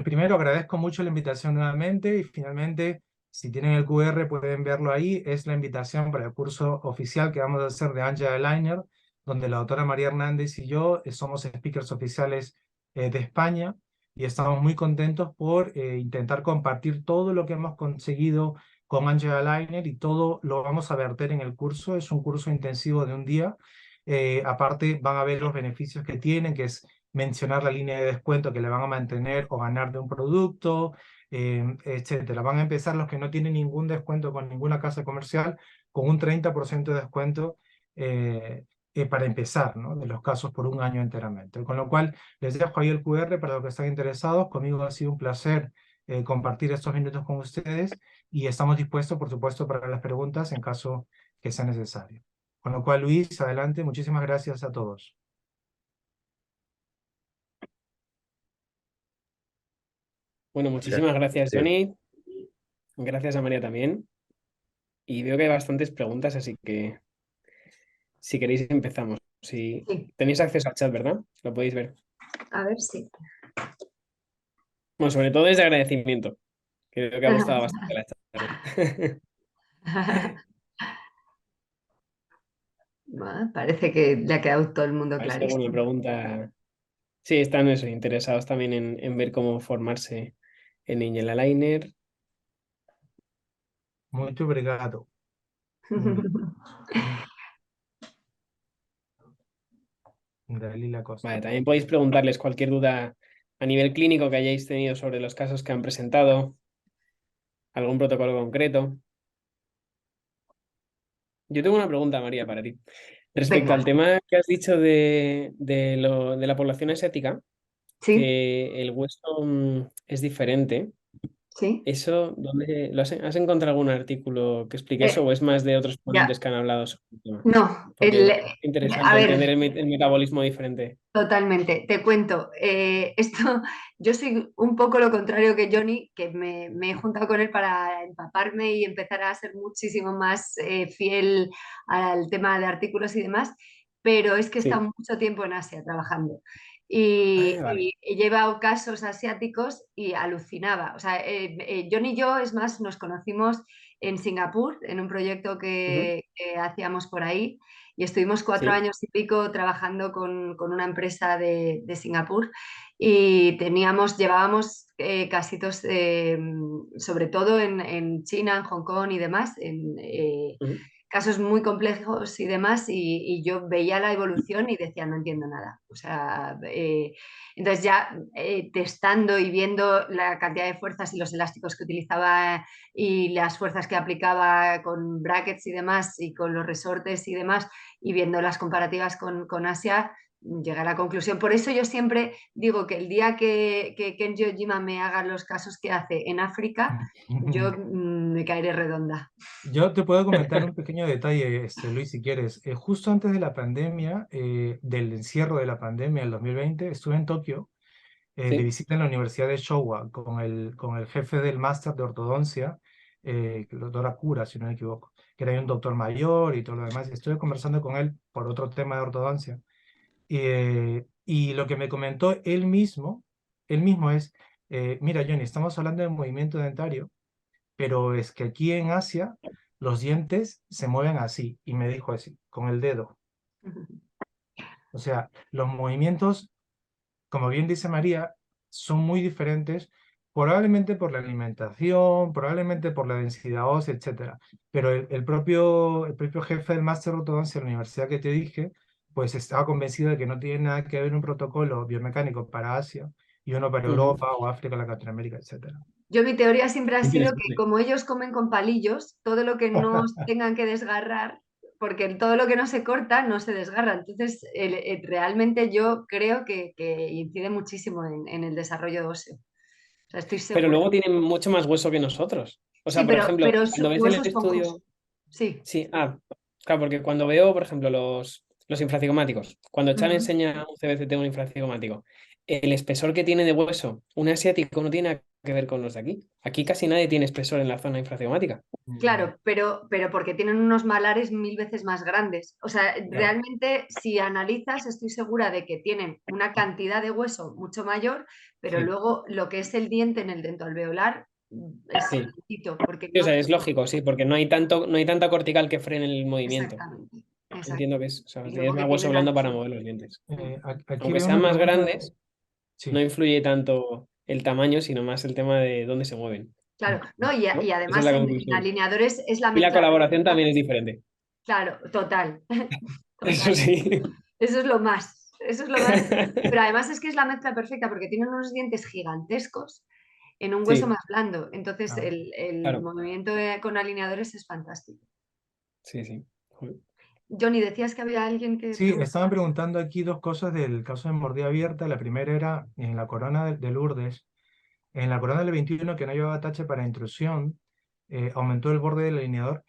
Primero agradezco mucho la invitación nuevamente y finalmente, si tienen el QR pueden verlo ahí, es la invitación para el curso oficial que vamos a hacer de Angela Liner, donde la doctora María Hernández y yo somos speakers oficiales de España y estamos muy contentos por intentar compartir todo lo que hemos conseguido con Angela Liner y todo lo vamos a verter en el curso. Es un curso intensivo de un día. Aparte van a ver los beneficios que tienen, que es mencionar la línea de descuento que le van a mantener o ganar de un producto, etcétera. Van a empezar los que no tienen ningún descuento con ninguna casa comercial, con un 30% de descuento para empezar, ¿no? De los casos por un año enteramente. Con lo cual, les dejo ahí el QR para los que están interesados. Conmigo ha sido un placer compartir estos minutos con ustedes y estamos dispuestos, por supuesto, para las preguntas en caso que sea necesario. Con lo cual, Luis, adelante. Muchísimas gracias a todos. Bueno, muchísimas gracias, Sí. Johnny. Gracias a María también. Y veo que hay bastantes preguntas, así que si queréis empezamos. Si Sí, tenéis acceso al chat, ¿verdad? Lo podéis ver. a ver si. Bueno, sobre todo es de agradecimiento, que creo que ha gustado bastante la charla. Bueno, parece que le ha quedado todo el mundo A ver si alguna clarísimo. pregunta. Sí, están eso, interesados también en ver cómo formarse en Angel Aligner. Muito obrigado. Muy Dalila Costa. Vale, también podéis preguntarles cualquier duda a nivel clínico que hayáis tenido sobre los casos que han presentado, algún protocolo concreto. Yo tengo una pregunta, María, para ti. Respecto Venga, al tema que has dicho de la población asiática, sí, que el hueso es diferente. sí. ¿Eso dónde has encontrado algún artículo que explique eso Eh, o es más de otros ponentes ya, que han hablado sobre el tema? no, Porque es a interesante entender ver, el metabolismo diferente. totalmente, te cuento. Esto, yo soy un poco lo contrario que Johnny, que me he juntado con él para empaparme y empezar a ser muchísimo más fiel al tema de artículos y demás, pero es que he estado Sí. mucho tiempo en Asia trabajando Ah, vale. y he llevado casos asiáticos y alucinaba. O sea, Johnny y yo, es más, nos conocimos en Singapur, en un proyecto Ujú. que hacíamos por ahí y estuvimos cuatro Sí. años y pico trabajando con una empresa de Singapur y llevábamos casitos, sobre todo en China, en Hong Kong y demás, en Ujú. casos muy complejos y demás, y yo veía la evolución y decía, no entiendo nada. O sea, entonces ya testando y viendo la cantidad de fuerzas y los elásticos que utilizaba y las fuerzas que aplicaba con brackets y demás y con los resortes y demás, y viendo las comparativas con Asia, llegué a la conclusión. Por eso yo siempre digo que el día que Kenji Ojima me haga los casos que hace en África, yo me caeré redonda. Yo te puedo comentar un pequeño detalle, Luis, si quieres. Justo antes de la pandemia, del encierro de la pandemia del 2020, estuve en Tokio de Sí. visita en la Universidad de Showa con el jefe del máster de ortodoncia, el doctor Akura, si no me equivoco, que era un doctor mayor y todo lo demás. Y estuve conversando con él por otro tema de ortodoncia. Y lo que me comentó él mismo es, mira, Johnny, estamos hablando de movimiento dentario, pero es que aquí en Asia los dientes se mueven así, y me dijo así, con el dedo. O sea, los movimientos, como bien dice María, son muy diferentes, probablemente por la alimentación, probablemente por la densidad ósea, etcétera. Pero el propio jefe del máster de ortodoncia de la universidad que te dije, pues estaba convencido de que no tiene nada que ver un protocolo biomecánico para Asia y uno para Ujú. Europa o África, Latinoamérica, etcétera. Yo mi teoría siempre ha sido que Interesante. como ellos comen con palillos, todo lo que no tengan que desgarrar, porque todo lo que no se corta no se desgarra. Entonces, realmente yo creo que incide muchísimo en el desarrollo óseo. O sea, estoy Pero segura. luego tienen mucho más hueso que nosotros. O Sí, sea, por ejemplo, pero cuando ves el hueso estudio... esponjoso. Sí. Sí, claro, porque cuando veo, por ejemplo, los infracigomáticos, cuando Chan Ujú. enseña un CBCT, un infracigomático, el espesor que tiene de hueso, un asiático no tiene nada que ver con los de aquí. Aquí casi nadie tiene espesor en la zona infracigomática. Claro, pero porque tienen unos malares 1000 veces más grandes. O sea, Claro. realmente si analizas, estoy segura de que tienen una cantidad de hueso mucho mayor, pero Sí, luego lo que es el diente en el dentoalveolar es sí. chiquitito, porque Sí, o no... sea, es lógico, sí, porque no hay tanta cortical que frene el movimiento. Exactamente, exacto. Entiendo que es, o sea, Y tienes luego que más hueso tienen blando para ancho. mover los dientes. Aquí Aunque veo sean una más pregunta. grandes, no Sí. influye tanto el tamaño, sino más el tema de dónde se mueven, Claro, no, y ¿no? Esa es además la en conclusión. alineadores es la Y la mezcla colaboración perfecta. también es diferente. Claro, total, Eso total. sí. Eso es lo más, eso es lo más. Pero además es que es la mezcla perfecta porque tienen unos dientes gigantescos en un hueso Sí, más blando. Entonces Ah, el claro. movimiento con alineadores es fantástico. Sí, sí. Joder. Johnny, decías que había alguien que sí, estaban preguntaba. preguntando aquí dos cosas del caso de mordida abierta. La primera era en la corona de Lourdes. En la corona del 21, que no llevaba tache para intrusión, aumentó el borde del alineador.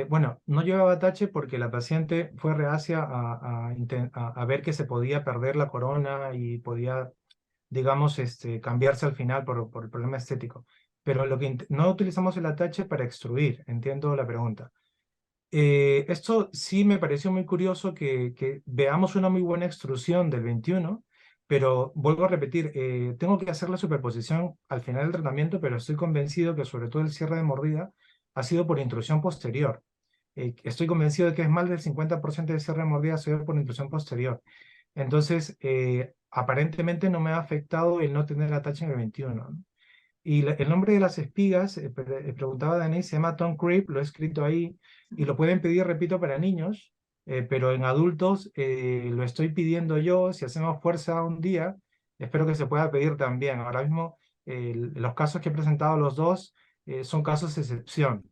Bueno, no llevaba tache porque la paciente fue reacia a ver que se podía perder la corona y podía, digamos, cambiarse al final por el problema estético. Pero no utilizamos el atache para extruir, entiendo la pregunta. Esto sí me pareció muy curioso que veamos una muy buena extrusión del 21, pero vuelvo a repetir, tengo que hacer la superposición al final del tratamiento, pero estoy convencido que sobre todo el cierre de mordida ha sido por intrusión posterior. Estoy convencido de que es más del 50% de cierre de mordida ha sido por intrusión posterior. Entonces, aparentemente no me ha afectado el no tener atache en el 21, ¿no? Y el nombre de las espigas, preguntaba Dani, se llama Tom Creep, lo he escrito ahí, y lo pueden pedir, repito, para niños, pero en adultos lo estoy pidiendo yo. Si hacemos fuerza un día, espero que se pueda pedir también. Ahora mismo, los casos que he presentado los dos son casos de excepción,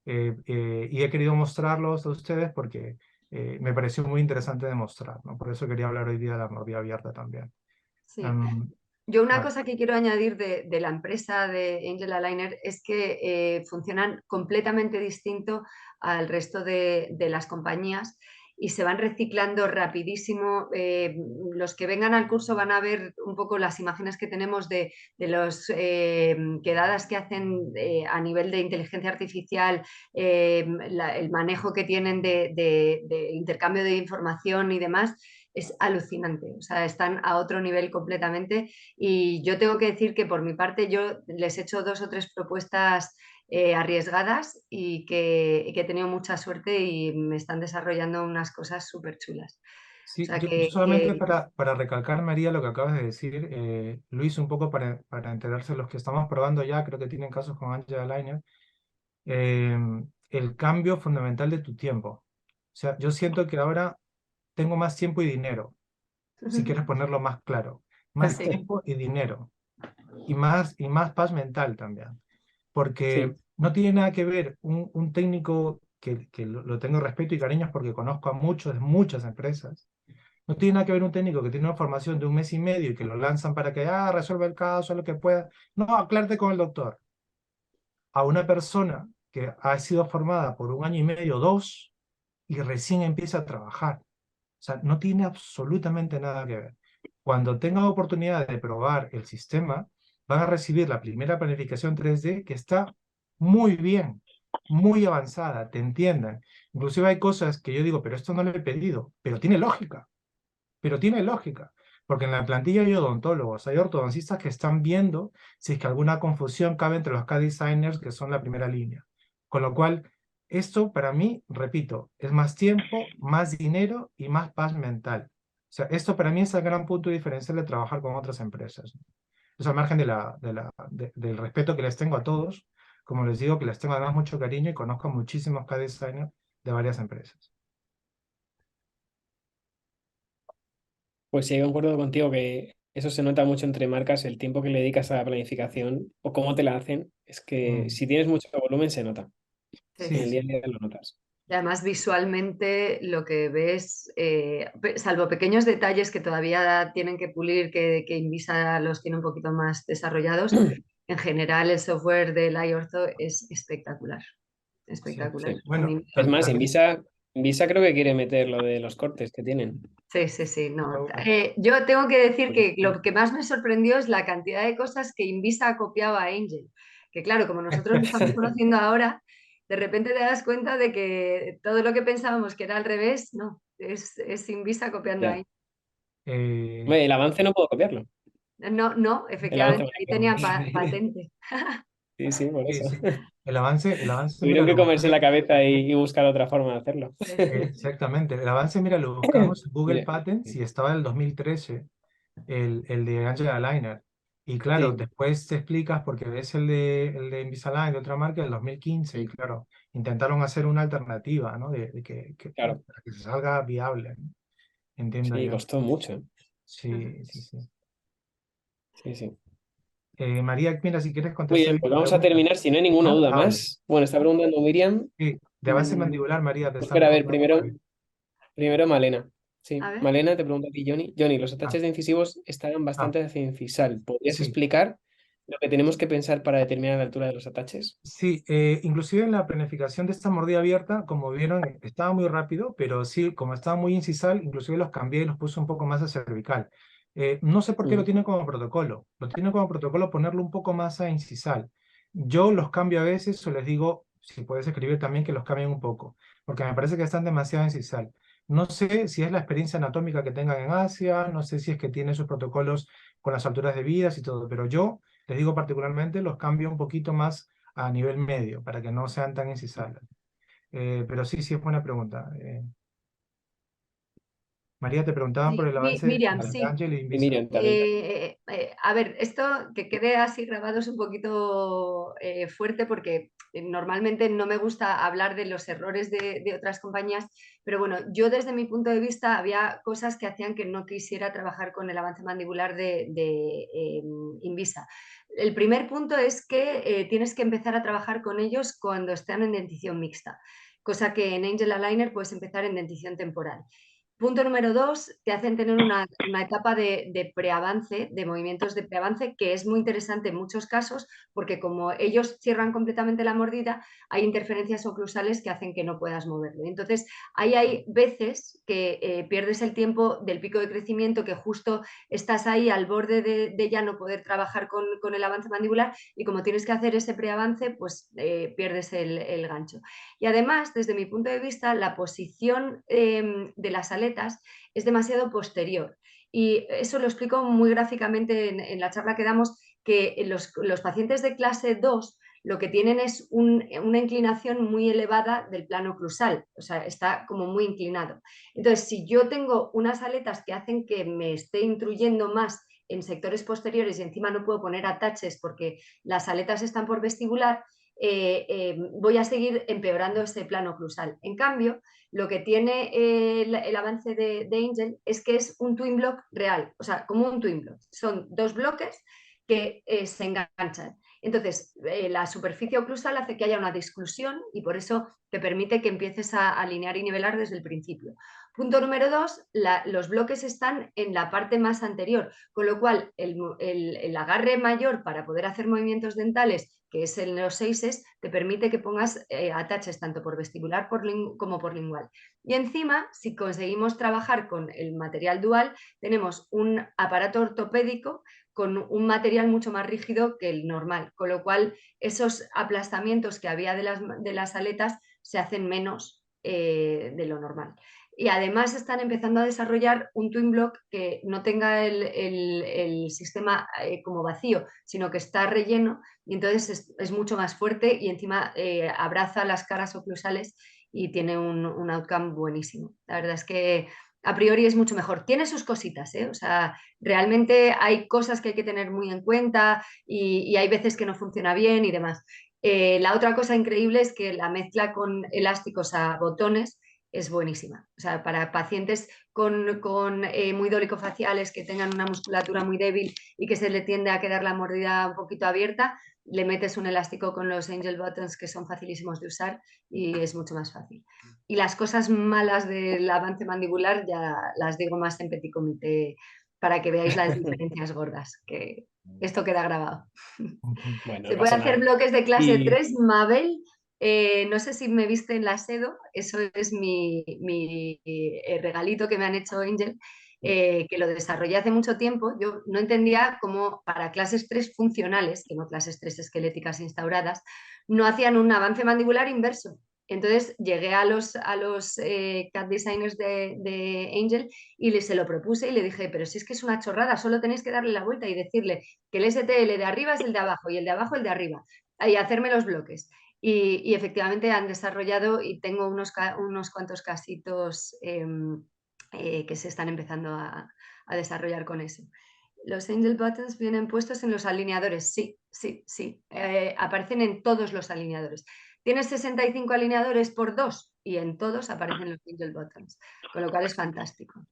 y he querido mostrarlos a ustedes porque me pareció muy interesante demostrar, ¿no? Por eso quería hablar hoy día de la mordida abierta también. Sí. Am, Yo una vale. cosa que quiero añadir de la empresa de Angel Aligner es que funcionan completamente distinto al resto de las compañías y se van reciclando rapidísimo. Los que vengan al curso van a ver un poco las imágenes que tenemos de las quedadas que hacen a nivel de inteligencia artificial, el manejo que tienen de intercambio de información y demás. Es alucinante, o sea, están a otro nivel completamente y yo tengo que decir que por mi parte yo les he hecho 2 o 3 propuestas arriesgadas y que he tenido mucha suerte y me están desarrollando unas cosas súper chulas. O Sí, sea yo solamente que para recalcar, María, lo que acabas de decir, lo hice un poco para enterarse los que estamos probando ya, creo que tienen casos con Angela Liner, eh, el cambio fundamental de tu tiempo. O sea, yo siento que ahora tengo más tiempo y dinero, si quieres ponerlo más claro, más sí, tiempo y dinero, y más paz mental también, porque Sí, no tiene nada que ver un técnico que lo tengo respeto y cariños porque conozco a muchos de muchas empresas. No tiene nada que ver un técnico que tiene una formación de un mes y medio y que lo lanzan para que resuelva el caso, lo que pueda. No, aclárate con el doctor. A una persona que ha sido formada por un año y medio, dos, y recién empieza a trabajar. O sea, no tiene absolutamente nada que ver. Cuando tengan oportunidad de probar el sistema, van a recibir la primera planificación 3D que está muy bien, muy avanzada, te entiendan. Inclusive hay cosas que yo digo, pero esto no lo he pedido, pero tiene lógica, porque en la plantilla hay odontólogos, hay ortodoncistas que están viendo si es que alguna confusión cabe entre los K-designers que son la primera línea. Con lo cual, esto para mí, repito, es más tiempo, más dinero y más paz mental. O sea, esto para mí es el gran punto diferencial de trabajar con otras empresas. Eso al margen del respeto que les tengo a todos, como les digo, que les tengo además mucho cariño y conozco muchísimos K-designers de varias empresas. pues sí, concuerdo contigo que eso se nota mucho entre marcas, el tiempo que le dedicas a la planificación o cómo te la hacen, es que Mm. si tienes mucho volumen se nota, sí, en Sí, el sí. día a sí. día lo notas. Y además visualmente lo que ves, salvo pequeños detalles que todavía tienen que pulir, que Invisa los tiene un poquito más desarrollados, en general el software del iOrtho es espectacular, Sí, espectacular. Sí. A mí bueno, Es más, también, Invisa creo que quiere meter lo de los cortes que tienen. sí, sí, sí, no. bueno, Yo tengo que decir que lo que más me sorprendió es la cantidad de cosas que Invisa ha copiado a Angel. Que claro, como nosotros lo estamos conociendo ahora, de repente te das cuenta de que todo lo que pensábamos que era al revés, no, es Invisa copiando a Ya. Angel. eh, Hombre, el avance no puedo copiarlo. No, no, El avance efectivamente, ahí molecular. tenían patente. Sí, sí, por sí, eso. sí. El avance, mira, Tuvieron que lo comerse la buscamos. cabeza y buscar otra forma de hacerlo. Sí, sí. Exactamente. El avance, mira, lo buscamos en Google Mira, Patents y estaba en el 2013, el de Angela Liner. Y claro, sí, después te explicas porque ves el de Invisalign de otra marca del 2015 y claro, intentaron hacer una alternativa, ¿no? De claro. para que se salga viable, ¿no? Entiendo Sí, yo. costó mucho. Ujú. Sí, sí, sí. Sí, sí. María, mira, si quieres Muy contestar bien, ahí pues tu vamos a pregunta, terminar. Si no hay ninguna ¿no? duda Vale. más. Bueno, está preguntando Miriam. Sí, de avance Mm, mandibular, María, te están Espera, a ver, preguntando por primero, ahí. primero Malena. Sí, A ver. Malena te pregunta a ti, Johnny. Johnny, los Ah, ataches de incisivos están ah, bastante hacia incisal. ¿Podrías sí. explicar lo que tenemos que pensar para determinar la altura de los ataches? Sí, inclusive en la planificación de esta mordida abierta, como vieron, estaba muy rápido, pero sí, como estaba muy incisal, inclusive los cambié y los puse un poco más a cervical. No sé por qué lo Mm, tienen como protocolo. Lo tienen como protocolo ponerlo un poco más a incisal. Yo los cambio a veces o les digo, si puedes escribir también que los cambien un poco, porque me parece que están demasiado incisal. No sé si es la experiencia anatómica que tengan en Asia, no sé si es que tienen sus protocolos con las alturas debidas y todo, pero yo les digo particularmente los cambio un poquito más a nivel medio, para que no sean tan incisales. Pero sí, sí es buena pregunta. María, te preguntaban por Sí, el avance Miriam, de sí. Ángel y Y Invisa. Miriam también. A ver, esto que quede así grabado es un poquito fuerte porque normalmente no me gusta hablar de los errores de otras compañías, pero bueno, yo desde mi punto de vista había cosas que hacían que no quisiera trabajar con el avance mandibular de Invisa. El primer punto es que tienes que empezar a trabajar con ellos cuando están en dentición mixta, cosa que en Angel Aligner puedes empezar en dentición temporal. Punto número 2, te hacen tener una etapa de preavance, de movimientos de preavance, que es muy interesante en muchos casos, porque como ellos cierran completamente la mordida, hay interferencias oclusales que hacen que no puedas moverlo. Entonces, ahí hay veces que pierdes el tiempo del pico de crecimiento, que justo estás ahí al borde de ya no poder trabajar con el avance mandibular, y como tienes que hacer ese preavance, pues pierdes el gancho. Y además, desde mi punto de vista, la posición de las aletas es demasiado posterior. Y eso lo explico muy gráficamente en la charla que damos, que los pacientes de clase 2 lo que tienen es una inclinación muy elevada del plano oclusal, o sea, está como muy inclinado. Entonces, si yo tengo unas aletas que hacen que me esté intruyendo más en sectores posteriores y encima no puedo poner ataches porque las aletas están por vestibular, voy a seguir empeorando ese plano oclusal. En cambio, lo que tiene el avance de Angel es que es un twin block real, o sea, como un twin block. Son dos bloques que se enganchan. Entonces, la superficie oclusal hace que haya una disclusión y por eso te permite que empieces a alinear y nivelar desde el principio. Punto número 2, los bloques están en la parte más anterior, con lo cual el agarre mayor para poder hacer movimientos dentales, que es en los seises, te permite que pongas ataches tanto por vestibular como por lingual. Y encima, si conseguimos trabajar con el material dual, tenemos un aparato ortopédico con un material mucho más rígido que el normal, con lo cual esos aplastamientos que había de las aletas se hacen menos de lo normal. Y además están empezando a desarrollar un twin block que no tenga el sistema como vacío, sino que está relleno y entonces es mucho más fuerte y encima abraza las caras oclusales y tiene un outcome buenísimo. La verdad es que a priori es mucho mejor. Tiene sus cositas, ¿eh? O sea, realmente hay cosas que hay que tener muy en cuenta y hay veces que no funciona bien y demás. La otra cosa increíble es que la mezcla con elásticos a botones es buenísima. O sea, para pacientes con muy dolicofaciales que tengan una musculatura muy débil y que se le tiende a quedar la mordida un poquito abierta, le metes un elástico con los Angel Buttons que son facilísimos de usar y es mucho más fácil. Y las cosas malas del avance mandibular ya las digo más en petit comité para que veáis las diferencias gordas, que esto queda grabado. Bueno, Se no puede pasa hacer nada. bloques de clase Y 3, Mabel. No sé si me viste en la SEDO, eso es mi regalito que me han hecho Angel, que lo desarrollé hace mucho tiempo. Yo no entendía cómo para clases 3 funcionales, que no clases 3 esqueléticas instauradas, no hacían un avance mandibular inverso. Entonces llegué a los CAD designers de Angel y se lo propuse y le dije, pero si es que es una chorrada, solo tenéis que darle la vuelta y decirle que el STL de arriba es el de abajo y el de abajo el de arriba, y hacerme los bloques. Y efectivamente han desarrollado y tengo unos cuantos casitos que se están empezando a desarrollar con eso. Los angel buttons vienen puestos en los alineadores, sí, sí, sí, aparecen en todos los alineadores. Tienes 65 alineadores por 2 y en todos aparecen los angel buttons, con lo cual es fantástico.